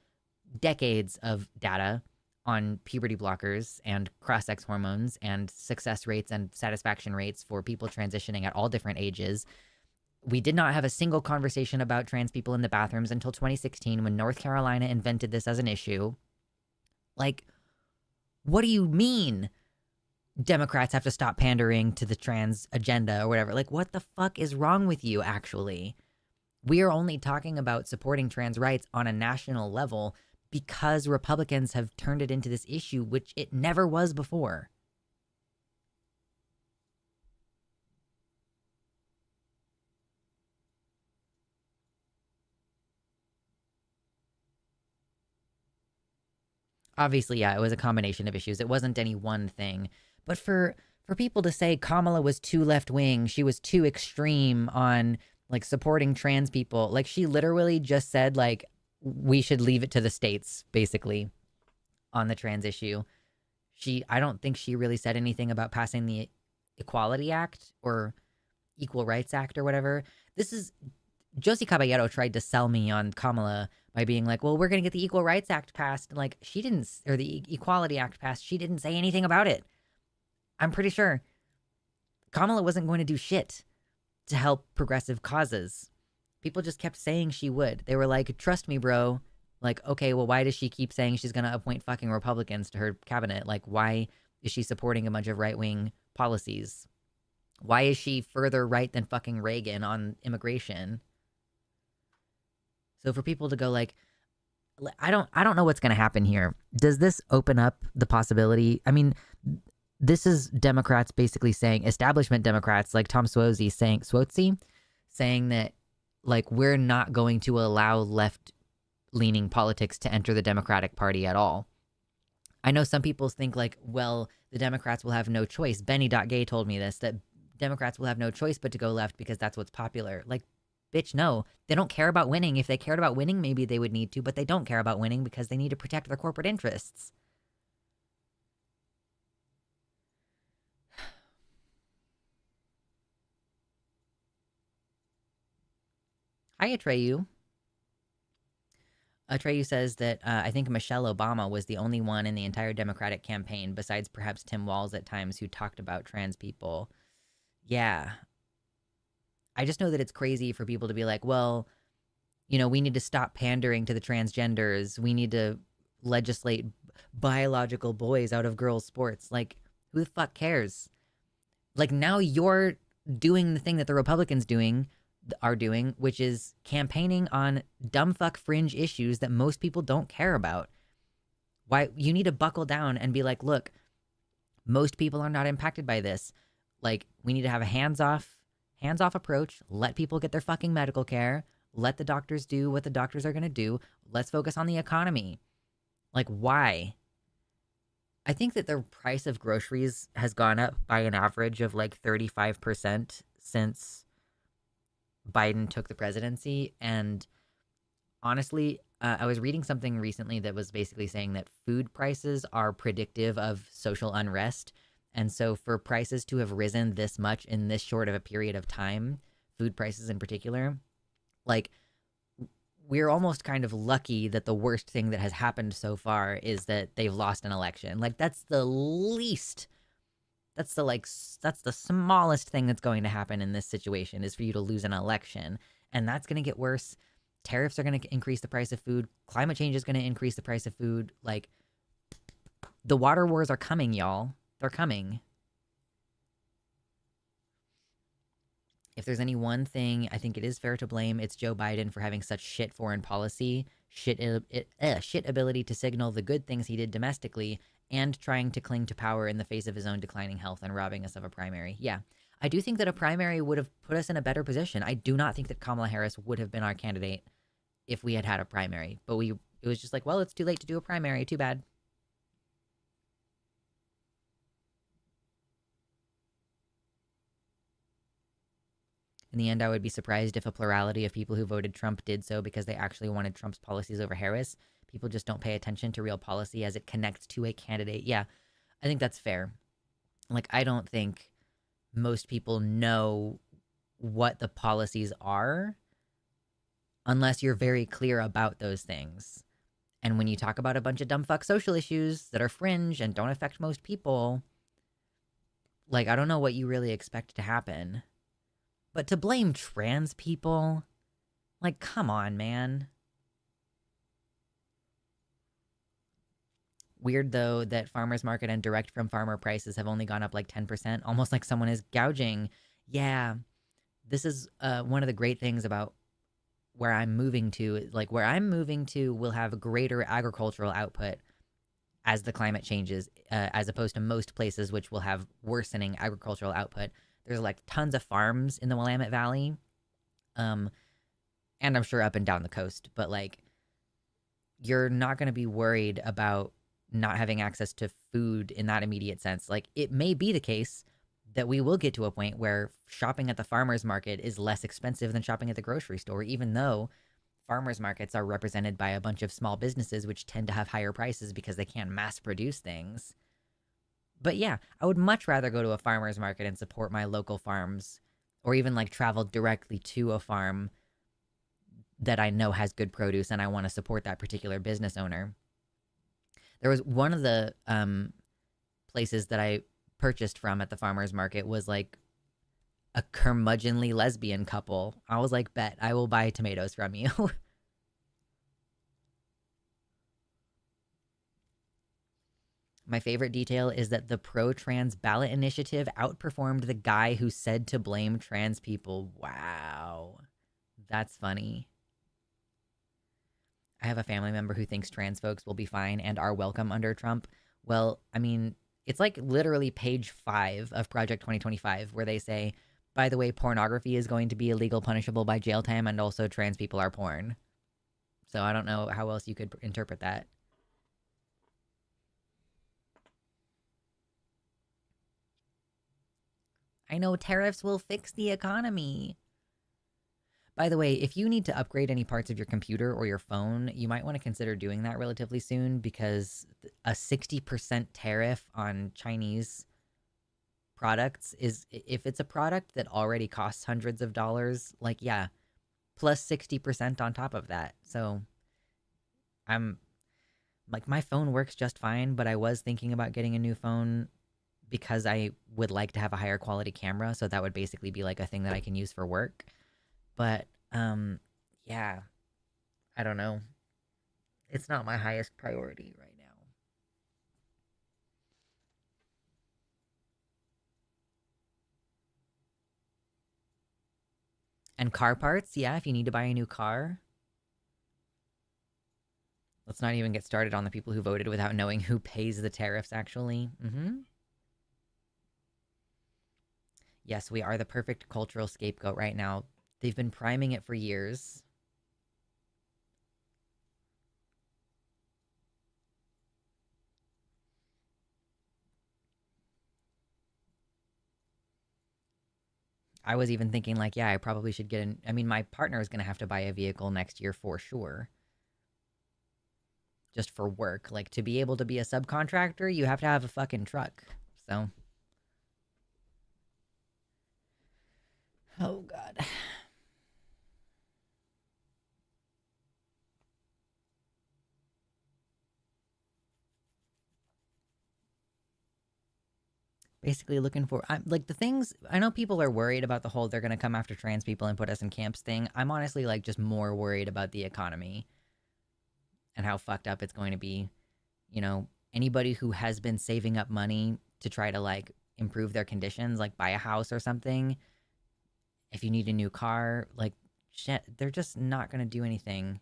decades of data on puberty blockers and cross-sex hormones and success rates and satisfaction rates for people transitioning at all different ages. We did not have a single conversation about trans people in the bathrooms until 2016 when North Carolina invented this as an issue. Like, what do you mean Democrats have to stop pandering to the trans agenda or whatever? Like, what the fuck is wrong with you, actually? We are only talking about supporting trans rights on a national level because Republicans have turned it into this issue, which it never was before. Obviously, yeah, it was a combination of issues. It wasn't any one thing. But for people to say Kamala was too left-wing, she was too extreme on, like, supporting trans people, like, she literally just said, like, we should leave it to the states, basically, on the trans issue. I don't think she really said anything about passing the Equality Act or Equal Rights Act or whatever. Josie Caballero tried to sell me on Kamala by being like, well, we're going to get the Equal Rights Act passed. Like, she didn't, or the Equality Act passed. She didn't say anything about it. I'm pretty sure Kamala wasn't going to do shit to help progressive causes. People just kept saying she would. They were like, trust me, bro. Like, okay, well, why does she keep saying she's going to appoint fucking Republicans to her cabinet? Like, why is she supporting a bunch of right-wing policies? Why is she further right than fucking Reagan on immigration? So for people to go like, I don't know what's going to happen here. Does this open up the possibility? I mean, this is Democrats basically saying, establishment Democrats like Tom Swotze saying that like we're not going to allow left leaning politics to enter the Democratic Party at all. I know some people think like, well, the Democrats will have no choice. Benny.gay told me this, that Democrats will have no choice but to go left because that's what's popular. Like, bitch, no. They don't care about winning. If they cared about winning, maybe they would need to, but they don't care about winning because they need to protect their corporate interests. Hi, Atreyu. Atreyu says that I think Michelle Obama was the only one in the entire Democratic campaign, besides perhaps Tim Walz at times, who talked about trans people. Yeah. I just know that it's crazy for people to be like, well, we need to stop pandering to the transgenders. We need to legislate biological boys out of girls' sports. Like, who the fuck cares? Like, now you're doing the thing that the Republicans are doing, which is campaigning on dumb fuck fringe issues that most people don't care about. Why you need to buckle down and be like, look, most people are not impacted by this. Like, we need to have a hands-off approach. Let people get their fucking medical care. Let the doctors do what the doctors are going to do. Let's focus on the economy. Like, why? I think that the price of groceries has gone up by an average of like 35% since Biden took the presidency. And honestly, I was reading something recently that was basically saying that food prices are predictive of social unrest. And so for prices to have risen this much in this short of a period of time, food prices in particular, like, we're almost kind of lucky that the worst thing that has happened so far is that they've lost an election. Like, that's the least, that's the smallest thing that's going to happen in this situation, is for you to lose an election. And that's going to get worse. Tariffs are going to increase the price of food. Climate change is going to increase the price of food. Like, the water wars are coming, y'all. They're coming. If there's any one thing I think it is fair to blame, it's Joe Biden for having such shit foreign policy, shit ability to signal the good things he did domestically, and trying to cling to power in the face of his own declining health and robbing us of a primary. Yeah, I do think that a primary would have put us in a better position. I do not think that Kamala Harris would have been our candidate if we had had a primary. But it was just like, well, it's too late to do a primary. Too bad. In the end, I would be surprised if a plurality of people who voted Trump did so because they actually wanted Trump's policies over Harris. People just don't pay attention to real policy as it connects to a candidate. Yeah, I think that's fair. Like, I don't think most people know what the policies are unless you're very clear about those things. And when you talk about a bunch of dumb fuck social issues that are fringe and don't affect most people, like, I don't know what you really expect to happen. But to blame trans people, like, come on, man. Weird, though, that farmer's market and direct from farmer prices have only gone up like 10%, almost like someone is gouging. Yeah, this is one of the great things about where I'm moving to. Like, where I'm moving to will have greater agricultural output as the climate changes, as opposed to most places which will have worsening agricultural output. There's like tons of farms in the Willamette Valley, and I'm sure up and down the coast, but like, you're not going to be worried about not having access to food in that immediate sense. Like, it may be the case that we will get to a point where shopping at the farmer's market is less expensive than shopping at the grocery store, even though farmers markets are represented by a bunch of small businesses which tend to have higher prices because they can't mass produce things. But yeah, I would much rather go to a farmer's market and support my local farms, or even like travel directly to a farm that I know has good produce and I want to support that particular business owner. There was one of the places that I purchased from at the farmer's market was like a curmudgeonly lesbian couple. I was like, bet, I will buy tomatoes from you. My favorite detail is that the pro trans ballot initiative outperformed the guy who said to blame trans people. Wow. That's funny. I have a family member who thinks trans folks will be fine and are welcome under Trump. Well, I mean, it's like literally page 5 of Project 2025 where they say, by the way, pornography is going to be illegal, punishable by jail time, and also trans people are porn. So I don't know how else you could interpret that. I know tariffs will fix the economy. By the way, if you need to upgrade any parts of your computer or your phone, you might want to consider doing that relatively soon because a 60% tariff on Chinese products is, if it's a product that already costs hundreds of dollars, like, yeah, plus 60% on top of that. So I'm like, my phone works just fine, but I was thinking about getting a new phone because I would like to have a higher quality camera. So that would basically be like a thing that I can use for work. But yeah, I don't know. It's not my highest priority right now. And car parts, yeah, if you need to buy a new car. Let's not even get started on the people who voted without knowing who pays the tariffs actually. Yes, we are the perfect cultural scapegoat right now. They've been priming it for years. I was even thinking, like, yeah, I probably should get I mean, my partner is going to have to buy a vehicle next year for sure. Just for work. Like, to be able to be a subcontractor, you have to have a fucking truck. So. Oh, God. Basically looking for, I'm like, the things I know people are worried about, the whole they're going to come after trans people and put us in camps thing. I'm honestly like just more worried about the economy and how fucked up it's going to be. You know, anybody who has been saving up money to try to like improve their conditions, like buy a house or something, if you need a new car, like, shit, they're just not going to do anything.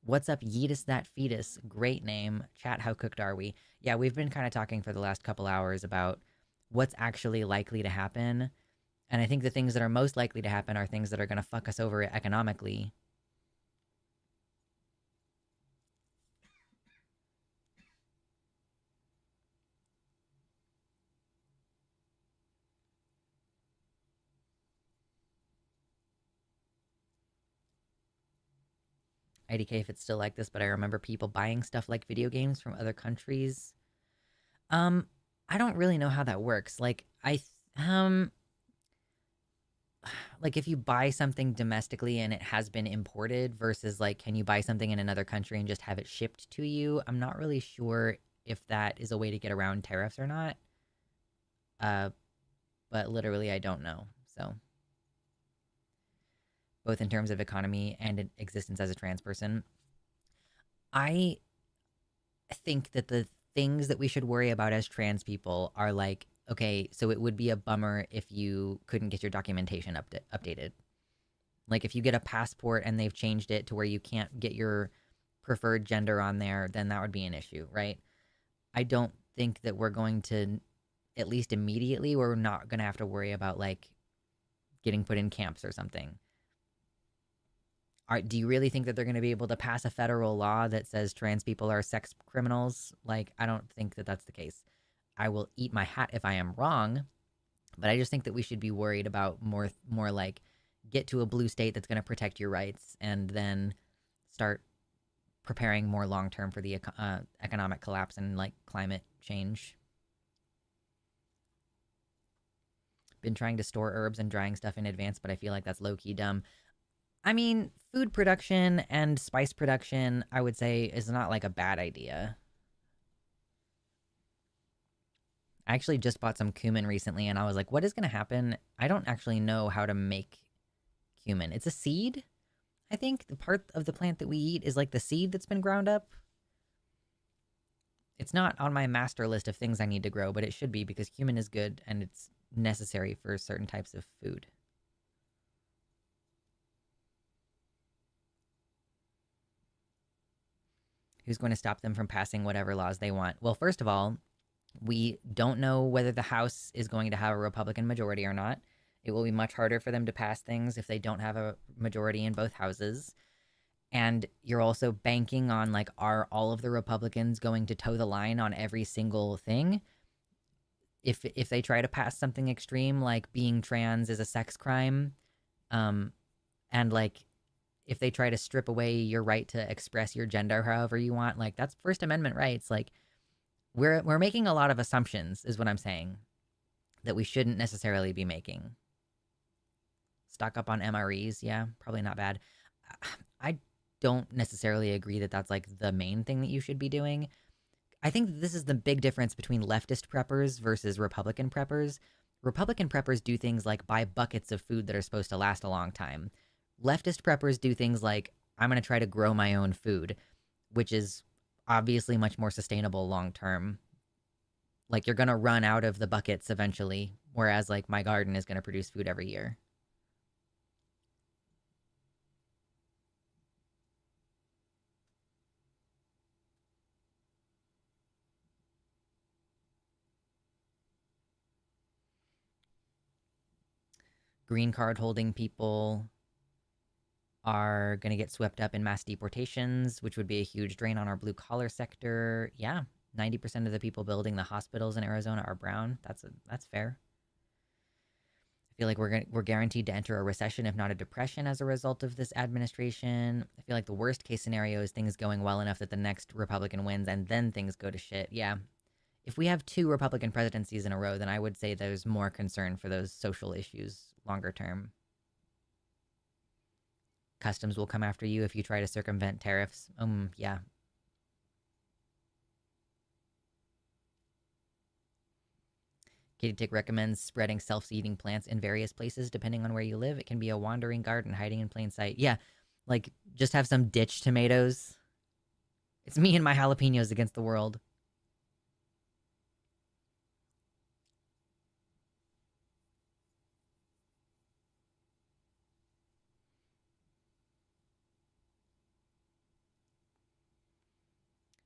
What's up, Yeetus That Fetus? Great name. Chat, how cooked are we? Yeah, we've been kind of talking for the last couple hours about what's actually likely to happen. And I think the things that are most likely to happen are things that are going to fuck us over economically. IDK if it's still like this, but I remember people buying stuff like video games from other countries. Um, I don't really know how that works. Like if you buy something domestically and it has been imported versus like can you buy something in another country and just have it shipped to you? I'm not really sure if that is a way to get around tariffs or not. Uh, but literally I don't know. So both in terms of economy and in existence as a trans person, I think that the things that we should worry about as trans people are like, okay, so it would be a bummer if you couldn't get your documentation updated. Like if you get a passport and they've changed it to where you can't get your preferred gender on there, then that would be an issue, right? I don't think that we're going to, at least immediately, we're not going to have to worry about like getting put in camps or something. Do you really think that they're going to be able to pass a federal law that says trans people are sex criminals? Like, I don't think that that's the case. I will eat my hat if I am wrong, but I just think that we should be worried about more like get to a blue state that's going to protect your rights and then start preparing more long term for the economic collapse and like climate change. Been trying to store herbs and drying stuff in advance, but I feel like that's low key dumb. I mean, food production and spice production, I would say, is not like a bad idea. I actually just bought some cumin recently and I was like, what is going to happen? I don't actually know how to make cumin. It's a seed, I think. The part of the plant that we eat is like the seed that's been ground up. It's not on my master list of things I need to grow, but it should be because cumin is good and it's necessary for certain types of food. Who's going to stop them from passing whatever laws they want? Well, first of all, we don't know whether the House is going to have a Republican majority or not. It will be much harder for them to pass things if they don't have a majority in both houses. And you're also banking on, like, are all of the Republicans going to toe the line on every single thing? If they try to pass something extreme like being trans is a sex crime, um, and like if they try to strip away your right to express your gender however you want, like that's First Amendment rights. Like we're making a lot of assumptions, is what I'm saying, that we shouldn't necessarily be making. Stock up on MREs, yeah, probably not bad. I don't necessarily agree that that's like the main thing that you should be doing. I think this is the big difference between leftist preppers versus Republican preppers. Republican preppers do things like buy buckets of food that are supposed to last a long time. Leftist preppers do things like, I'm going to try to grow my own food, which is obviously much more sustainable long term. Like, you're going to run out of the buckets eventually, whereas, like, my garden is going to produce food every year. Green card holding people are going to get swept up in mass deportations, which would be a huge drain on our blue collar sector. Yeah, 90% of the people building the hospitals in Arizona are brown. That's fair. I feel like we're guaranteed to enter a recession, if not a depression, as a result of this administration. I feel like the worst case scenario is things going well enough that the next Republican wins, and then things go to shit. Yeah, if we have two Republican presidencies in a row, then I would say there's more concern for those social issues longer term. Customs will come after you if you try to circumvent tariffs. Yeah. Katie Tick recommends spreading self-seeding plants in various places depending on where you live. It can be a wandering garden hiding in plain sight. Yeah, like just have some ditch tomatoes. It's me and my jalapenos against the world.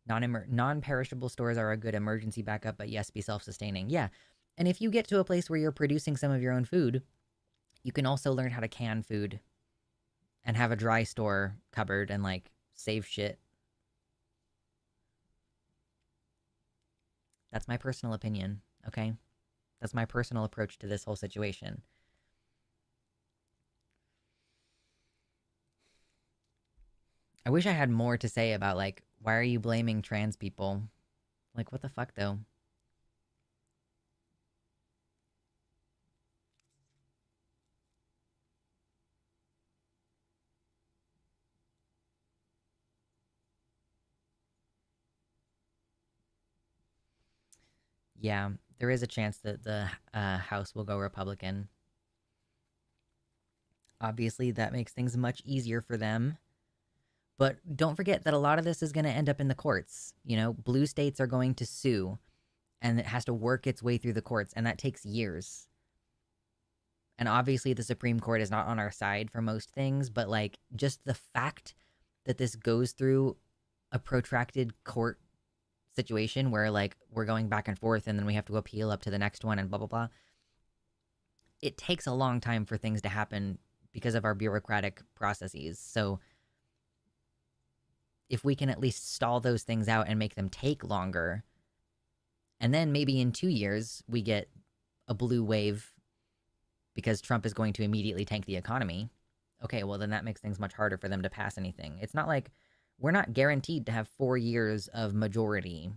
Non-perishable stores are a good emergency backup, but yes, be self-sustaining. Yeah, and if you get to a place where you're producing some of your own food, you can also learn how to can food and have a dry store cupboard and like save shit. That's my personal opinion, okay? That's my personal approach to this whole situation. I wish I had more to say about, like, why are you blaming trans people? Like, what the fuck, though? Yeah, there is a chance that the House will go Republican. Obviously, that makes things much easier for them. But don't forget that a lot of this is going to end up in the courts. You know, blue states are going to sue, and it has to work its way through the courts, and that takes years. And obviously, the Supreme Court is not on our side for most things, but like just the fact that this goes through a protracted court situation where like we're going back and forth and then we have to appeal up to the next one and blah blah blah. It takes a long time for things to happen because of our bureaucratic processes. So if we can at least stall those things out and make them take longer, and then maybe in 2 years we get a blue wave because Trump is going to immediately tank the economy. Okay, well then that makes things much harder for them to pass anything. It's not like we're not guaranteed to have 4 years of majority.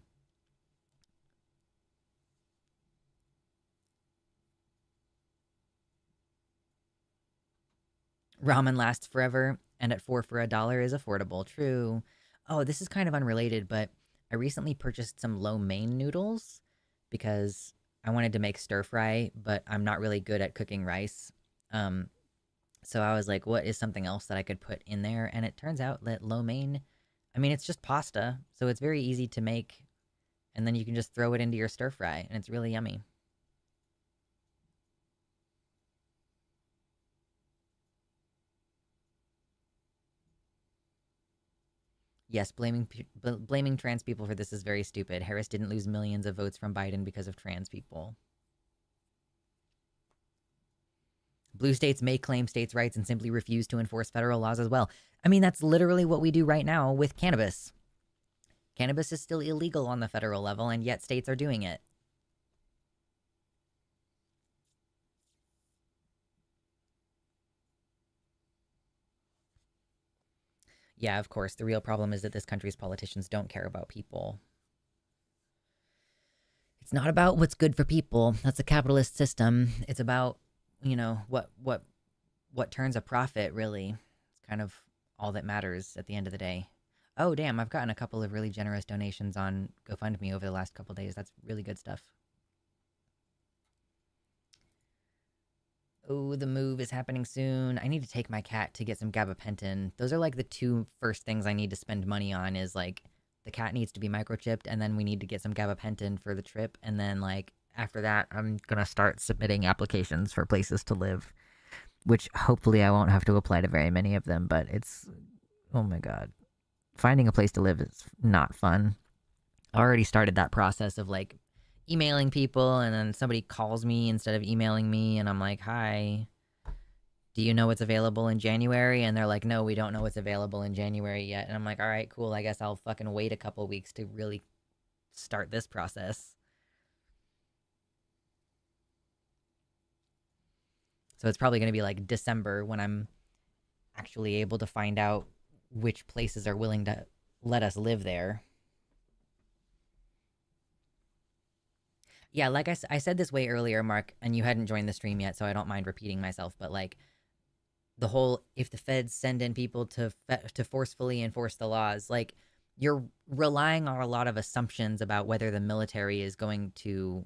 Ramen lasts forever, and at four for $1 is affordable. True. Oh, this is kind of unrelated, but I recently purchased some lo mein noodles because I wanted to make stir fry, but I'm not really good at cooking rice. Um, so I was like, what is something else that I could put in there? And it turns out that lo mein, I mean, it's just pasta, so it's very easy to make and then you can just throw it into your stir fry, and it's really yummy. Yes, blaming trans people for this is very stupid. Harris didn't lose millions of votes from Biden because of trans people. Blue states may claim states' rights and simply refuse to enforce federal laws as well. I mean, that's literally what we do right now with cannabis. Cannabis is still illegal on the federal level, and yet states are doing it. Yeah, of course. The real problem is that this country's politicians don't care about people. It's not about what's good for people. That's a capitalist system. It's about, what turns a profit, really. It's kind of all that matters at the end of the day. Oh, damn, I've gotten a couple of really generous donations on GoFundMe over the last couple days. That's really good stuff. Oh, the move is happening soon. I need to take my cat to get some gabapentin. Those are like the two first things I need to spend money on is like the cat needs to be microchipped and then we need to get some gabapentin for the trip. And then like after that, I'm going to start submitting applications for places to live, which hopefully I won't have to apply to very many of them, but it's, oh my God. Finding a place to live is not fun. I already started that process of like emailing people and then somebody calls me instead of emailing me and I'm like, hi, do you know what's available in January? And they're like, no, we don't know what's available in January yet. And I'm like, all right, cool. I guess I'll fucking wait a couple weeks to really start this process. So it's probably going to be like December when I'm actually able to find out which places are willing to let us live there. Yeah, like I said this way earlier, Mark, and you hadn't joined the stream yet, so I don't mind repeating myself. But like the whole, if the feds send in people to forcefully enforce the laws, like you're relying on a lot of assumptions about whether the military is going to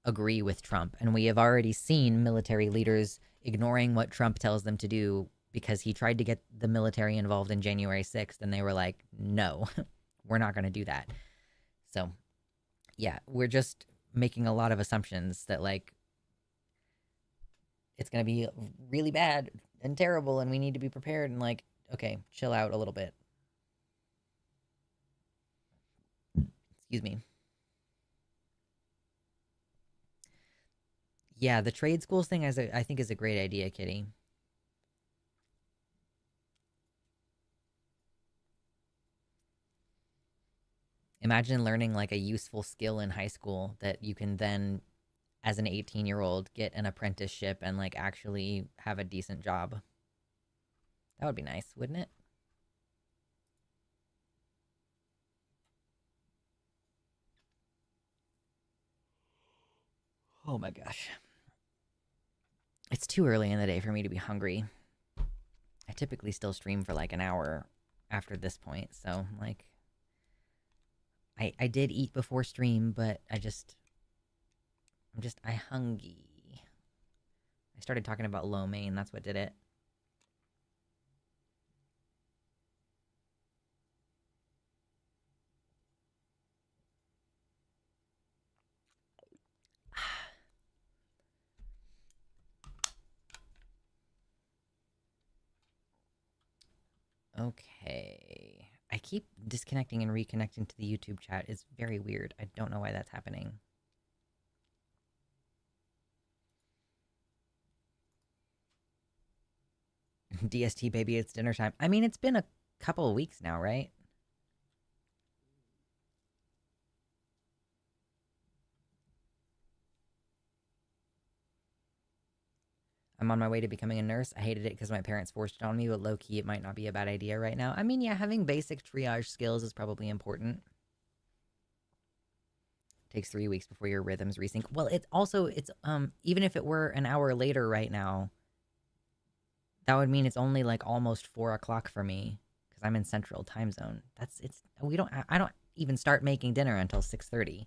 agree with Trump, and we have already seen military leaders ignoring what Trump tells them to do because he tried to get the military involved in January 6th, and they were like, no, we're not going to do that. So yeah, we're just making a lot of assumptions that like it's going to be really bad and terrible and we need to be prepared and like, okay, chill out a little bit. Excuse me. Yeah, the trade schools thing I think is a great idea, Kitty. Imagine learning like a useful skill in high school that you can then as an 18-year-old get an apprenticeship and like actually have a decent job. That would be nice, wouldn't it? Oh my gosh. It's too early in the day for me to be hungry. I typically still stream for like an hour after this point, so like I did eat before stream, but I hungry. I started talking about lo mein, that's what did it. Okay. I keep disconnecting and reconnecting to the YouTube chat. It's very weird. I don't know why that's happening. DST baby, it's dinner time. I mean, it's been a couple of weeks now, right? I'm on my way to becoming a nurse. I hated it because my parents forced it on me, but low key, it might not be a bad idea right now. I mean, yeah, having basic triage skills is probably important. Takes 3 weeks before your rhythms resync. Well, it's even if it were an hour later right now, that would mean it's only like almost 4 o'clock for me because I'm in Central Time Zone. That's it's we don't I don't even start making dinner until 6:30.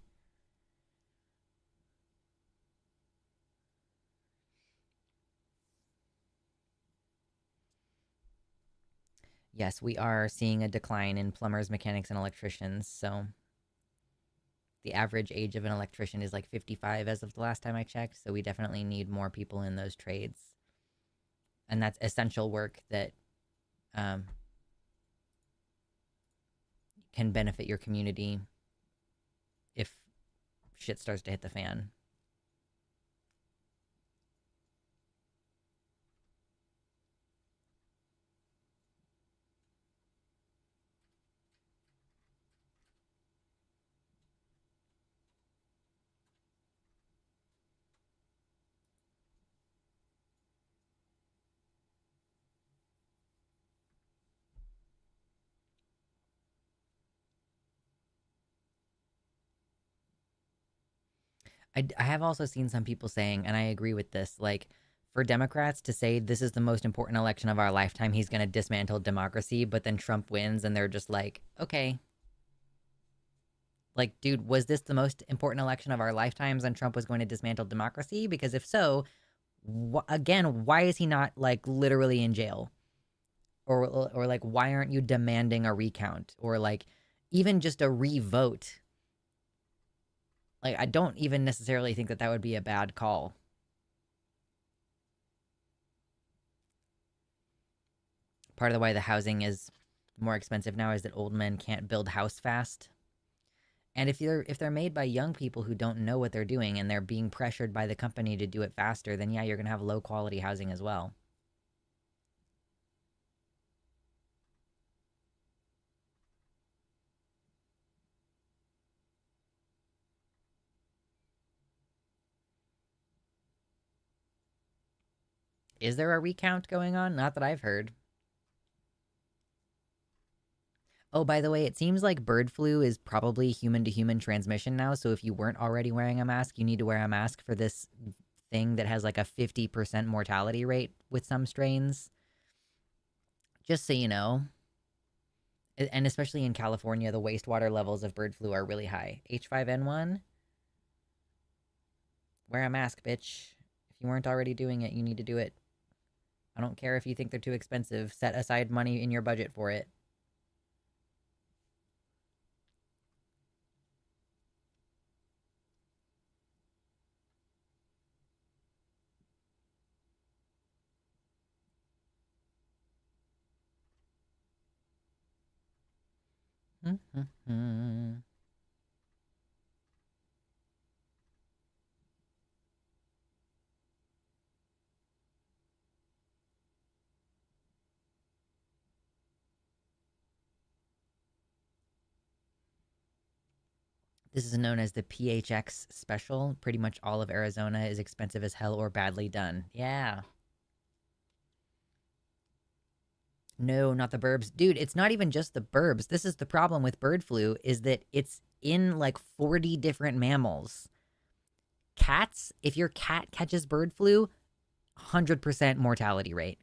Yes, we are seeing a decline in plumbers, mechanics, and electricians. So The average age of an electrician is like 55 as of the last time I checked. So we definitely need more people in those trades. And that's essential work that um, can benefit your community if shit starts to hit the fan. I have also seen some people saying, and I agree with this, like for Democrats to say this is the most important election of our lifetime, he's going to dismantle democracy, but then Trump wins and they're just like, okay. Like, dude, was this the most important election of our lifetimes and Trump was going to dismantle democracy? Because if so, again, why is he not like literally in jail? Or like, why aren't you demanding a recount or like even just a revote? Like, I don't even necessarily think that that would be a bad call. Part of the why the housing is more expensive now is that old men can't build house fast. And if they're made by young people who don't know what they're doing and they're being pressured by the company to do it faster, then yeah, you're gonna have low quality housing as well. Is there a recount going on? Not that I've heard. Oh, by the way, it seems like bird flu is probably human to human transmission now. So if you weren't already wearing a mask, you need to wear a mask for this thing that has like a 50% mortality rate with some strains. Just so you know. And especially in California, the wastewater levels of bird flu are really high. H5N1, wear a mask, bitch. If you weren't already doing it, you need to do it. I don't care if you think they're too expensive. Set aside money in your budget for it. This is known as the PHX special. Pretty much all of Arizona is expensive as hell or badly done. Yeah. No, not the burbs. Dude, it's not even just the burbs. This is the problem with bird flu is that it's in like 40 different mammals. Cats, if your cat catches bird flu, 100% mortality rate.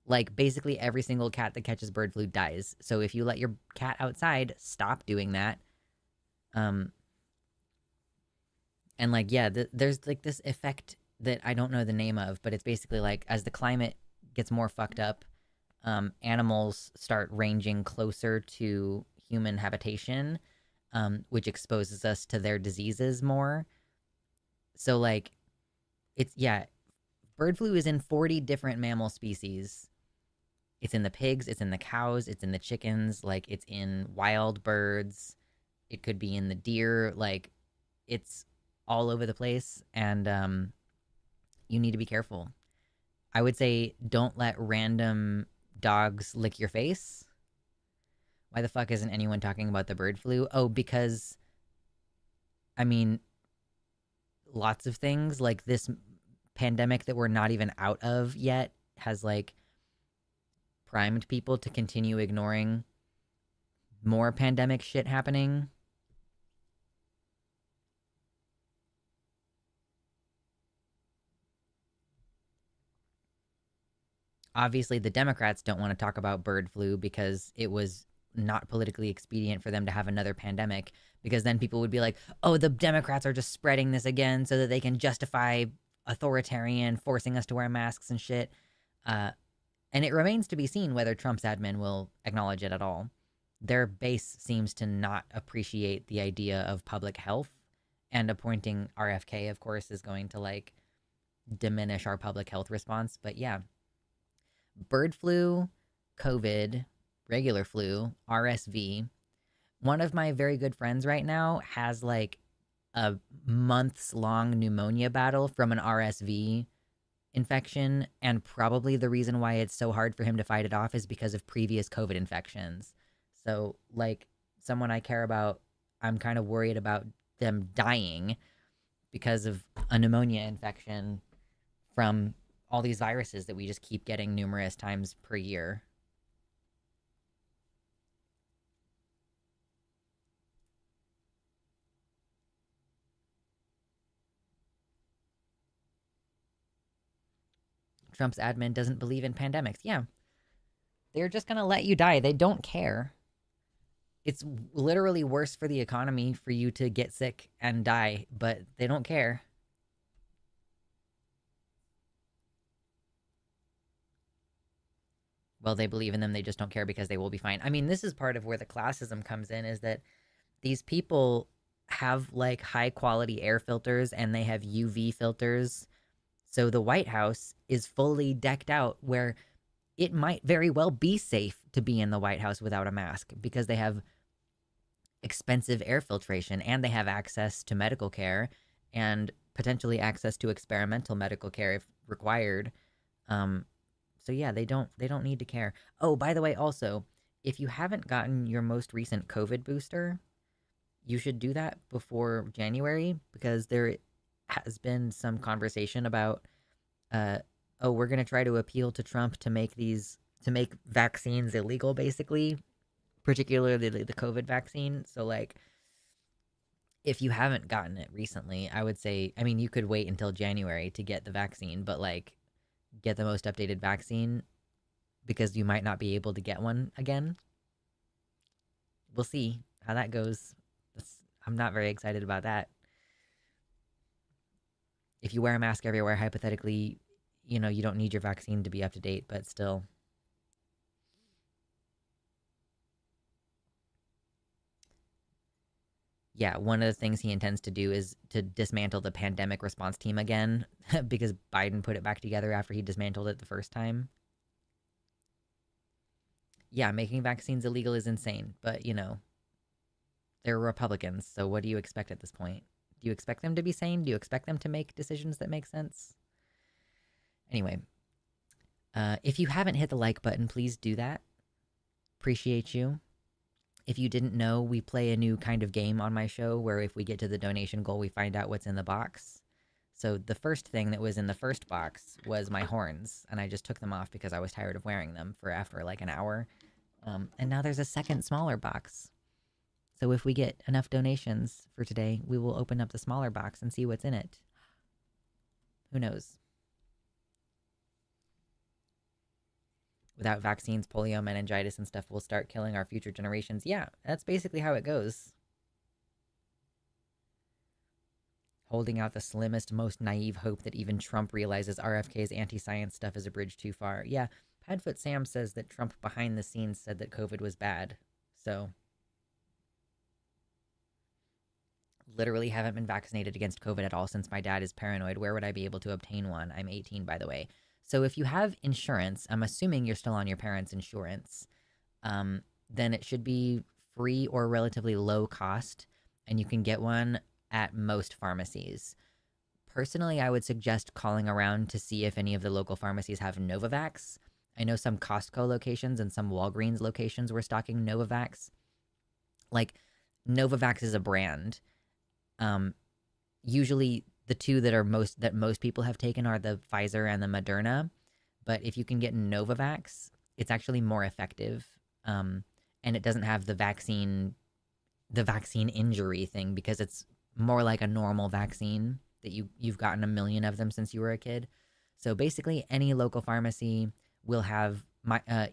Like basically every single cat that catches bird flu dies. So if you let your cat outside, stop doing that. Um and like yeah, there's like this effect that I don't know the name of, but it's basically like as the climate gets more fucked up, animals start ranging closer to human habitation, which exposes us to their diseases more. So like it's yeah, bird flu is in 40 different mammal species. It's in the pigs, it's in the cows, it's in the chickens, like it's in wild birds. It could be in the deer, like it's all over the place and you need to be careful. I would say don't let random dogs lick your face. Why the fuck isn't anyone talking about the bird flu? Oh, because I mean, lots of things like this pandemic that we're not even out of yet has like primed people to continue ignoring more pandemic shit happening. Obviously, the Democrats don't want to talk about bird flu because it was not politically expedient for them to have another pandemic because then people would be like, oh, the Democrats are just spreading this again so that they can justify authoritarian forcing us to wear masks and shit. Uh, and it remains to be seen whether Trump's admin will acknowledge it at all. their base seems to not appreciate the idea of public health, and appointing RFK, of course, is going to like diminish our public health response. But yeah, bird flu, COVID, regular flu, RSV. One of my very good friends right now has like a months long pneumonia battle from an RSV infection. And probably the reason why it's so hard for him to fight it off is because of previous COVID infections. So, like, someone I care about, I'm kind of worried about them dying because of a pneumonia infection from all these viruses that we just keep getting numerous times per year. Trump's admin doesn't believe in pandemics. Yeah, they're just going to let you die. They don't care. It's literally worse for the economy for you to get sick and die, but they don't care. Well, they believe in them, they just don't care because they will be fine. I mean, this is part of where the classism comes in, is that these people have like high quality air filters and they have UV filters. So the White House is fully decked out where it might very well be safe to be in the White House without a mask because they have expensive air filtration and they have access to medical care and potentially access to experimental medical care if required. Um, so yeah, they don't need to care. Oh, by the way, also, if you haven't gotten your most recent COVID booster, you should do that before January because there has been some conversation about uh oh, we're going to try to appeal to Trump to make vaccines illegal basically, particularly the COVID vaccine. So like if you haven't gotten it recently, I would say, I mean, you could wait until January to get the vaccine, but like get the most updated vaccine because you might not be able to get one again. We'll see how that goes. I'm not very excited about that. If you wear a mask everywhere, hypothetically, you don't need your vaccine to be up to date, but still. Yeah, one of the things he intends to do is to dismantle the pandemic response team again because Biden put it back together after he dismantled it the first time. Yeah, making vaccines illegal is insane, but they're Republicans, so what do you expect at this point? Do you expect them to be sane? Do you expect them to make decisions that make sense? Anyway, if you haven't hit the like button, please do that. Appreciate you. If you didn't know, we play a new kind of game on my show where if we get to the donation goal, we find out what's in the box. So the first thing that was in the first box was my horns, and I just took them off because I was tired of wearing them for after like an hour. And now there's a second smaller box. So if we get enough donations for today, we will open up the smaller box and see what's in it. Who knows? Without vaccines, polio, meningitis, and stuff will start killing our future generations. Yeah, that's basically how it goes. Holding out the slimmest, most naive hope that even Trump realizes RFK's anti-science stuff is a bridge too far. Yeah, Padfoot Sam says that Trump behind the scenes said that COVID was bad. So, literally haven't been vaccinated against COVID at all since my dad is paranoid. Where would I be able to obtain one? I'm 18, by the way. So, if you have insurance, I'm assuming you're still on your parents' insurance, then it should be free or relatively low cost, and you can get one at most pharmacies. Personally, I would suggest calling around to see if any of the local pharmacies have Novavax. I know some Costco locations and some Walgreens locations were stocking Novavax. Like, Novavax is a brand. Um, Usually, the two that most people have taken are the Pfizer and the Moderna. But if you can get Novavax, it's actually more effective, and it doesn't have the vaccine injury thing because it's more like a normal vaccine that you've gotten a million of them since you were a kid. So basically, any local pharmacy will have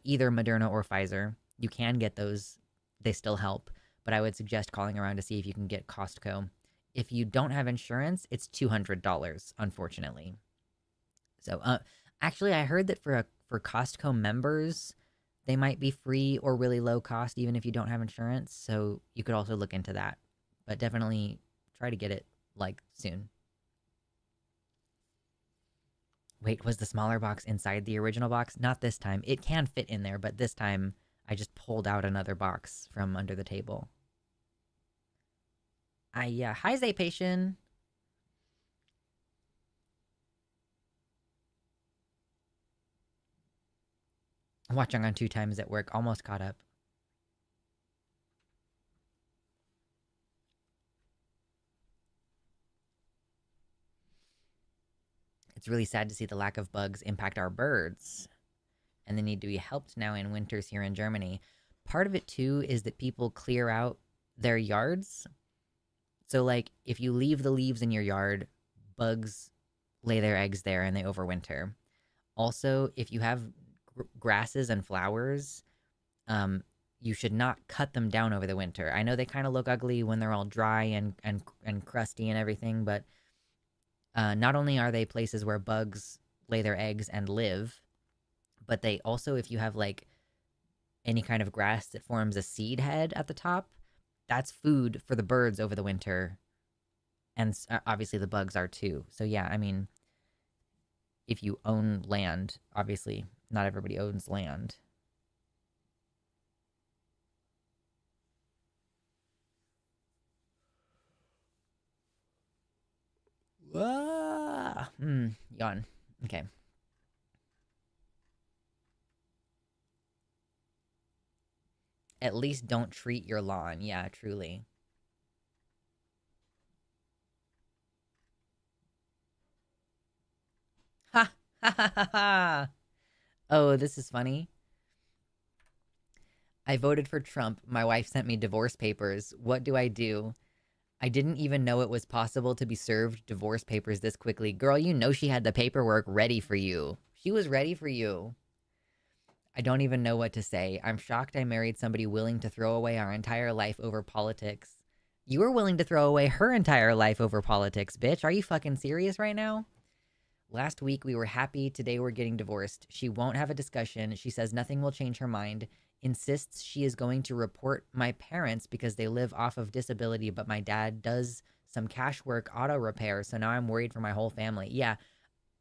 either Moderna or Pfizer. You can get those; they still help. But I would suggest calling around to see if you can get Costco. If you don't have insurance, it's $200, unfortunately. So, actually, I heard that for Costco members, They might be free or really low cost even if you don't have insurance, so you could also look into that. But definitely try to get it like soon. Wait, was the smaller box inside the original box? Not this time. It can fit in there, but this time I just pulled out another box from under the table. Hi Zapation. I'm watching on 2 times at work, almost caught up. It's really sad to see the lack of bugs impact our birds, and they need to be helped now in winters here in Germany. Part of it too is that people clear out their yards. So like if you leave the leaves in your yard, bugs lay their eggs there and they overwinter. Also, if you have grasses and flowers, you should not cut them down over the winter. I know they kind of look ugly when they're all dry and crusty and everything, but not only are they places where bugs lay their eggs and live, but they also, if you have like any kind of grass that forms a seed head at the top, that's food for the birds over the winter. And obviously the bugs are too. So yeah, I mean, if you own land, obviously not everybody owns land. Yawn. Okay. At least don't treat your lawn. Yeah, truly. Ha! Ha ha ha ha! Oh, this is funny. I voted for Trump. My wife sent me divorce papers. What do I do? I didn't even know it was possible to be served divorce papers this quickly. Girl, you know she had the paperwork ready for you. She was ready for you. I don't even know what to say. I'm shocked I married somebody willing to throw away our entire life over politics. You were willing to throw away her entire life over politics, bitch. Are you fucking serious right now? Last week we were happy. Today we're getting divorced. She won't have a discussion. She says nothing will change her mind. Insists she is going to report my parents because they live off of disability, but my dad does some cash work auto repair. So now I'm worried for my whole family. Yeah.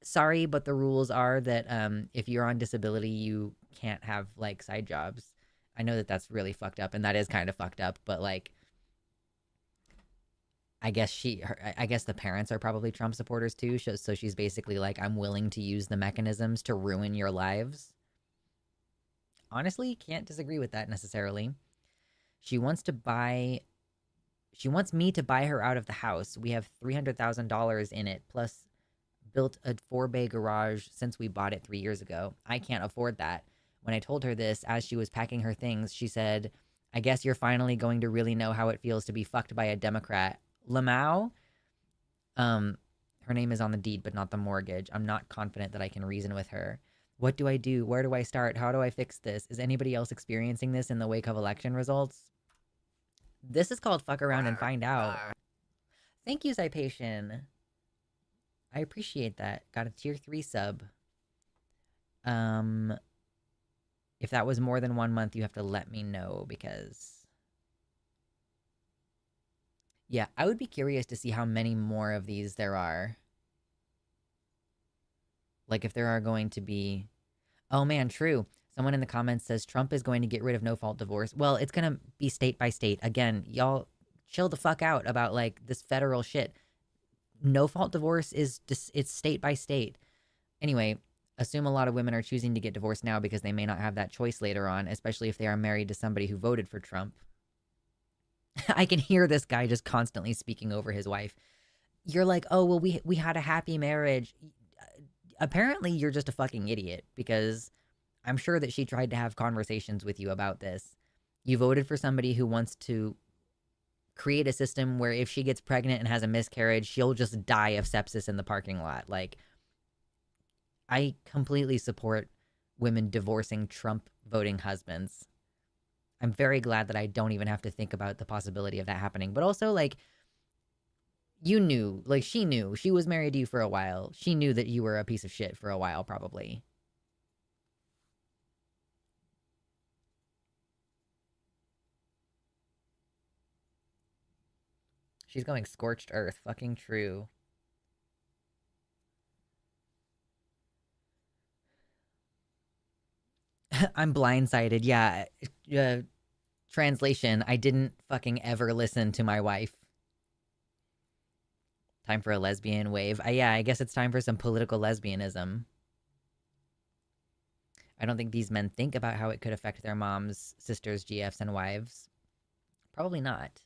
Sorry, but the rules are that if you're on disability, you can't have like side jobs. I know that that's really fucked up, and that is kind of fucked up. But like, I guess the parents are probably Trump supporters too. So she's basically like, I'm willing to use the mechanisms to ruin your lives. Honestly, can't disagree with that necessarily. She wants to buy. She wants me to buy her out of the house. We have $300,000 in it, plus built a 4-bay garage since we bought it 3 years ago. I can't afford that. When I told her this, as she was packing her things, she said, I guess you're finally going to really know how it feels to be fucked by a Democrat. Lamau, um, her name is on the deed, but not the mortgage. I'm not confident that I can reason with her. What do I do? Where do I start? How do I fix this? Is anybody else experiencing this in the wake of election results? This is called fuck around and find out. Thank you, Zipation. I appreciate that. Got a tier 3 sub. Um, if that was more than 1 month, you have to let me know because yeah, I would be curious to see how many more of these there are. Like if there are going to be, oh man, true. Someone in the comments says Trump is going to get rid of no fault divorce. Well, it's going to be state by state. Again, y'all chill the fuck out about like this federal shit. No fault divorce is just, it's state by state. Anyway, assume a lot of women are choosing to get divorced now because they may not have that choice later on, especially if they are married to somebody who voted for Trump. I can hear this guy just constantly speaking over his wife. You're like, oh, well, we had a happy marriage. Apparently, you're just a fucking idiot because I'm sure that she tried to have conversations with you about this. You voted for somebody who wants to create a system where if she gets pregnant and has a miscarriage, she'll just die of sepsis in the parking lot. Like, I completely support women divorcing Trump voting husbands. I'm very glad that I don't even have to think about the possibility of that happening. But also, like, you knew, like, she knew. She was married to you for a while. She knew that you were a piece of shit for a while, probably. She's going scorched earth. Fucking true. I'm blindsided. Yeah. Uh, Translation, I didn't fucking ever listen to my wife. Time for a lesbian wave. Yeah, I guess it's time for some political lesbianism. I don't think these men think about how it could affect their moms, sisters, GFs, and wives. Probably not.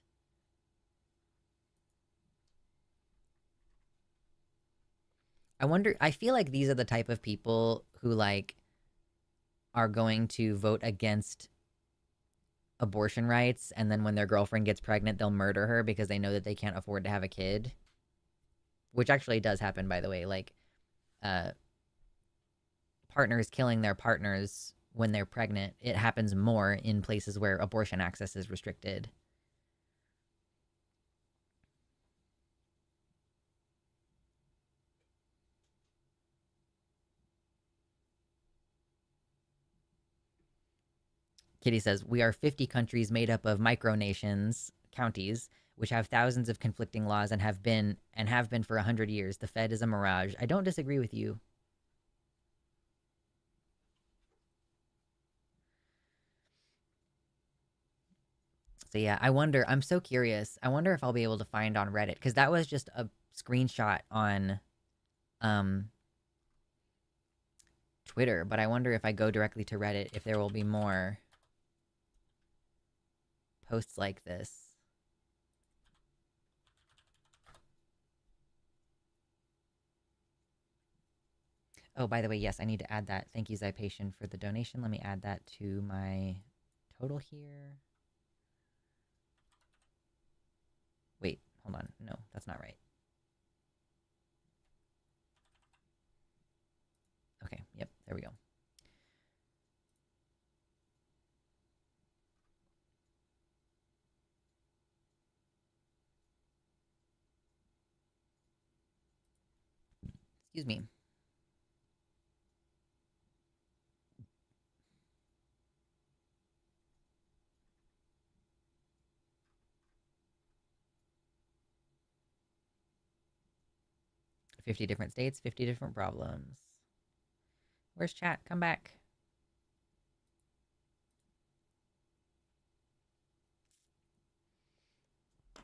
I wonder, I feel like these are the type of people who, like, are going to vote against abortion rights, and then when their girlfriend gets pregnant, they'll murder her because they know that they can't afford to have a kid. Which actually does happen, by the way. Like, uh, partners killing their partners when they're pregnant, it happens more in places where abortion access is restricted. Kitty says, we are 50 countries made up of micronations, counties, which have thousands of conflicting laws and have been for 100 years. The Fed is a mirage. I don't disagree with you. So yeah, I wonder, I'm so curious. I wonder if I'll be able to find on Reddit, because that was just a screenshot on um Twitter, but I wonder if I go directly to Reddit if there will be more posts like this. Oh, by the way, yes, I need to add that. Thank you, Zypation, for the donation. Let me add that to my total here. Wait, hold on. No, that's not right. Okay, yep, there we go. Excuse me. $50 different states, 50 different problems. Where's chat? Come back.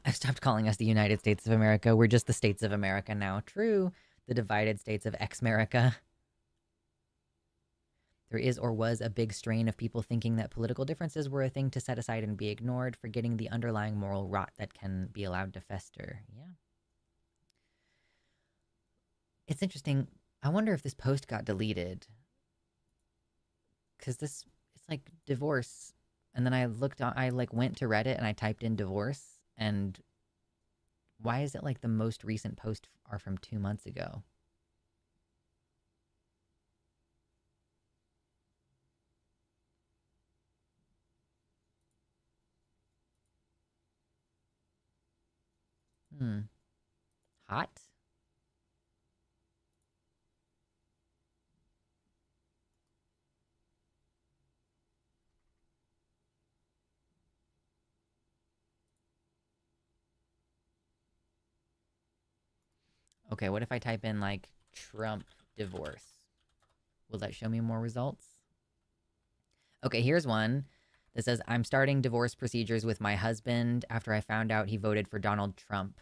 I've stopped calling us the United States of America. We're just the states of America now. True. The divided states of ex-America. There is or was a big strain of people thinking that political differences were a thing to set aside and be ignored, forgetting the underlying moral rot that can be allowed to fester. Yeah. It's interesting. I wonder if this post got deleted. Because it's like divorce. And then I like went to Reddit and I typed in divorce. And why is it like the most recent posts are from 2 months ago? Hmm. Hot? Okay, what if I type in like Trump divorce? Will that show me more results? Okay, here's one that says, I'm starting divorce procedures with my husband after I found out he voted for Donald Trump.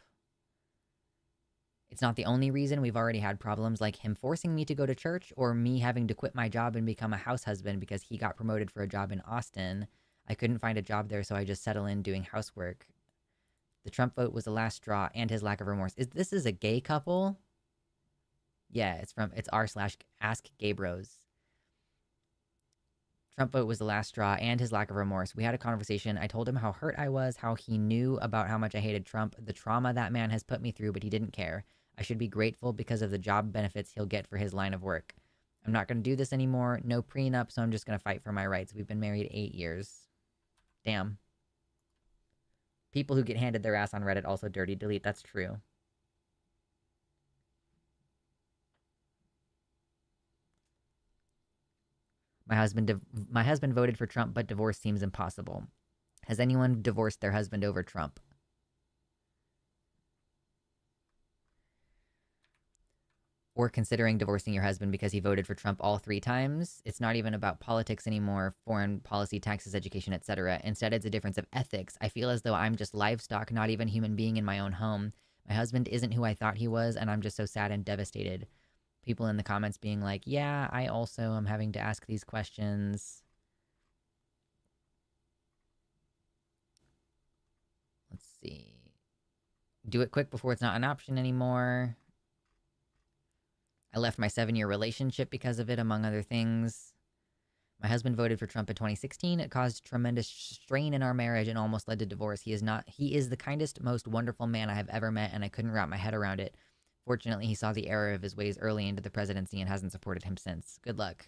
It's not the only reason. We've already had problems like him forcing me to go to church or me having to quit my job and become a house husband because he got promoted for a job in Austin. I couldn't find a job there, so I just settled in doing housework. The Trump vote was the last straw and his lack of remorse. This is a gay couple? Yeah, it's r/ask gay bros. Trump vote was the last straw and his lack of remorse. We had a conversation. I told him how hurt I was, how he knew about how much I hated Trump, the trauma that man has put me through, but he didn't care. I should be grateful because of the job benefits he'll get for his line of work. I'm not going to do this anymore. No prenup, so I'm just going to fight for my rights. We've been married 8 years. Damn. People who get handed their ass on Reddit also dirty delete. That's true. My husband voted for Trump, but divorce seems impossible. Has anyone divorced their husband over Trump? or considering divorcing your husband because he voted for Trump all 3 times. It's not even about politics anymore, foreign policy, taxes, education, etc. Instead, it's a difference of ethics. I feel as though I'm just livestock, not even human being in my own home. My husband isn't who I thought he was, and I'm just so sad and devastated. People in the comments being like, yeah, I also am having to ask these questions. Let's see. Do it quick before it's not an option anymore. I left my 7-year relationship because of it, among other things. My husband voted for Trump in 2016. It caused tremendous strain in our marriage and almost led to divorce. He is the kindest, most wonderful man I have ever met, and I couldn't wrap my head around it. Fortunately, he saw the error of his ways early into the presidency and hasn't supported him since. Good luck.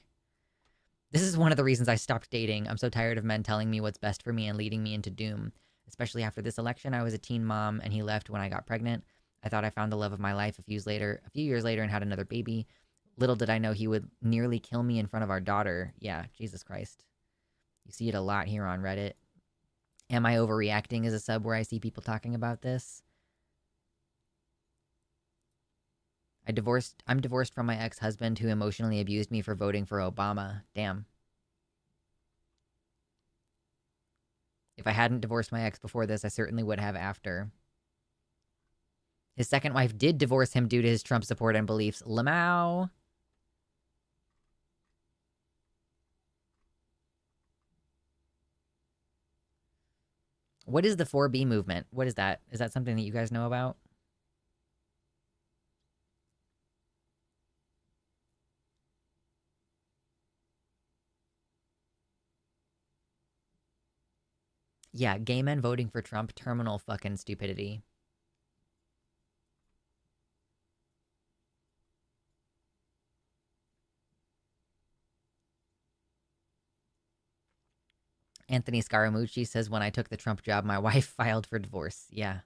This is one of the reasons I stopped dating. I'm so tired of men telling me what's best for me and leading me into doom. Especially after this election, I was a teen mom and he left when I got pregnant. I thought I found the love of my life a few years later and had another baby. Little did I know he would nearly kill me in front of our daughter. Yeah, Jesus Christ. You see it a lot here on Reddit. Am I overreacting is a sub where I see people talking about this. I'm divorced from my ex-husband who emotionally abused me for voting for Obama. Damn. If I hadn't divorced my ex before this, I certainly would have after. His second wife did divorce him due to his Trump support and beliefs. Lamau. What is the 4B movement? What is that? Is that something that you guys know about? Yeah, gay men voting for Trump, terminal fucking stupidity. Anthony Scaramucci says, when I took the Trump job, my wife filed for divorce. Yeah.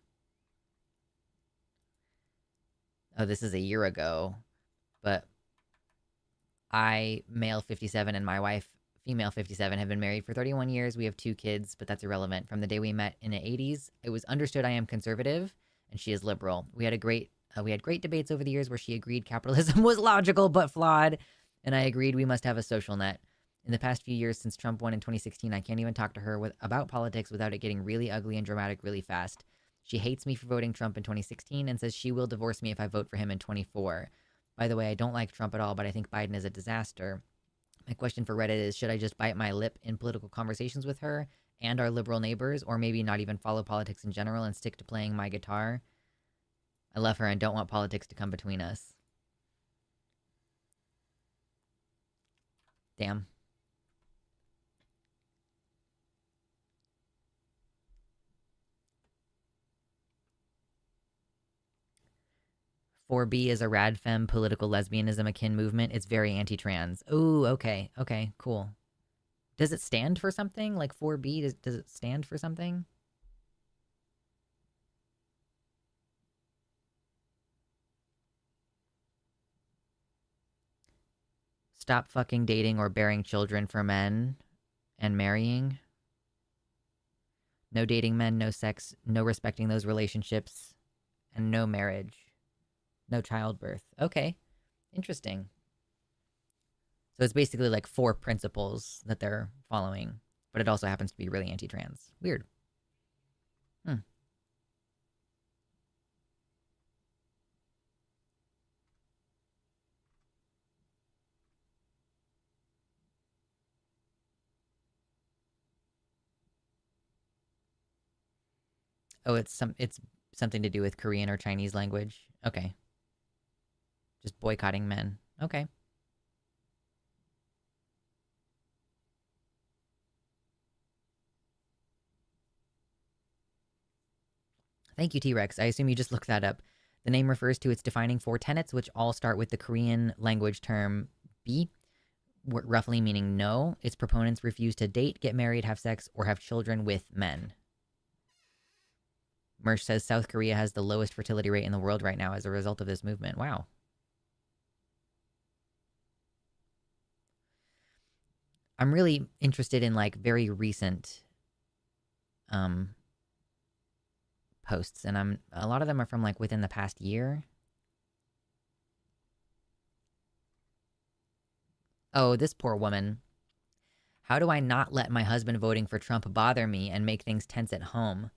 Oh, this is a year ago. But I, male 57, and my wife, female 57, have been married for 31 years. We have 2 kids, but that's irrelevant. From the day we met in the 80s, it was understood I am conservative and she is liberal. We had great debates over the years where she agreed capitalism was logical but flawed, and I agreed we must have a social net. In the past few years since Trump won in 2016, I can't even talk to her about politics without it getting really ugly and dramatic really fast. She hates me for voting Trump in 2016 and says she will divorce me if I vote for him in 24. By the way, I don't like Trump at all, but I think Biden is a disaster. My question for Reddit is, should I just bite my lip in political conversations with her and our liberal neighbors, or maybe not even follow politics in general and stick to playing my guitar? I love her and don't want politics to come between us. Damn. 4B is a radfem political lesbianism akin movement. It's very anti-trans. Ooh, okay. Okay, cool. Does it stand for something? Like 4B, does it stand for something? Stop fucking dating or bearing children for men and marrying. No dating men, no sex, no respecting those relationships, and no marriage. No childbirth. Okay. Interesting. So it's basically like 4 principles that they're following, but it also happens to be really anti-trans. Weird. Hmm. Oh, it's something to do with Korean or Chinese language. Okay. Just boycotting men. Okay. Thank you, T-Rex. I assume you just looked that up. The name refers to its defining 4 tenets, which all start with the Korean language term bi, roughly meaning no. Its proponents refuse to date, get married, have sex, or have children with men. Mersh says South Korea has the lowest fertility rate in the world right now as a result of this movement. Wow. I'm really interested in like very recent um posts, and a lot of them are from like within the past year. Oh, this poor woman. How do I not let my husband voting for Trump bother me and make things tense at home?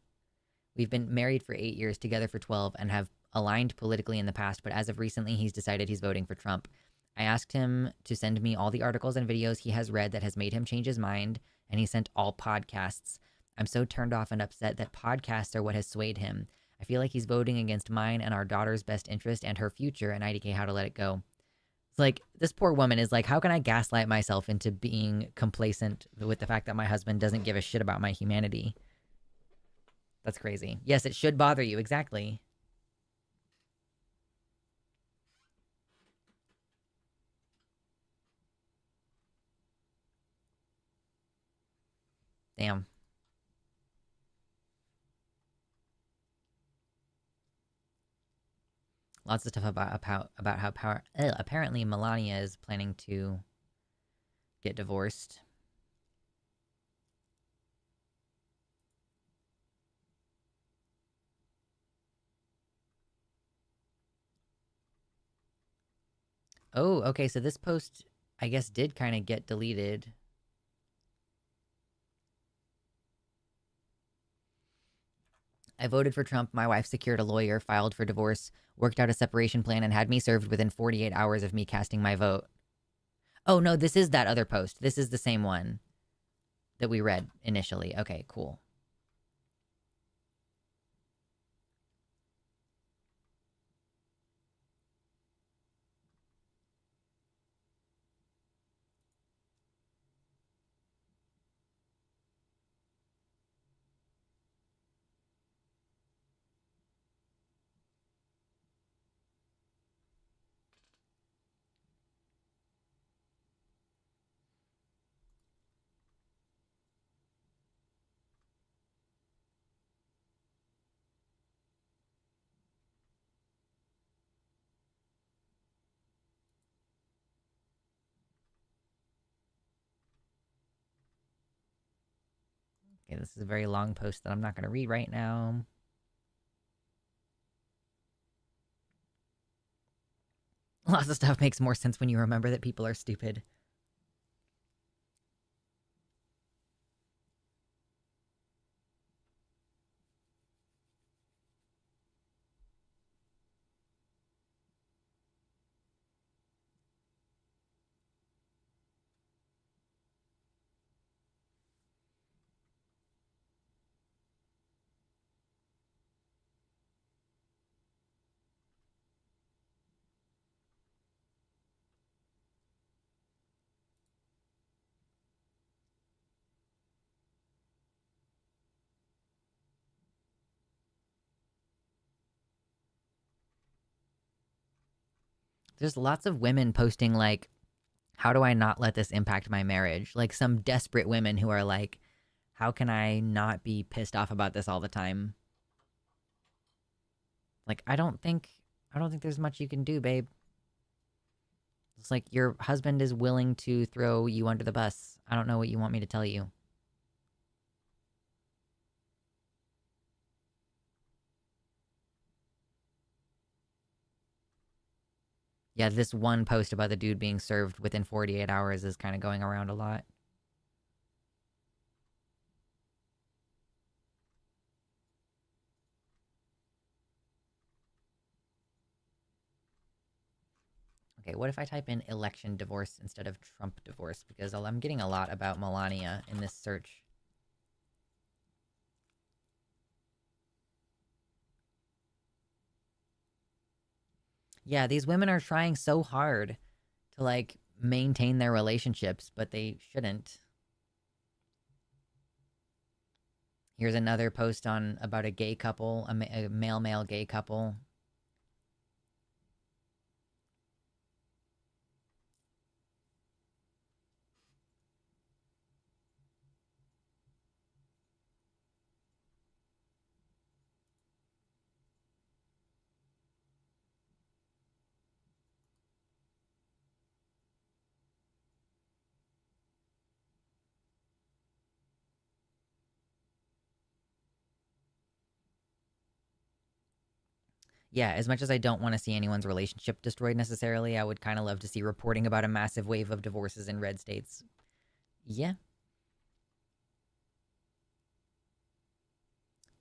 We've been married for 8 years, together for 12, and have aligned politically in the past, but as of recently, he's decided he's voting for Trump. I asked him to send me all the articles and videos he has read that has made him change his mind, and he sent all podcasts. I'm so turned off and upset that podcasts are what has swayed him. I feel like he's voting against mine and our daughter's best interest and her future, and IDK, how to let it go. It's like, this poor woman is like, how can I gaslight myself into being complacent with the fact that my husband doesn't give a shit about my humanity? That's crazy. Yes, it should bother you. Exactly. Damn. Lots of stuff about how apparently Melania is planning to get divorced. Oh, okay. So this post, I guess, did kind of get deleted. I voted for Trump. My wife secured a lawyer, filed for divorce, worked out a separation plan, and had me served within 48 hours of me casting my vote. Oh, no, this is that other post. This is the same one that we read initially. Okay, cool. Okay, this is a very long post that I'm not going to read right now. Lots of stuff makes more sense when you remember that people are stupid. There's lots of women posting, like, how do I not let this impact my marriage? Like, some desperate women who are like, how can I not be pissed off about this all the time? Like, I don't think there's much you can do, babe. It's like your husband is willing to throw you under the bus. I don't know what you want me to tell you. Yeah, this one post about the dude being served within 48 hours is kind of going around a lot. Okay, what if I type in election divorce instead of Trump divorce? Because I'm getting a lot about Melania in this search. Yeah, these women are trying so hard to, like, maintain their relationships, but they shouldn't. Here's another post on about a gay couple, a male gay couple. Yeah, as much as I don't want to see anyone's relationship destroyed necessarily, I would kind of love to see reporting about a massive wave of divorces in red states. Yeah.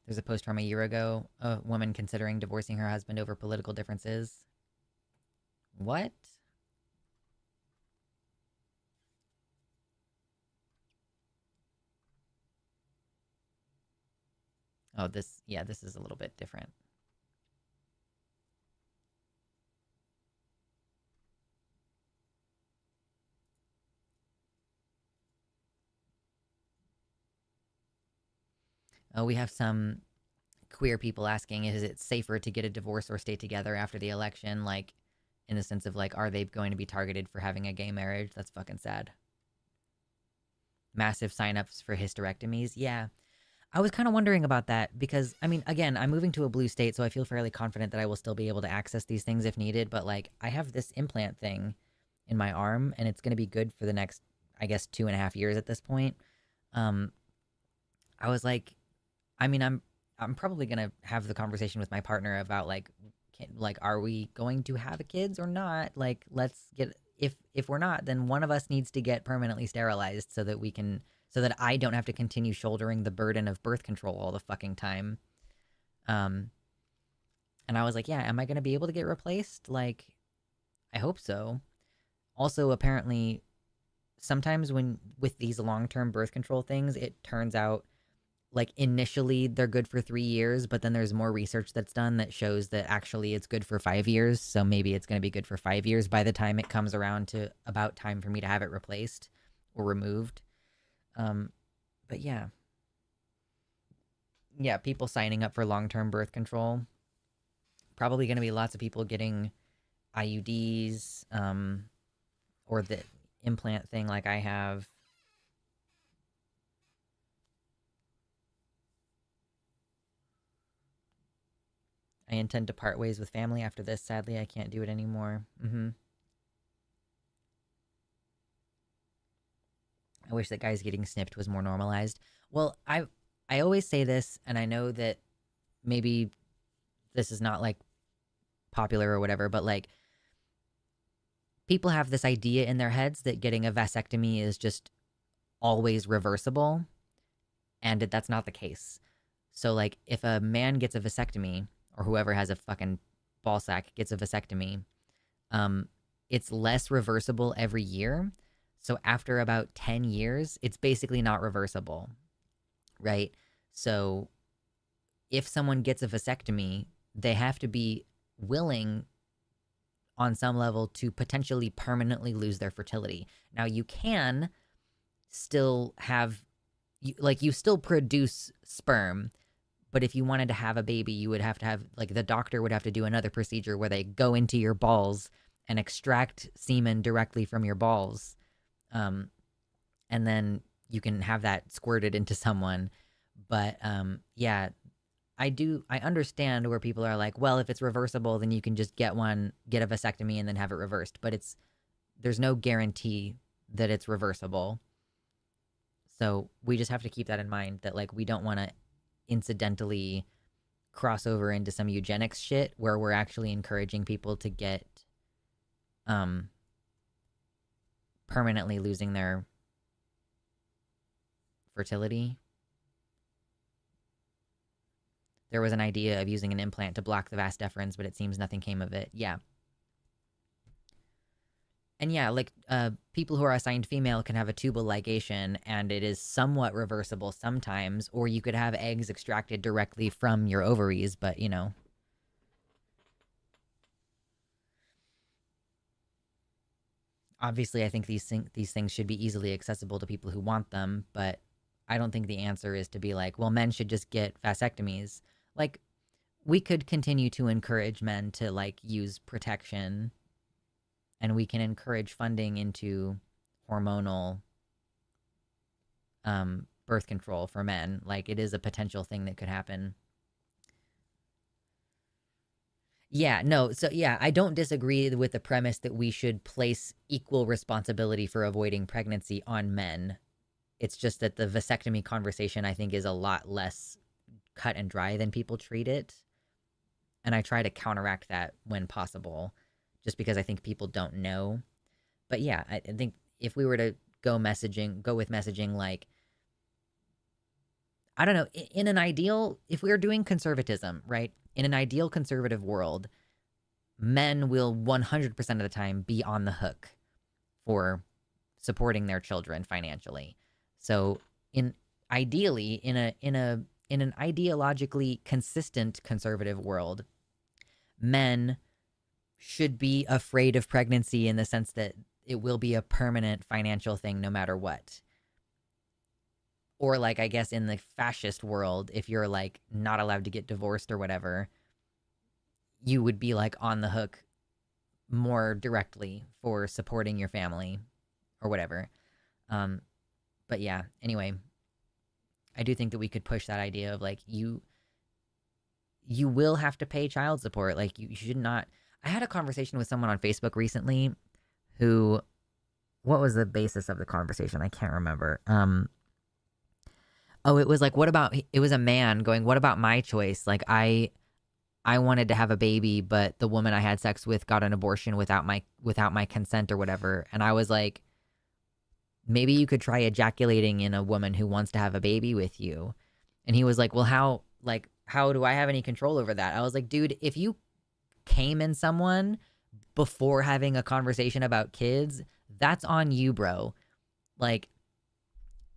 There's a post from a year ago, a woman considering divorcing her husband over political differences. What? Oh, yeah, this is a little bit different. Oh, we have some queer people asking, is it safer to get a divorce or stay together after the election? Like, in the sense of, like, are they going to be targeted for having a gay marriage? That's fucking sad. Massive signups for hysterectomies. Yeah. I was kind of wondering about that because, I mean, again, I'm moving to a blue state, so I feel fairly confident that I will still be able to access these things if needed. But, like, I have this implant thing in my arm, and it's going to be good for the next, I guess, 2.5 years at this point. Um, I was like, I mean, I'm probably gonna have the conversation with my partner about like, are we going to have kids or not? Like, let's get if we're not, then one of us needs to get permanently sterilized so that we can so that I don't have to continue shouldering the burden of birth control all the fucking time. Um, and I was like, yeah, am I gonna be able to get replaced? Like, I hope so. Also, apparently, sometimes when with these long term birth control things, it turns out like initially they're good for 3 years, but then there's more research that's done that shows that actually it's good for 5 years. So maybe it's going to be good for 5 years by the time it comes around to about time for me to have it replaced or removed. Um, but yeah, yeah, people signing up for long term birth control. Probably going to be lots of people getting IUDs or the implant thing like I have. I intend to part ways with family after this. Sadly, I can't do it anymore. I wish that guys getting snipped was more normalized. Well, I always say this, and I know that maybe this is not like popular or whatever, but like people have this idea in their heads that getting a vasectomy is just always reversible, and that's not the case. So like if a man gets a vasectomy or whoever has a fucking ball sack gets a vasectomy, um, it's less reversible every year. So after about 10 years, it's basically not reversible, right? So if someone gets a vasectomy, they have to be willing on some level to potentially permanently lose their fertility. Now, you can still have, you still produce sperm, but if you wanted to have a baby, you would have to have, like, the doctor would have to do another procedure where they go into your balls and extract semen directly from your balls. Um, and then you can have that squirted into someone. But yeah, I understand where people are like, well, if it's reversible, then you can just get a vasectomy and then have it reversed. But there's no guarantee that it's reversible. So we just have to keep that in mind that like we don't want to incidentally cross over into some eugenics shit where we're actually encouraging people to get um permanently losing their fertility. There was an idea of using an implant to block the vas deferens, but it seems nothing came of it. Yeah. And yeah, like people who are assigned female can have a tubal ligation and it is somewhat reversible sometimes, or you could have eggs extracted directly from your ovaries, but you know. Obviously, I think these things should be easily accessible to people who want them, but I don't think the answer is to be like, well, men should just get vasectomies. Like, we could continue to encourage men to like use protection, and we can encourage funding into hormonal birth control for men. Like, it is a potential thing that could happen. Yeah, no. So yeah, I don't disagree with the premise that we should place equal responsibility for avoiding pregnancy on men. It's just that the vasectomy conversation I think is a lot less cut and dry than people treat it. And I try to counteract that when possible, just because I think people don't know. But yeah, I think if we were to go with messaging like, I don't know, in an ideal, if we were doing conservatism, right? In an ideal conservative world, men will 100% of the time be on the hook for supporting their children financially. So in ideally in an ideologically consistent conservative world, men should be afraid of pregnancy in the sense that it will be a permanent financial thing no matter what. Or like I guess in the fascist world, if you're like not allowed to get divorced or whatever, you would be like on the hook more directly for supporting your family or whatever. Um, but yeah, anyway, I do think that we could push that idea of like you will have to pay child support. Like you should not. I had a conversation with someone on Facebook recently who, what was the basis of the conversation? I can't remember. Oh, it was like, what about, it was a man going, what about my choice? Like I wanted to have a baby, but the woman I had sex with got an abortion without my consent or whatever. And I was like, maybe you could try ejaculating in a woman who wants to have a baby with you. And he was like, well, how do I have any control over that? I was like, dude, if you came in someone before having a conversation about kids, that's on you, bro. Like,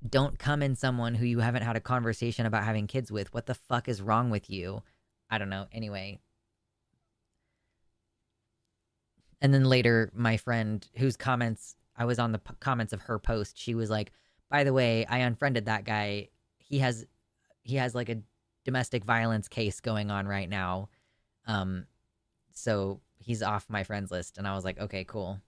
don't come in someone who you haven't had a conversation about having kids with. What the fuck is wrong with you? I don't know. Anyway. And then later, my friend, whose comments, I was on the comments of her post, she was like, by the way, I unfriended that guy. He has like a domestic violence case going on right now. Um, so he's off my friends list. And I was like, okay, cool.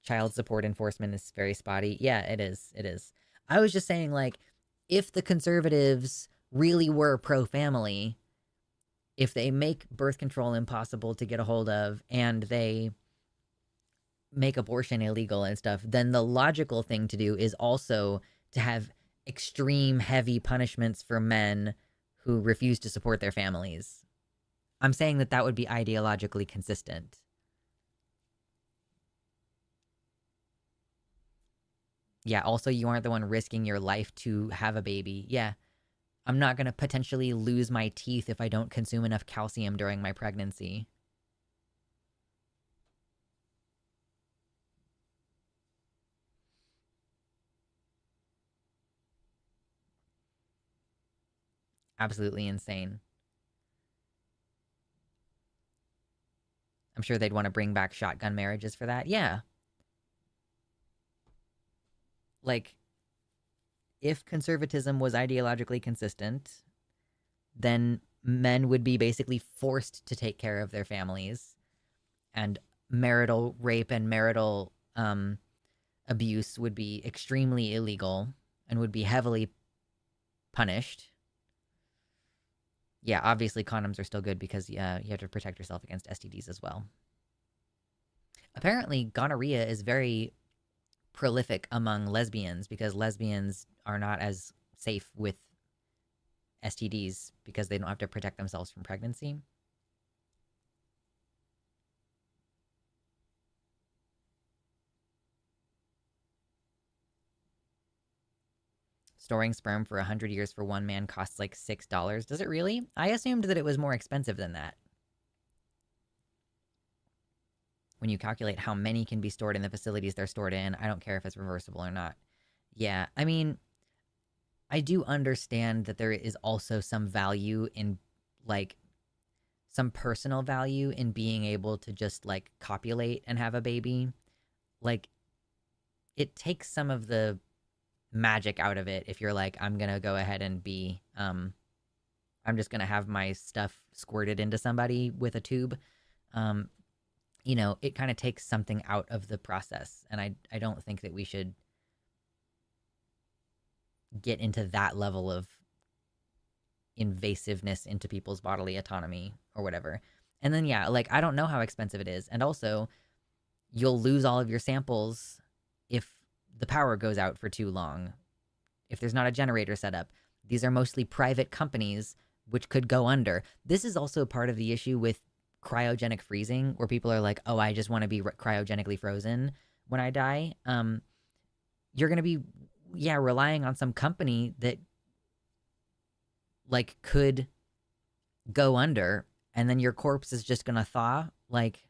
Child support enforcement is very spotty. Yeah, it is. It is. I was just saying, like, if the conservatives really were pro family, if they make birth control impossible to get a hold of and they make abortion illegal and stuff, then the logical thing to do is also to have extreme heavy punishments for men who refuse to support their families. I'm saying that that would be ideologically consistent. Yeah, also, you aren't the one risking your life to have a baby. Yeah, I'm not going to potentially lose my teeth if I don't consume enough calcium during my pregnancy. Absolutely insane. I'm sure they'd want to bring back shotgun marriages for that. Yeah. Like, if conservatism was ideologically consistent, then men would be basically forced to take care of their families, and marital rape and marital abuse would be extremely illegal and would be heavily punished. Yeah, obviously condoms are still good because you have to protect yourself against STDs as well. Apparently, gonorrhea is very prolific among lesbians because lesbians are not as safe with STDs because they don't have to protect themselves from pregnancy. Storing sperm for 100 years for one man costs like $6. Does it really? I assumed that it was more expensive than that. When you calculate how many can be stored in the facilities they're stored in, I don't care if it's reversible or not. Yeah, I mean, I do understand that there is also some value in, like, some personal value in being able to just, like, copulate and have a baby. Like, it takes some of the magic out of it if you're like, I'm gonna go ahead and be, I'm just gonna have my stuff squirted into somebody with a tube. Um, you know, it kind of takes something out of the process. And I don't think that we should get into that level of invasiveness into people's bodily autonomy or whatever. And then, yeah, like, I don't know how expensive it is. And also, you'll lose all of your samples if the power goes out for too long, if there's not a generator set up. These are mostly private companies which could go under. This is also part of the issue with cryogenic freezing, where people are like, "Oh, I just want to be cryogenically frozen when I die." You're gonna be, yeah, relying on some company that like could go under, and then your corpse is just gonna thaw. Like,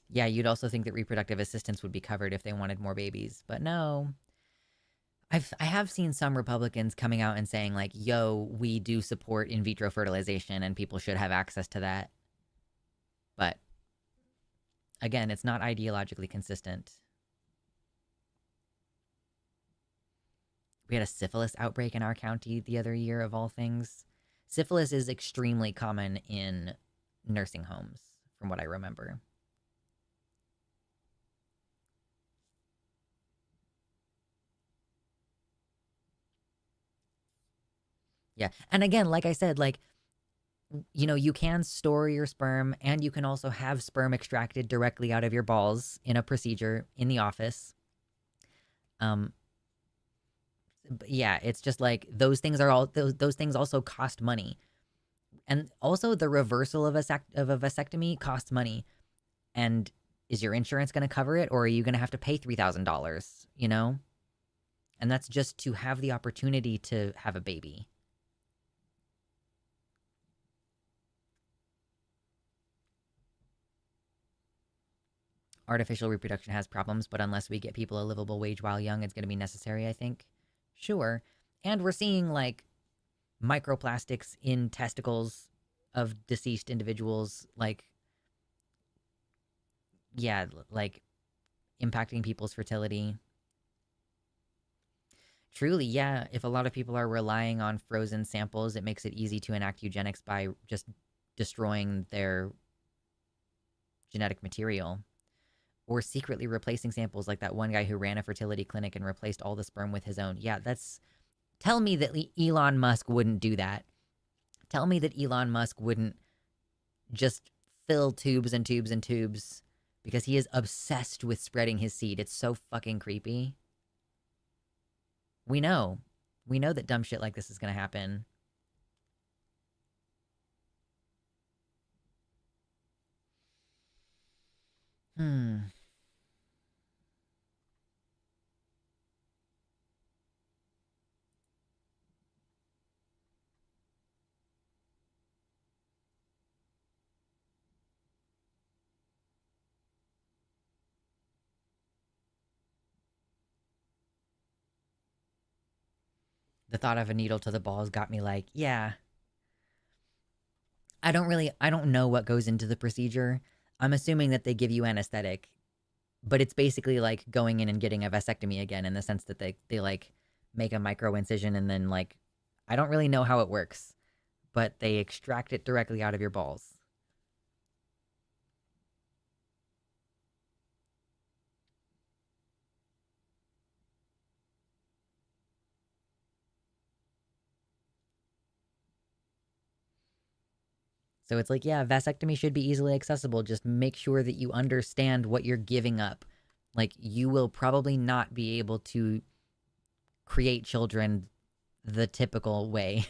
yeah, you'd also think that reproductive assistance would be covered if they wanted more babies, but no. I have seen some Republicans coming out and saying like, "Yo, we do support in vitro fertilization and people should have access to that." But again, it's not ideologically consistent. We had a syphilis outbreak in our county the other year, of all things. Syphilis is extremely common in nursing homes, from what I remember. Yeah. And again, like I said, like, you know, you can store your sperm and you can also have sperm extracted directly out of your balls in a procedure in the office. Um, yeah, it's just like those things are all those things also cost money. And also the reversal of of a vasectomy costs money. And is your insurance going to cover it, or are you going to have to pay $3,000, you know? And that's just to have the opportunity to have a baby. Artificial reproduction has problems, but unless we get people a livable wage while young, it's going to be necessary, I think. Sure. And we're seeing like microplastics in testicles of deceased individuals, like, yeah, like impacting people's fertility. Truly, yeah, if a lot of people are relying on frozen samples, it makes it easy to enact eugenics by just destroying their genetic material or secretly replacing samples, like that one guy who ran a fertility clinic and replaced all the sperm with his own. Yeah, that's. Tell me that Elon Musk wouldn't do that. Tell me that Elon Musk wouldn't just fill tubes and tubes and tubes because he is obsessed with spreading his seed. It's so fucking creepy. We know. We know that dumb shit like this is going to happen. Hmm. The thought of a needle to the balls got me like, yeah. I don't know what goes into the procedure. I'm assuming that they give you anesthetic, but it's basically like going in and getting a vasectomy again, in the sense that they like make a micro incision and then like, I don't really know how it works, but they extract it directly out of your balls. So it's like, yeah, vasectomy should be easily accessible. Just make sure that you understand what you're giving up. Like, you will probably not be able to create children the typical way.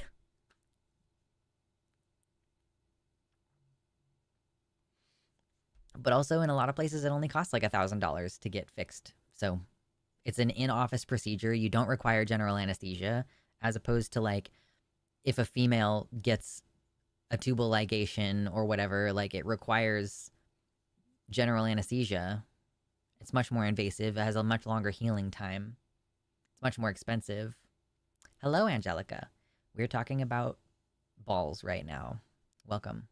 But also, in a lot of places, it only costs like $1,000 to get fixed. So it's an in office procedure. You don't require general anesthesia, as opposed to like if a female gets a tubal ligation or whatever, like it requires general anesthesia. It's much more invasive. It has a much longer healing time. It's much more expensive. Hello, Angelica. We're talking about balls right now. Welcome.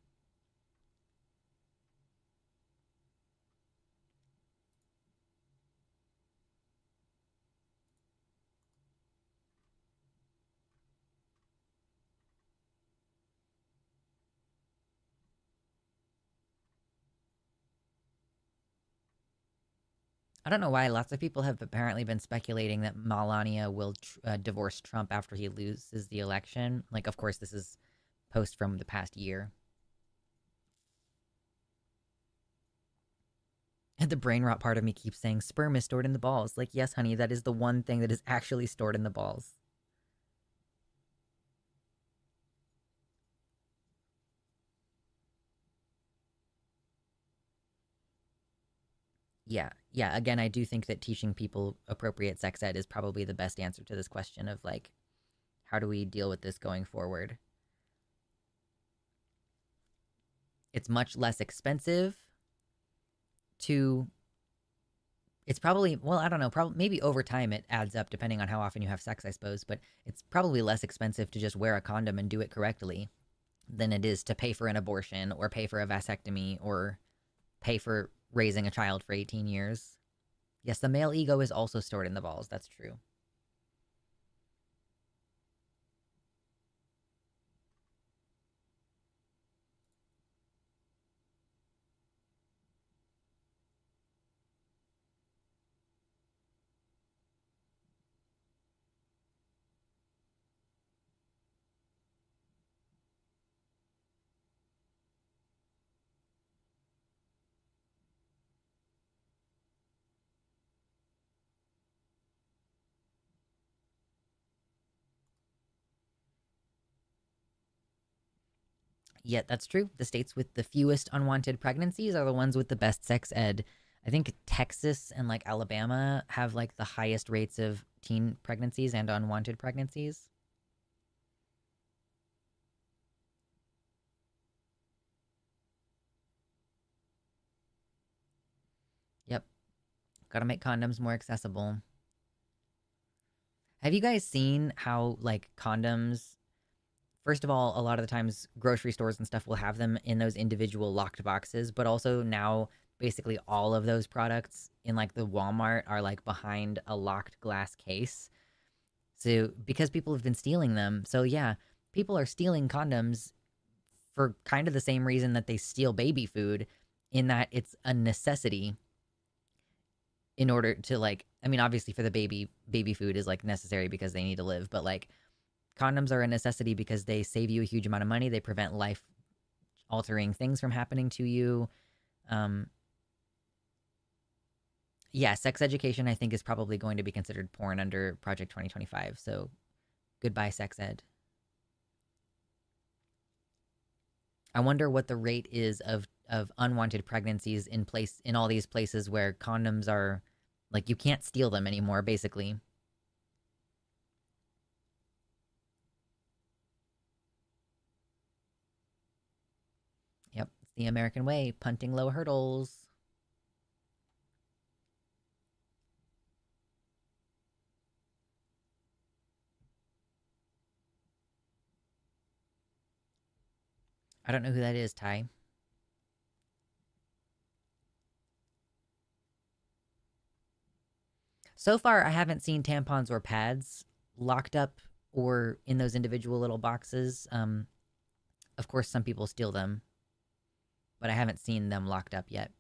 I don't know why lots of people have apparently been speculating that Melania will divorce Trump after he loses the election. Like, of course, this is post from the past year. And the brain rot part of me keeps saying sperm is stored in the balls. Like, yes, honey, that is the one thing that is actually stored in the balls. Yeah, yeah. Again, I do think that teaching people appropriate sex ed is probably the best answer to this question of like, how do we deal with this going forward? It's much less expensive to. It's probably, well, I don't know, probably maybe over time it adds up depending on how often you have sex, I suppose, but it's probably less expensive to just wear a condom and do it correctly than it is to pay for an abortion or pay for a vasectomy or pay for raising a child for 18 years. Yes, the male ego is also stored in the balls. That's true. Yet that's true. The states with the fewest unwanted pregnancies are the ones with the best sex ed. I think Texas and like Alabama have like the highest rates of teen pregnancies and unwanted pregnancies. Yep. Got to make condoms more accessible. Have you guys seen how like condoms, first of all, a lot of the times grocery stores and stuff will have them in those individual locked boxes, but also now basically all of those products in like the Walmart are like behind a locked glass case. So because people have been stealing them. So yeah, people are stealing condoms for kind of the same reason that they steal baby food, in that it's a necessity in order to like, I mean obviously for the baby food is like necessary because they need to live, but like condoms are a necessity because they save you a huge amount of money, they prevent life altering things from happening to you. Um yeah, sex education I think is probably going to be considered porn under Project 2025. So goodbye sex ed. I wonder what the rate is of unwanted pregnancies in all these places where condoms are like you can't steal them anymore basically. Yep, it's the American way, punting low hurdles. I don't know who that is, Ty. So far I haven't seen tampons or pads locked up or in those individual little boxes. Of course some people steal them, but I haven't seen them locked up yet.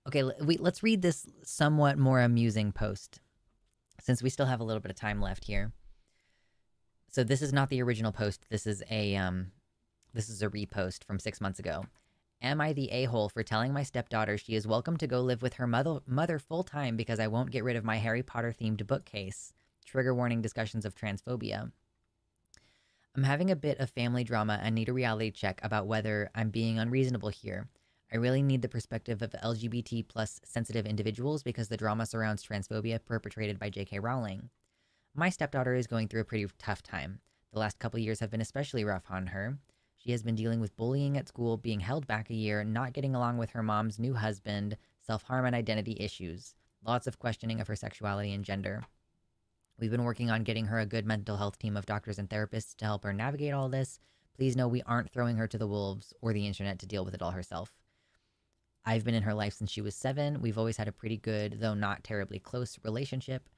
Okay, let's read this somewhat more amusing post since we still have a little bit of time left here. So this is not the original post. This is a repost from 6 months ago. Am I the a-hole for telling my stepdaughter she is welcome to go live with her mother full time because I won't get rid of my Harry Potter themed bookcase? Trigger warning discussions of transphobia. I'm having a bit of family drama and need a reality check about whether I'm being unreasonable here. I really need the perspective of LGBT plus sensitive individuals because the drama surrounds transphobia perpetrated by J.K. Rowling. My stepdaughter is going through a pretty tough time. The last couple years have been especially rough on her. She has been dealing with bullying at school, being held back a year, not getting along with her mom's new husband, self harm and identity issues. Lots of questioning of her sexuality and gender. We've been working on getting her a good mental health team of doctors and therapists to help her navigate all this. Please know we aren't throwing her to the wolves or the internet to deal with it all herself. I've been in her life since she was 7. We've always had a pretty good, though not terribly close, relationship.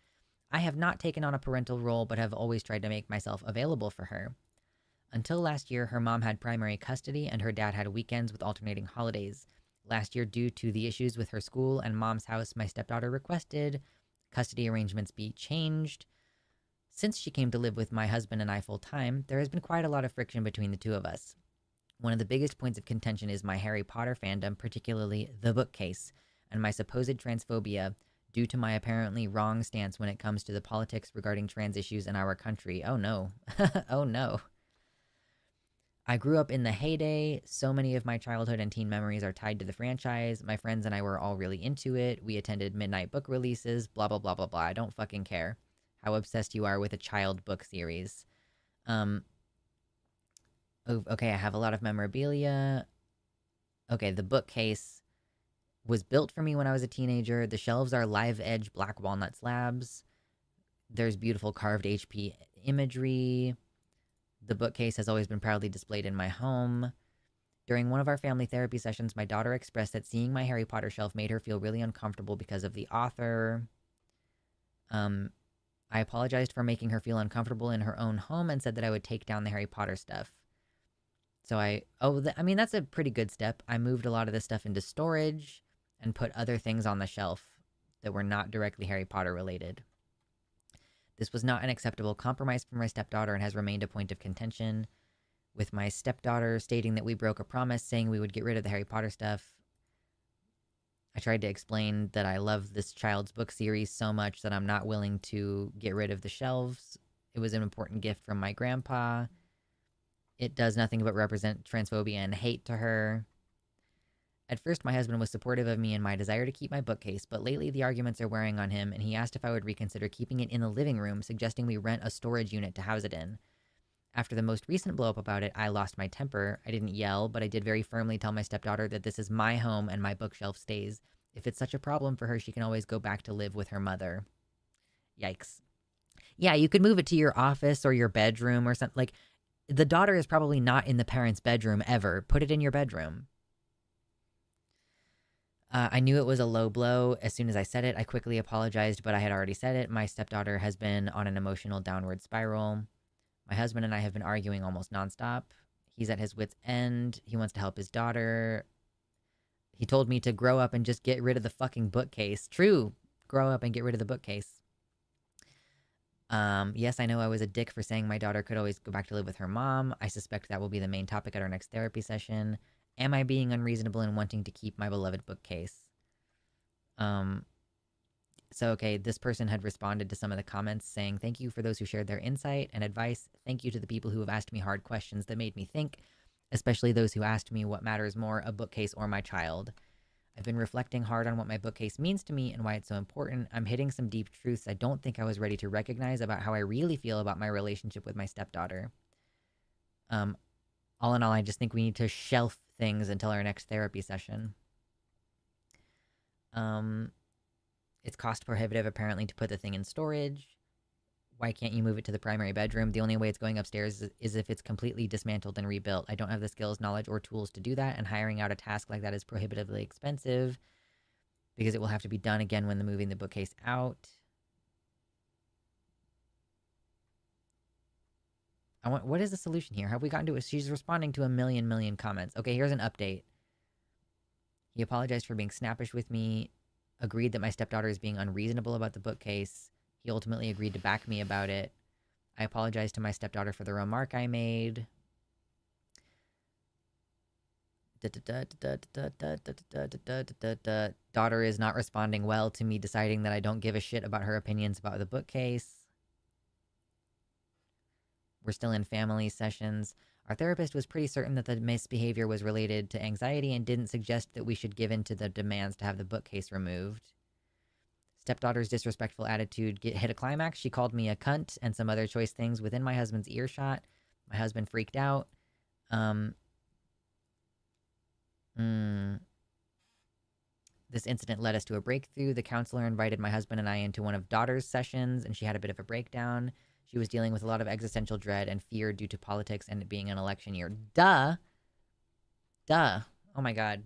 I have not taken on a parental role, but have always tried to make myself available for her. Until last year, her mom had primary custody and her dad had weekends with alternating holidays. Last year, due to the issues with her school and mom's house, my stepdaughter requested custody arrangements be changed. Since she came to live with my husband and I full time, there has been quite a lot of friction between the two of us. One of the biggest points of contention is my Harry Potter fandom, particularly the bookcase, and my supposed transphobia due to my apparently wrong stance when it comes to the politics regarding trans issues in our country. Oh no. Oh no. I grew up in the heyday. So many of my childhood and teen memories are tied to the franchise. My friends and I were all really into it. We attended midnight book releases, blah, blah, blah, blah, blah. I don't fucking care how obsessed you are with a child book series. Um, okay, I have a lot of memorabilia. Okay, the bookcase was built for me when I was a teenager. The shelves are live edge black walnut slabs. There's beautiful carved HP imagery. The bookcase has always been proudly displayed in my home. During one of our family therapy sessions, my daughter expressed that seeing my Harry Potter shelf made her feel really uncomfortable because of the author. I apologized for making her feel uncomfortable in her own home and said that I would take down the Harry Potter stuff. So I mean, that's a pretty good step. I moved a lot of this stuff into storage and put other things on the shelf that were not directly Harry Potter related. This was not an acceptable compromise for my stepdaughter and has remained a point of contention, with my stepdaughter stating that we broke a promise, saying we would get rid of the Harry Potter stuff. I tried to explain that I love this child's book series so much that I'm not willing to get rid of the shelves. It was an important gift from my grandpa. It does nothing but represent transphobia and hate to her. At first, my husband was supportive of me and my desire to keep my bookcase, but lately the arguments are wearing on him, and he asked if I would reconsider keeping it in the living room, suggesting we rent a storage unit to house it in. After the most recent blow-up about it, I lost my temper. I didn't yell, but I did very firmly tell my stepdaughter that this is my home and my bookshelf stays. If it's such a problem for her, she can always go back to live with her mother. Yikes. Yeah, you could move it to your office or your bedroom or something. Like, the daughter is probably not in the parent's bedroom ever. Put it in your bedroom. I knew it was a low blow. As soon as I said it, I quickly apologized, but I had already said it. My stepdaughter has been on an emotional downward spiral. My husband and I have been arguing almost nonstop. He's at his wit's end. He wants to help his daughter. He told me to grow up and just get rid of the fucking bookcase. True. Grow up and get rid of the bookcase. Yes, I know I was a dick for saying my daughter could always go back to live with her mom. I suspect that will be the main topic at our next therapy session. Am I being unreasonable in wanting to keep my beloved bookcase? So, okay, this person had responded to some of the comments saying, thank you for those who shared their insight and advice. Thank you to the people who have asked me hard questions that made me think, especially those who asked me what matters more, a bookcase or my child. I've been reflecting hard on what my bookcase means to me and why it's so important. I'm hitting some deep truths I don't think I was ready to recognize about how I really feel about my relationship with my stepdaughter. All in all, I just think we need to shelf things until our next therapy session. It's cost prohibitive, apparently, to put the thing in storage. Why can't you move it to the primary bedroom? The only way it's going upstairs is if it's completely dismantled and rebuilt. I don't have the skills, knowledge, or tools to do that, and hiring out a task like that is prohibitively expensive because it will have to be done again when moving the bookcase out. What is the solution here? Have we gotten to it? She's responding to a million comments. Okay, here's an update. He apologized for being snappish with me, agreed that my stepdaughter is being unreasonable about the bookcase. He ultimately agreed to back me about it. I apologized to my stepdaughter for the remark I made. Daughter is not responding well to me deciding that I don't give a shit about her opinions about the bookcase. We're still in family sessions. Our therapist was pretty certain that the misbehavior was related to anxiety and didn't suggest that we should give in to the demands to have the bookcase removed. Stepdaughter's disrespectful attitude hit a climax. She called me a cunt and some other choice things within my husband's earshot. My husband freaked out. This incident led us to a breakthrough. The counselor invited my husband and I into one of daughter's sessions, and she had a bit of a breakdown. She was dealing with a lot of existential dread and fear due to politics and it being an election year. Duh. Oh my god.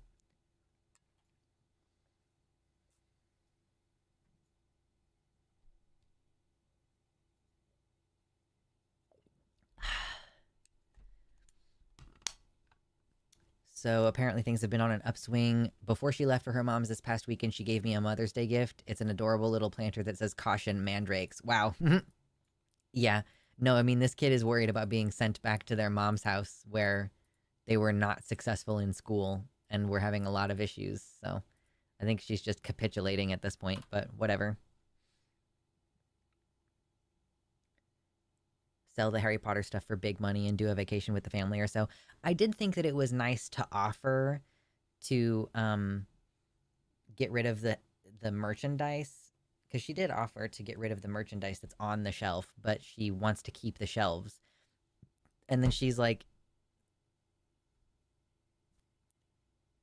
So apparently things have been on an upswing. Before she left for her mom's this past weekend, she gave me a Mother's Day gift. It's an adorable little planter that says "Caution, mandrakes." Wow. Yeah. No, I mean this kid is worried about being sent back to their mom's house where they were not successful in school and were having a lot of issues. So I think she's just capitulating at this point, but whatever. Sell the Harry Potter stuff for big money and do a vacation with the family or so. I did think that it was nice to offer to get rid of the merchandise, because she did offer to get rid of the merchandise that's on the shelf, but she wants to keep the shelves. And then she's like,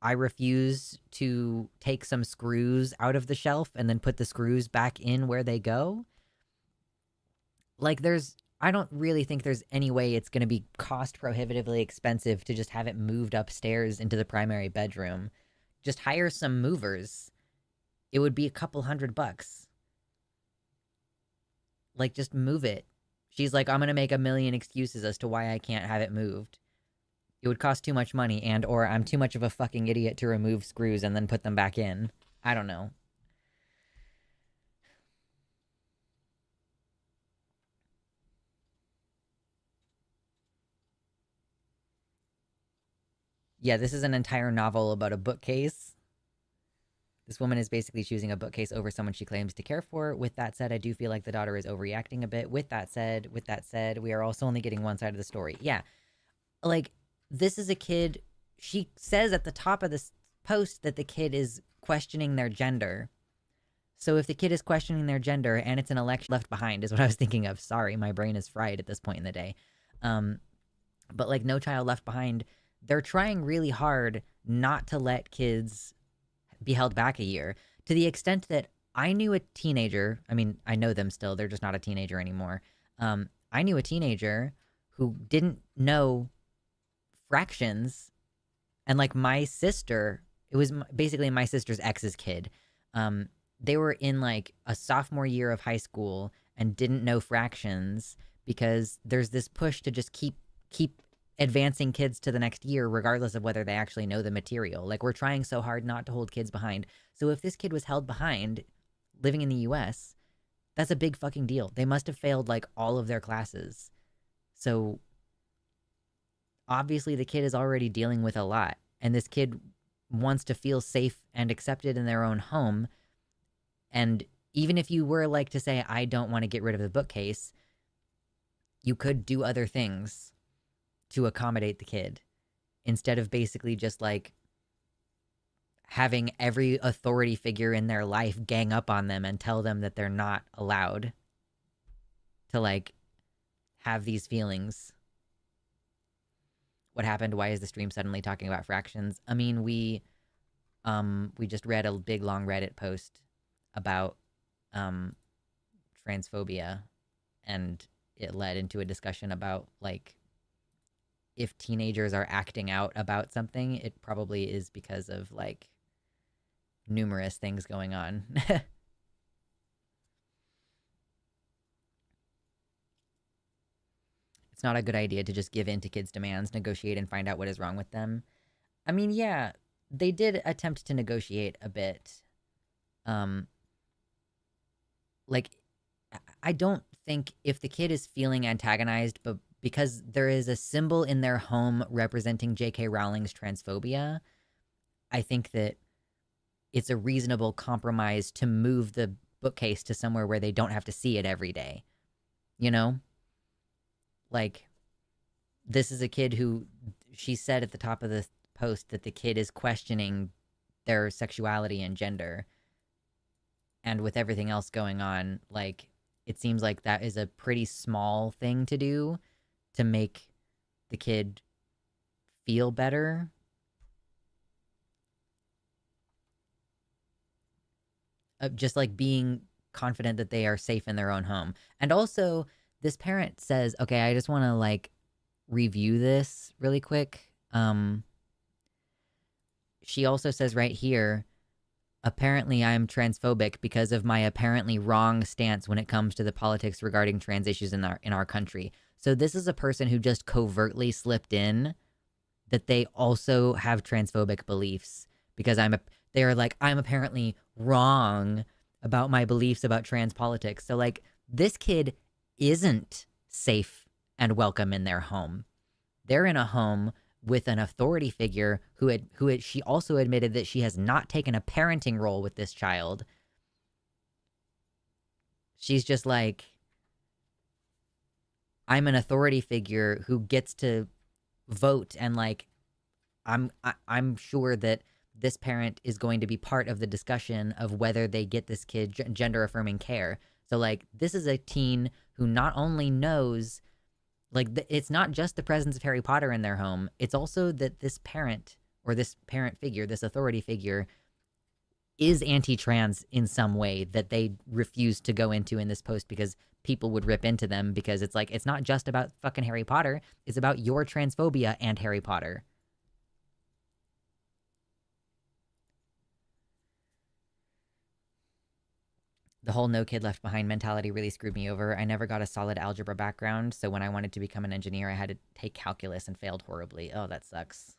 I refuse to take some screws out of the shelf and then put the screws back in where they go. Like, I don't really think there's any way it's going to be cost prohibitively expensive to just have it moved upstairs into the primary bedroom. Just hire some movers. It would be a couple $100. Like, just move it. She's like, I'm going to make a million excuses as to why I can't have it moved. It would cost too much money, and or I'm too much of a fucking idiot to remove screws and then put them back in. I don't know. Yeah, this is an entire novel about a bookcase. This woman is basically choosing a bookcase over someone she claims to care for. With that said, I do feel like the daughter is overreacting a bit. With that said, we are also only getting one side of the story. Yeah. Like, this is a kid. She says at the top of this post that the kid is questioning their gender. So if the kid is questioning their gender and it's an election left behind, is what I was thinking of. Sorry, my brain is fried at this point in the day. But like No Child Left Behind, they're trying really hard not to let kids be held back a year, to the extent that I knew a teenager. I mean, I know them still. They're just not a teenager anymore. I knew a teenager who didn't know fractions, and like my sister, it was basically my sister's ex's kid. They were in like a sophomore year of high school and didn't know fractions because there's this push to just keep advancing kids to the next year regardless of whether they actually know the material. Like, we're trying so hard not to hold kids behind. So if this kid was held behind living in the US, that's a big fucking deal. They must have failed like all of their classes. So obviously the kid is already dealing with a lot, and this kid wants to feel safe and accepted in their own home. And even if you were like to say, I don't want to get rid of the bookcase, you could do other things to accommodate the kid instead of basically just like having every authority figure in their life gang up on them and tell them that they're not allowed to like have these feelings. What happened? Why is the stream suddenly talking about fractions? I mean, we just read a big long Reddit post about transphobia, and it led into a discussion about like, if teenagers are acting out about something, it probably is because of like numerous things going on. It's not a good idea to just give in to kids' demands, negotiate, and find out what is wrong with them. I mean, yeah, they did attempt to negotiate a bit. Like, I don't think if the kid is feeling antagonized, but because there is a symbol in their home representing J.K. Rowling's transphobia, I think that it's a reasonable compromise to move the bookcase to somewhere where they don't have to see it every day. You know? Like, this is a kid who, she said at the top of the post that the kid is questioning their sexuality and gender. And with everything else going on, like, it seems like that is a pretty small thing to do to make the kid feel better. Just like being confident that they are safe in their own home. And also, this parent says, okay, I just want to like review this really quick. She also says right here, apparently I'm transphobic because of my apparently wrong stance when it comes to the politics regarding trans issues in our country. So this is a person who just covertly slipped in that they also have transphobic beliefs because they're like, I'm apparently wrong about my beliefs about trans politics. So like this kid isn't safe and welcome in their home. They're in a home with an authority figure she also admitted that she has not taken a parenting role with this child. She's just like, I'm an authority figure who gets to vote, and like I'm sure that this parent is going to be part of the discussion of whether they get this kid gender affirming care. So like this is a teen who not only knows like it's not just the presence of Harry Potter in their home, it's also that this parent or this parent figure, this authority figure is anti-trans in some way that they refuse to go into in this post because people would rip into them, because it's like it's not just about fucking Harry Potter, it's about your transphobia and Harry Potter. The whole no kid left behind mentality really screwed me over. I never got a solid algebra background, so when I wanted to become an engineer, I had to take calculus and failed horribly. Oh, that sucks.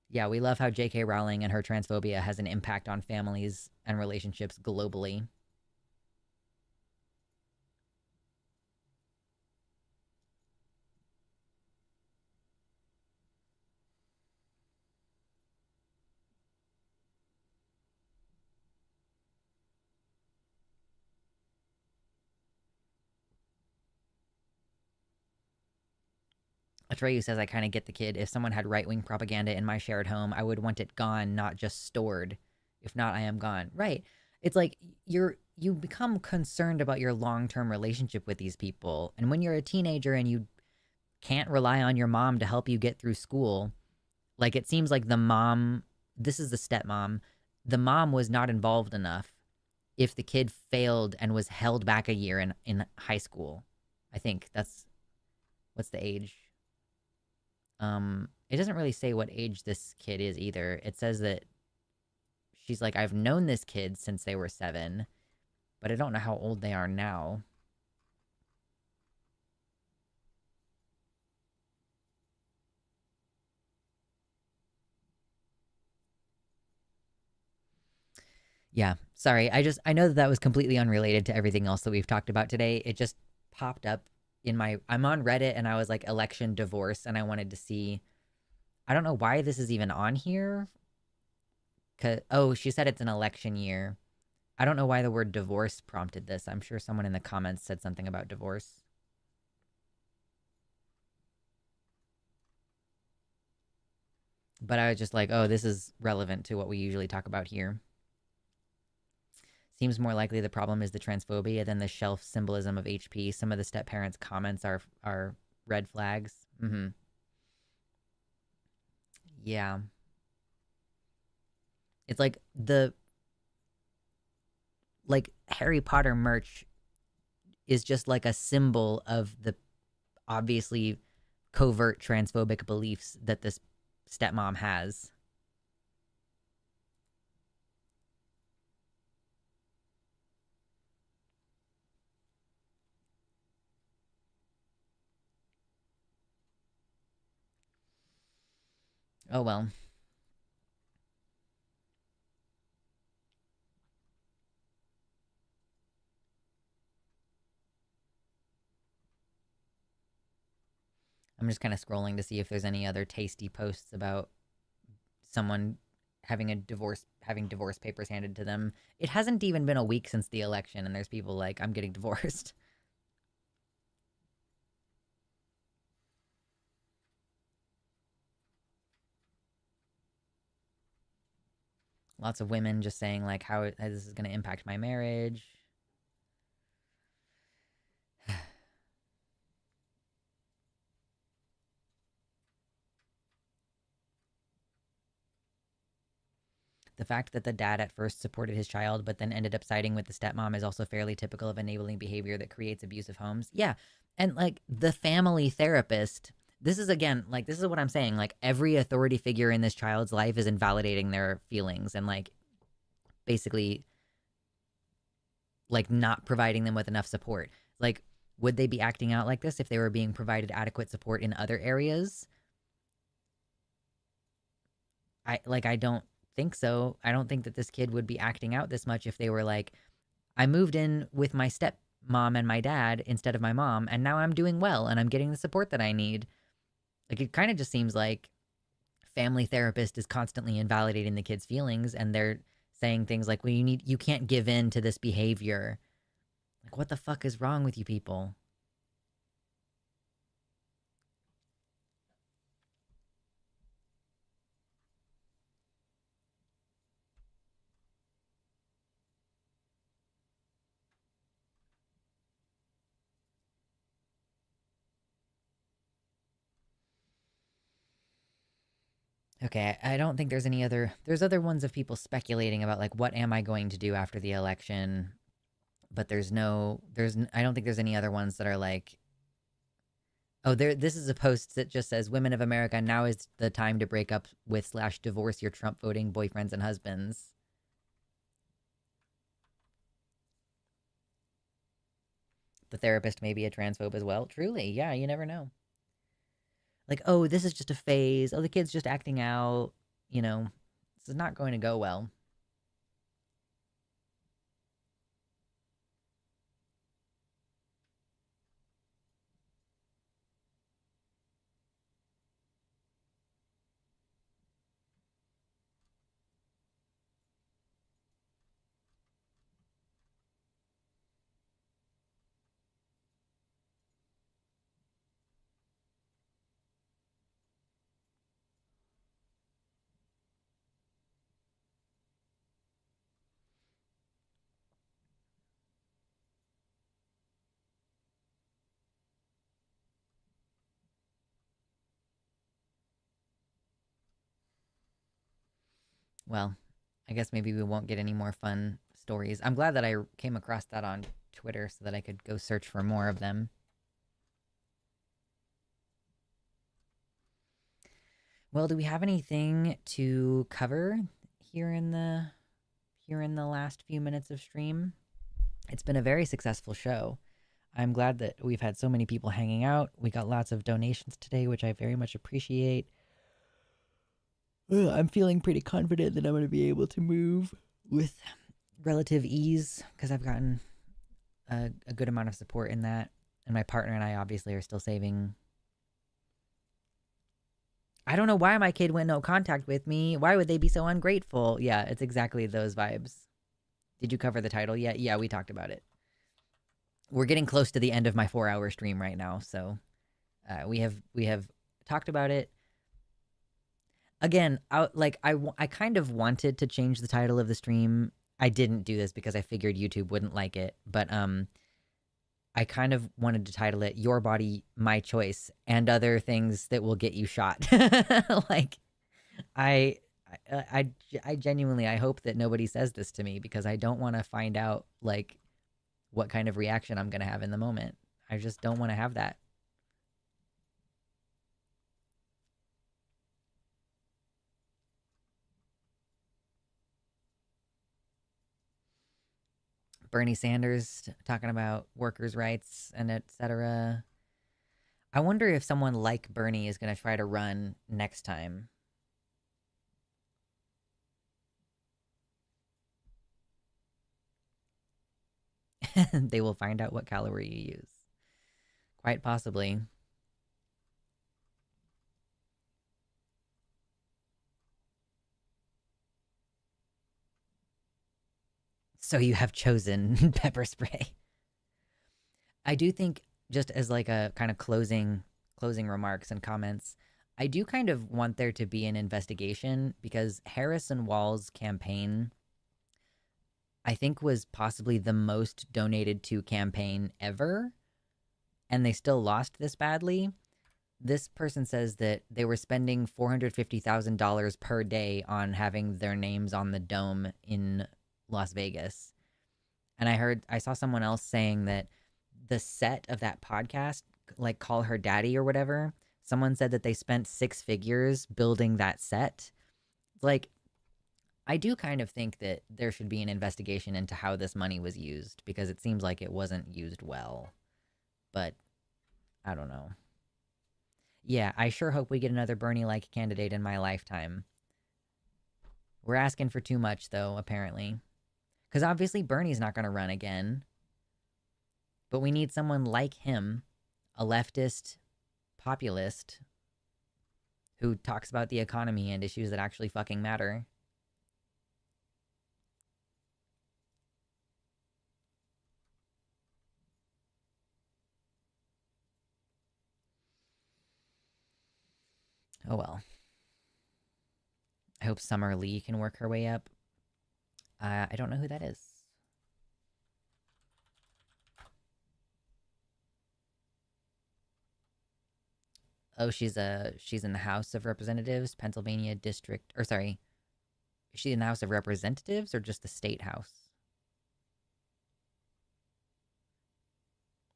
Yeah, we love how J.K. Rowling and her transphobia has an impact on families and relationships globally. Atreyu says, I kind of get the kid. If someone had right wing propaganda in my shared home, I would want it gone, not just stored. If not, I am gone. Right. It's like you become concerned about your long term relationship with these people. And when you're a teenager and you can't rely on your mom to help you get through school, like it seems like the mom, this is the stepmom, the mom was not involved enough if the kid failed and was held back a year in high school. I think that's what's the age? It doesn't really say what age this kid is either. It says that she's like, I've known this kid since they were 7, but I don't know how old they are now. Yeah, sorry. I know that that was completely unrelated to everything else that we've talked about today. It just popped up in my I'm on Reddit and I was like election divorce and I wanted to see, I don't know why this is even on here. Oh, she said it's an election year. I don't know why the word divorce prompted this. I'm sure someone in the comments said something about divorce. But I was just like, oh, this is relevant to what we usually talk about here. Seems more likely the problem is the transphobia than the shelf symbolism of HP. Some of the step parents' comments are red flags. Mm-hmm. Yeah. It's like Harry Potter merch is just like a symbol of the obviously covert transphobic beliefs that this stepmom has. Oh well. I'm just kind of scrolling to see if there's any other tasty posts about someone having divorce papers handed to them. It hasn't even been a week since the election and there's people like, I'm getting divorced. Lots of women just saying like how this is going to impact my marriage. The fact that the dad at first supported his child but then ended up siding with the stepmom is also fairly typical of enabling behavior that creates abusive homes. Yeah. And like the family therapist, this is again, like, this is what I'm saying. Like, every authority figure in this child's life is invalidating their feelings and like basically like not providing them with enough support. Like, Would they be acting out like this if they were being provided adequate support in other areas? I don't think so. I don't think that this kid would be acting out this much if they were like, I moved in with my stepmom and my dad instead of my mom, and now I'm doing well and I'm getting the support that I need. Like, it kind of just seems like family therapist is constantly invalidating the kid's feelings, and they're saying things like, well, you can't give in to this behavior. Like, what the fuck is wrong with you people? Okay, I don't think there's other ones of people speculating about like what am I going to do after the election, but I don't think there's any other ones that are like, oh, this is a post that just says women of America, now is the time to break up with slash divorce your Trump voting boyfriends and husbands. The therapist may be a transphobe as well. Truly, yeah, you never know. Like, oh, this is just a phase. Oh, the kid's just acting out. You know, this is not going to go well. Well, I guess maybe we won't get any more fun stories. I'm glad that I came across that on Twitter so that I could go search for more of them. Well, do we have anything to cover here in the last few minutes of stream? It's been a very successful show. I'm glad that we've had so many people hanging out. We got lots of donations today, which I very much appreciate. I'm feeling pretty confident that I'm going to be able to move with relative ease because I've gotten a good amount of support in that. And my partner and I obviously are still saving. I don't know why my kid went no contact with me. Why would they be so ungrateful? Yeah, it's exactly those vibes. Did you cover the title yet? Yeah, we talked about it. We're getting close to the end of my 4-hour stream right now, so we have talked about it. Again, I kind of wanted to change the title of the stream. I didn't do this because I figured YouTube wouldn't like it, but I kind of wanted to title it "Your Body, My Choice" and other things that will get you shot. Like, I, I genuinely I hope that nobody says this to me because I don't want to find out like what kind of reaction I'm gonna have in the moment. I just don't want to have that. Bernie Sanders talking about workers' rights and etc. I wonder if someone like Bernie is going to try to run next time. They will find out what calorie you use. Quite possibly. So you have chosen pepper spray. I do think, just as like a kind of closing remarks and comments, I do kind of want there to be an investigation because Harrison Wall's campaign, I think, was possibly the most donated to campaign ever, and they still lost this badly. This person says that they were spending $450,000 per day on having their names on the dome in Las Vegas. And I saw someone else saying that the set of that podcast, like Call Her Daddy or whatever, someone said that they spent 6 figures building that set. Like, I do kind of think that there should be an investigation into how this money was used because it seems like it wasn't used well. but I don't know. Yeah, I sure hope we get another Bernie-like candidate in my lifetime. We're asking for too much, though, apparently. Because obviously Bernie's not going to run again. But we need someone like him, a leftist populist, who talks about the economy and issues that actually fucking matter. Oh well. I hope Summer Lee can work her way up. I don't know who that is. Oh, she's in the House of Representatives, Pennsylvania District, or sorry, is she in the House of Representatives or just the state house?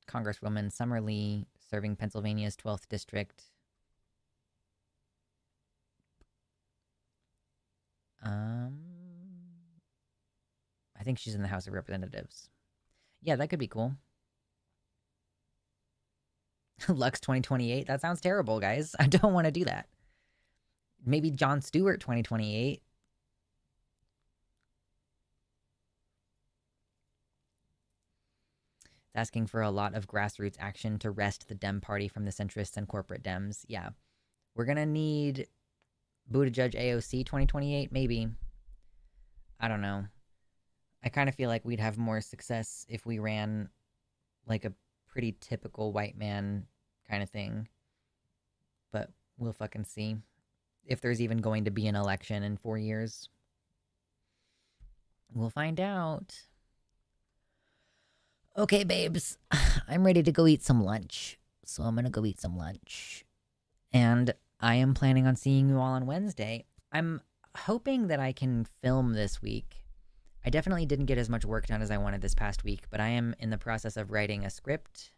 Congresswoman Summer Lee, serving Pennsylvania's 12th district. Um, I think she's in the House of Representatives. Yeah, that could be cool. Lux 2028. That sounds terrible, guys. I don't want to do that. Maybe Jon Stewart 2028. It's asking for a lot of grassroots action to wrest the Dem party from the centrists and corporate Dems. Yeah. We're going to need Buttigieg AOC 2028, maybe. I don't know. I kind of feel like we'd have more success if we ran like a pretty typical white man kind of thing. But we'll fucking see if there's even going to be an election in 4 years. We'll find out. Okay, babes. I'm ready to go eat some lunch. So I'm going to go eat some lunch. And I am planning on seeing you all on Wednesday. I'm hoping that I can film this week. I definitely didn't get as much work done as I wanted this past week, but I am in the process of writing a script.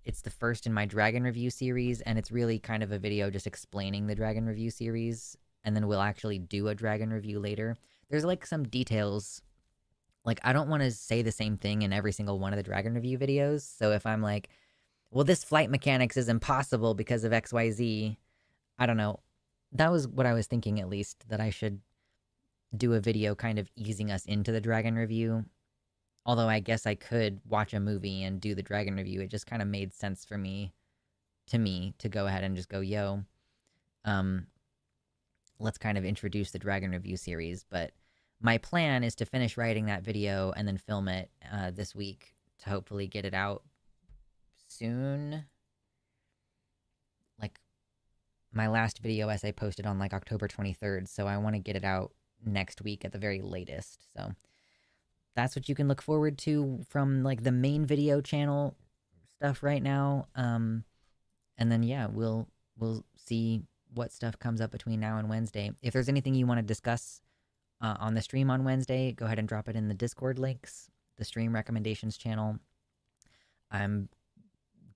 It's the first in my Dragon Review series, and it's really kind of a video just explaining the Dragon Review series, and then we'll actually do a Dragon Review later. There's like some details. Like, I don't want to say the same thing in every single one of the Dragon Review videos, so if I'm like, well, this flight mechanics is impossible because of XYZ, I don't know. That was what I was thinking, at least, that I should do a video kind of easing us into the Dragon Review. Although I guess I could watch a movie and do the Dragon Review. It just kind of made sense for me, to go ahead and just go, yo, let's kind of introduce the Dragon Review series. But my plan is to finish writing that video and then film it this week to hopefully get it out soon. Like, my last video essay posted on like October 23rd, so I want to get it out next week at the very latest. So that's what you can look forward to from like the main video channel stuff right now. And then yeah, we'll see what stuff comes up between now and Wednesday. If there's anything you want to discuss on the stream on Wednesday, go ahead and drop it in the Discord links, the stream recommendations channel. I'm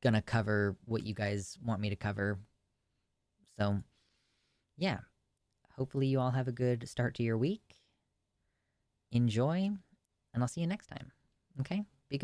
gonna cover what you guys want me to cover. So yeah, hopefully you all have a good start to your week. Enjoy, and I'll see you next time. Okay?